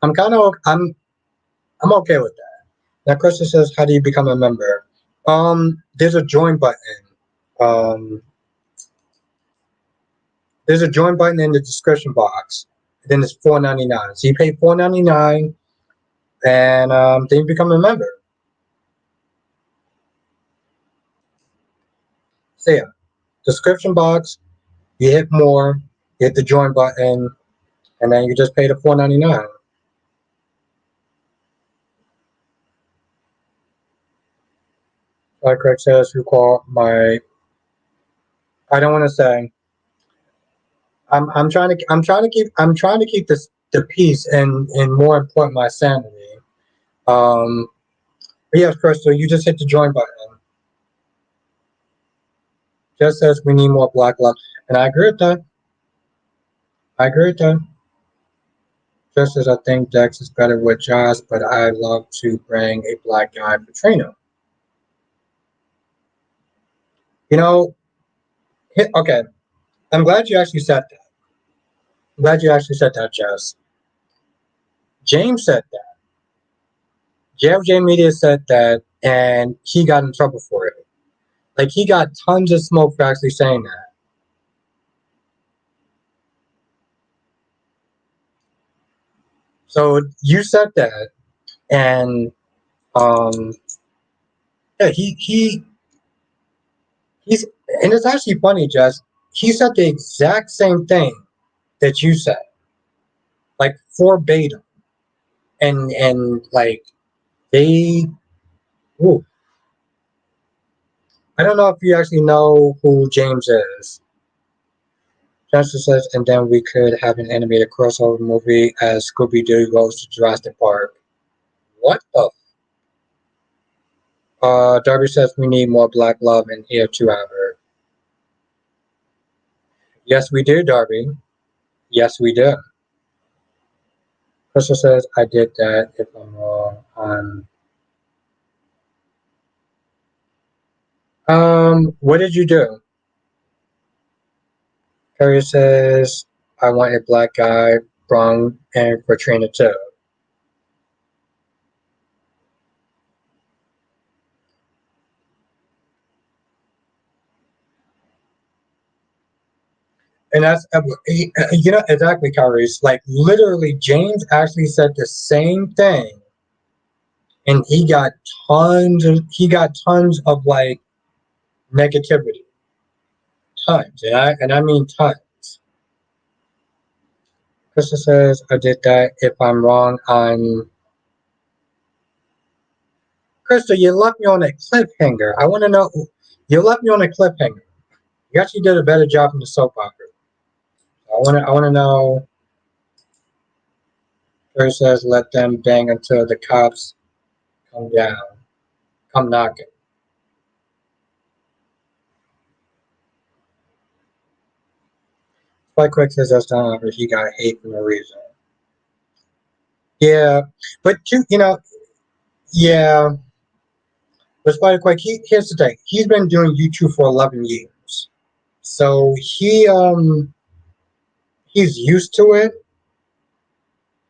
I'm okay with that. Now, Krista says, how do you become a member? There's a join button. Um, there's a join button in the description box. Then it's $4.99. So you pay $4.99, and then you become a member. So yeah, description box. You hit more. You hit the join button, and then you just pay the $4.99. Like Craig says, who called my? I don't want to say. I'm trying to keep this the peace and more important my sanity. Um, Yes, Crystal, you just hit the join button. Just says we need more black love. And I agree with that. I agree with that. Just as I think Dex is better with Josh, but I love to bring a black guy for Trina. You know, okay, I'm glad you actually said that. I'm glad you actually said that, Jess. James said that. JFJ Media said that, and he got in trouble for it. Like, he got tons of smoke for actually saying that. So you said that, and yeah, he's, and it's actually funny, Jess. He said the exact same thing that you said, like verbatim, and like they. Ooh, I don't know if you actually know who James is. Justin says, and then we could have an animated crossover movie as Scooby Doo goes to Jurassic Park. What the? Darby says we need more black love in here too, Albert. Yes, we do, Darby. Yes, we do. Crystal says I did that. If I'm wrong, what did you do? Harry says I want a black guy, Brung, and Katrina too. And that's you know exactly, Kyrie's like literally James actually said the same thing, and he got tons of like negativity, tons, and I mean tons. Krista says I did that. If I'm wrong, I'm Krista. You left me on a cliffhanger. I want to know. You left me on a cliffhanger. You actually did a better job in the soap opera. I want to know. Krista says let them bang until the cops come down, come knocking. Spike Quick says that's not but he got hate for no reason. Yeah, but yeah. But Spike Quick, here's the thing. He's been doing YouTube for 11 years, so he's used to it.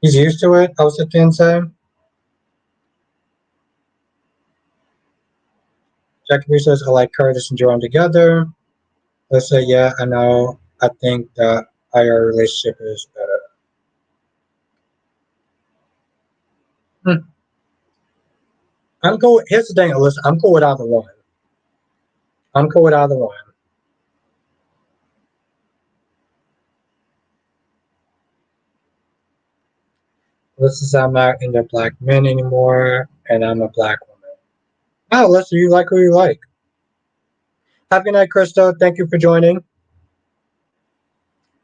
He's used to it. I would sit there and say. Jackie says I like Curtis and Jordan together. Let's say yeah, I know. I think that our relationship is better. Hmm. I'm cool. Here's the thing, Alyssa. I'm cool with either one. I'm cool with either one. Alyssa says I'm not into black men anymore, and I'm a black woman. Oh, Alyssa, you like who you like. Happy night, Krista. Thank you for joining.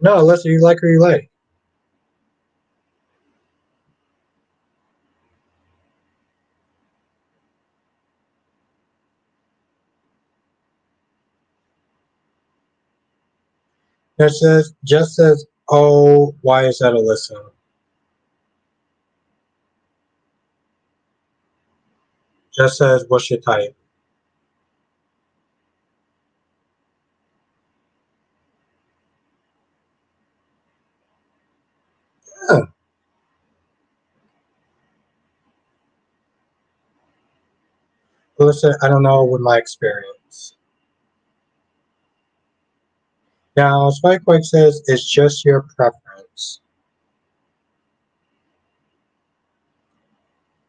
No, Alyssa, you like who you like. Just says, oh, why is that Alyssa? Just says, what's your type? Yeah. Alyssa, I don't know with my experience. Now, Spikequake says, it's just your preference.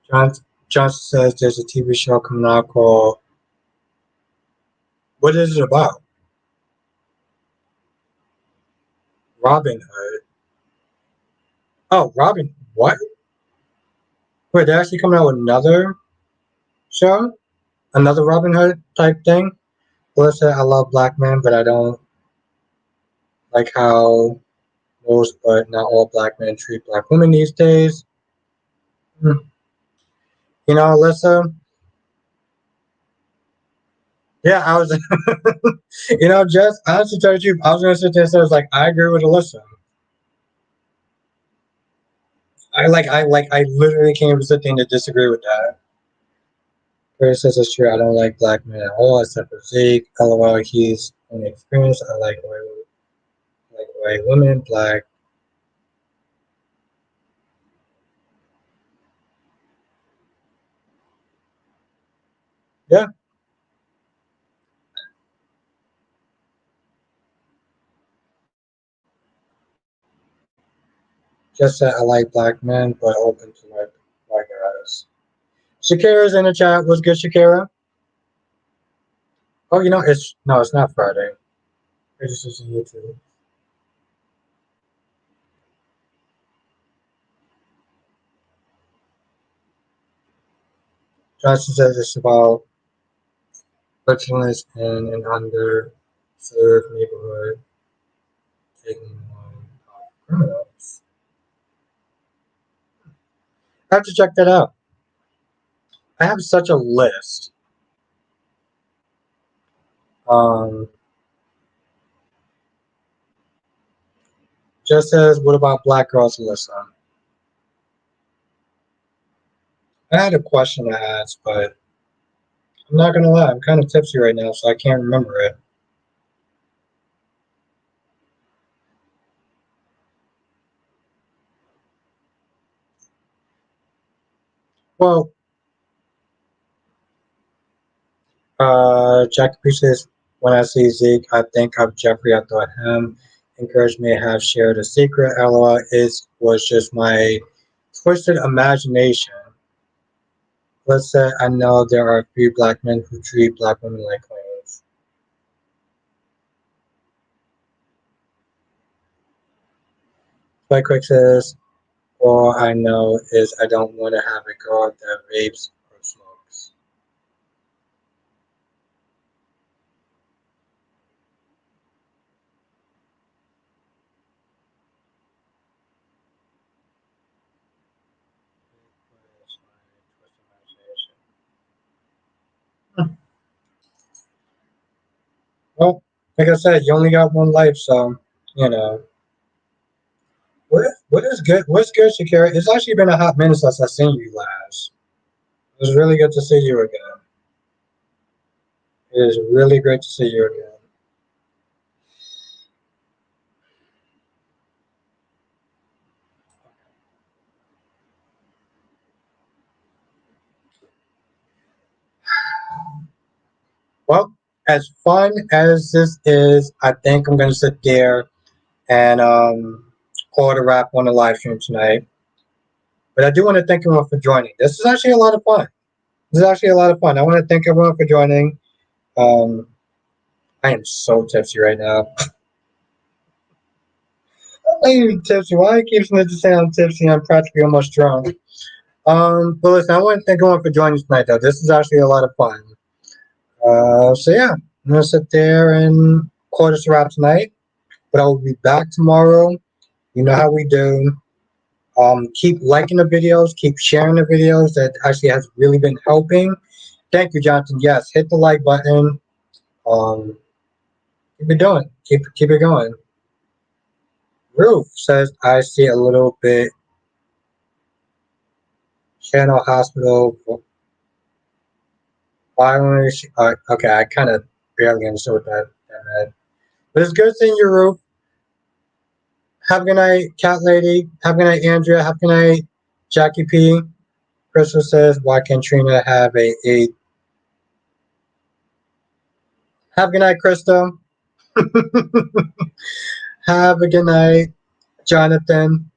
John, Johnson says, there's a TV show coming out called, what is it about? Robin Hood. Oh, Robin, what? Wait, they're actually coming out with another show? Another Robin Hood type thing? Alyssa, I love black men, but I don't like how most, but not all black men treat black women these days. Hmm. You know, Alyssa, Yeah, I was, just honestly tell you, the truth, I was gonna sit there and say, I was like, I agree with Alyssa. I literally can't even sit there and disagree with that. Chris says it's true. I don't like black men at all, except for Zeke. LOL, he's inexperienced. I like white women, black. Yeah, just said I like black men, but open to white guys. Shakira's in the chat. What's good, Shakira? Oh, it's no, it's not Friday. It's just on YouTube. Johnson says it's about frictionless in an underserved neighborhood taking on criminals. I have to check that out. I have such a list. Um, just says, what about black girls, Alyssa? I had a question to ask, but I'm not gonna lie, I'm kind of tipsy right now, so I can't remember it. Well, Jack appreciates when I see Zeke, I think of Jeffrey. I thought him encouraged me to have shared a secret. LOL, it was just my twisted imagination. Let's say I know there are a few black men who treat black women like queens. But Quick says, all I know is I don't want to have a girl that vapes or smokes. Well, like I said, you only got one life, so you know. What is good? What's good, Shakira? It's actually been a hot minute since I seen you last. It was really good to see you again. It is really great to see you again. Well, as fun as this is, I think I'm gonna sit there and call it a wrap on the live stream tonight. But I do want to thank everyone for joining. This is actually a lot of fun. This is actually a lot of fun. I want to thank everyone for joining. Um, I am so tipsy right now. I ain't even tipsy. Why I keep saying I'm tipsy? I'm practically almost drunk. But listen, I want to thank everyone for joining tonight, though. This is actually a lot of fun. So yeah, I'm gonna sit there and call this a wrap tonight. But I will be back tomorrow. You know how we do. Keep liking the videos, keep sharing the videos. That actually has really been helping. Thank you, Jonathan. Yes, hit the like button. Um, keep it doing. Keep it going. Ruth says I see a little bit. Channel Hospital violence. Okay, I kind of barely understood what that meant. But it's good seeing you, Ruth. Have a good night, Cat Lady. Have a good night, Andrea. Have a good night, Jackie P. Crystal says, why can't Trina have a have a good night, Crystal. Have a good night, Jonathan.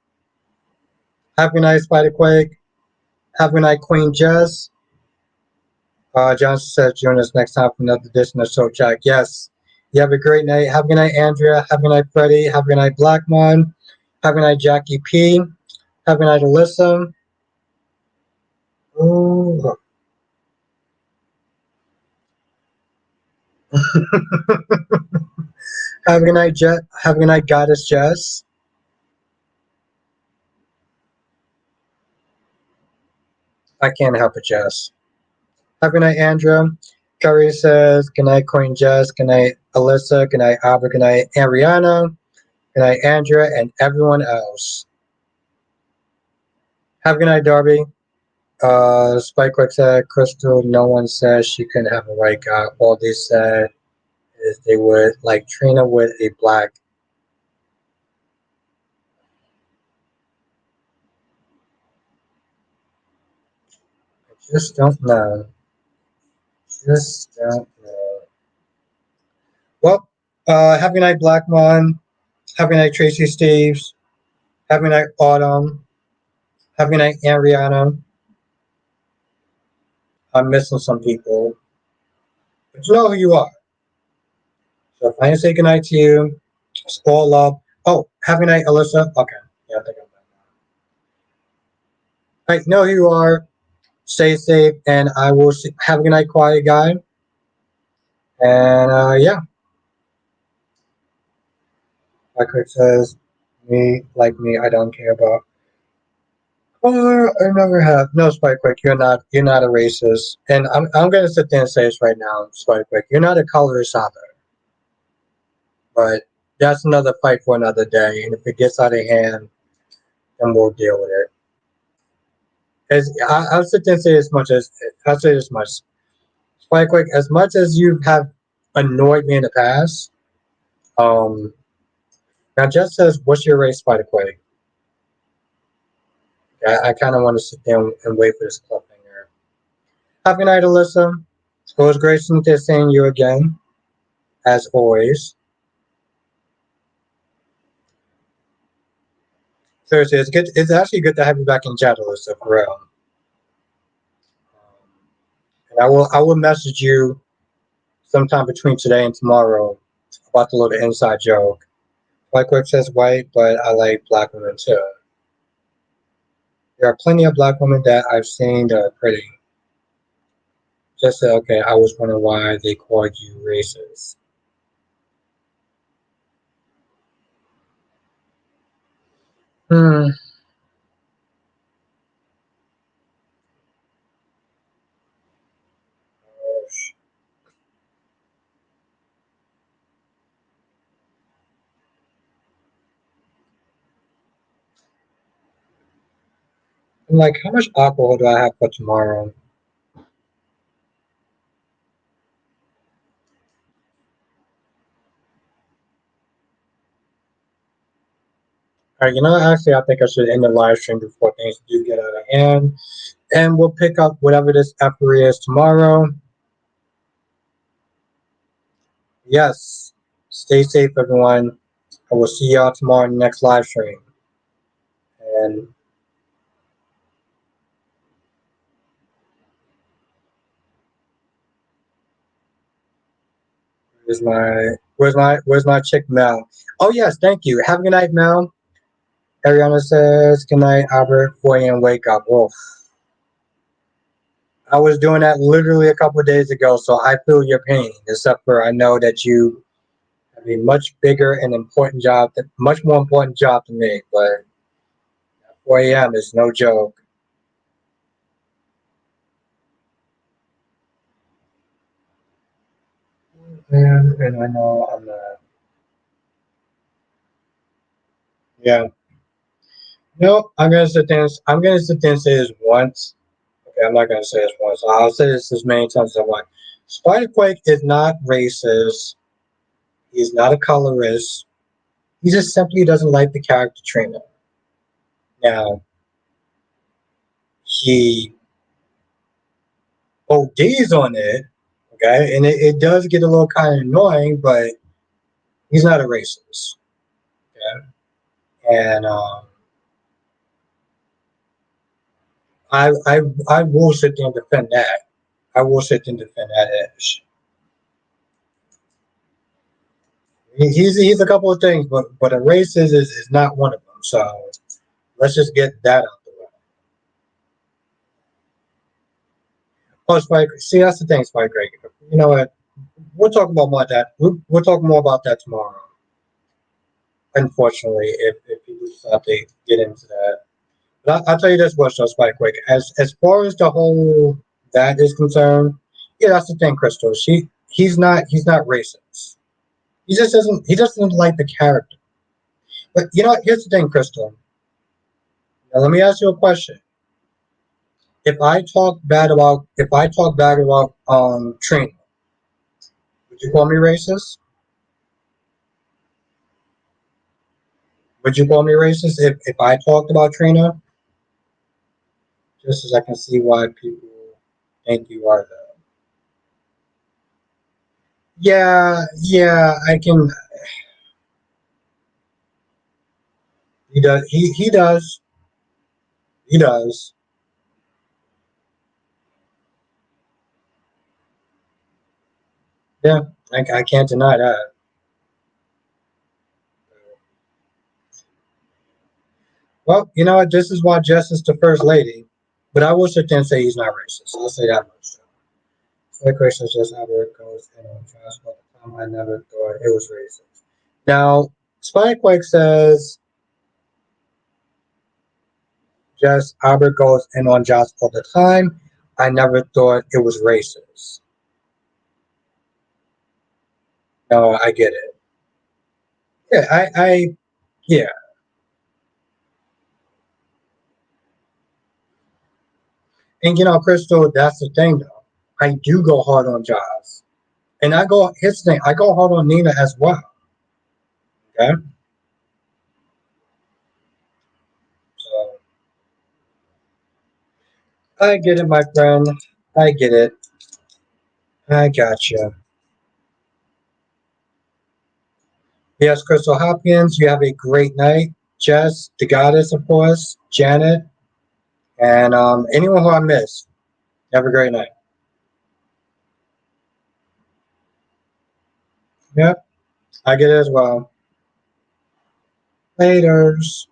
Have a good night, Spider Quake. Have a good night, Queen Jess. Johnson says, join us next time for another edition of Show Jack. Yes. You have a great night. Have a good night, Andrea. Have a good night, Freddie. Have a good night, Blackmon. Have a good night, Jackie P. Have a good night, Alyssa. Ooh. Have a good night, Jet. Have a good night, Goddess Jess. I can't help it, Jess. Have a good night, Andrea. Curry says, good night, Queen Jess. Good night, Alyssa. Good night, Albert. Good night, Ariana. Good night, Andrea, and everyone else. Have a good night, Darby. Spike Quick said, Crystal, no one says she couldn't have a white guy. All they said is they would like Trina with a black. I just don't know. Just don't know. Well, have a good night, Black One. Have a good night, Tracy Steves. Have a good night, Autumn. Have a good night, Ariana. I'm missing some people, but you know who you are. So if I didn't say goodnight to you, it's all love. Oh, have a good night, Alyssa. Okay. Yeah, I think I'm done. All right, know who you are. Stay safe, and I will have a good night, quiet guy. And yeah, like it says, me, like me, I don't care about. Or I never have. No, Spike Quick, you're not a racist. And I'm gonna sit there and say this right now, Spike Quick. You're not a colorist either. But that's another fight for another day. And if it gets out of hand, then we'll deal with it. I'll sit there and say as much as I'll say this much. Spike Quick, as much as you have annoyed me in the past, um, now Jess says, what's your race, Spider Quake? I kind of want to sit there and wait for this cliffhanger. Have a good night, Alyssa. It was great seeing you again, as always. Seriously, it's good. It's actually good to have you back in chat, Alyssa, for real. And I will message you sometime between today and tomorrow about the little inside joke. White Quick says white, but I like black women too. There are plenty of black women that I've seen that are pretty. Just say, okay, I was wondering why they called you racist. Hmm. I'm like, how much alcohol do I have for tomorrow? All right, you know, actually, I think I should end the live stream before things do get out of hand. And we'll pick up whatever this effery is tomorrow. Yes. Stay safe, everyone. I will see y'all tomorrow in the next live stream. And where's my chick Mel? Oh yes, thank you. Have a good night, Mel. Ariana says, good night, Albert. 4 a.m. wake up. Wolf. I was doing that literally a couple of days ago, so I feel your pain. Except for I know that you have a much bigger and important job, much more important job than me. But 4 a.m. is no joke. And I know I'm not. Yeah. No, I'm gonna sit there and say this once. Okay, I'm not gonna say this once. I'll say this as many times as I want. Spider-Quake is not racist. He's not a colorist. He just simply doesn't like the character Trina. Now, he ODs on it, okay, and it does get a little kind of annoying, but he's not a racist. Okay? And I will sit there and defend that. I will sit there and defend that edge. He's a couple of things, but a racist is not one of them. So let's just get that out the way. Oh, Spike. See, that's the thing, Spike. Greg. You know what? We'll talk about that. We'll talk more about that tomorrow. Unfortunately, if people decide to get into that, but I'll tell you this much, though, Spike. Quick, as far as the whole that is concerned, Yeah, that's the thing, Crystal. He's not racist. He just doesn't like the character. But you know what? Here's the thing, Crystal. Now let me ask you a question. If I talk bad about Trina, would you call me racist? Would you call me racist if I talked about Trina? Just as I can see why people think you are though. Yeah, yeah, I can. He does. He does. He does. Yeah, I can't deny that. Well, you know what? This is why Jess is the first lady. But I will sit there and say he's not racist. I'll say that much. Spike racism is just how it goes in on trash all the time. I never thought it was racist. Now, Spikewick says just Albert goes in on Josh all the time. I never thought it was racist. No, I get it. Yeah, yeah. And you know, Crystal, that's the thing though. I do go hard on Josh. And here's the thing, I go hard on Nina as well. Okay? So I get it, my friend. I get it. I got you. Yes, Crystal Hopkins, you have a great night. Jess, the goddess, of course, Janet, and anyone who I missed. Have a great night. Yep, I get it as well. Laters.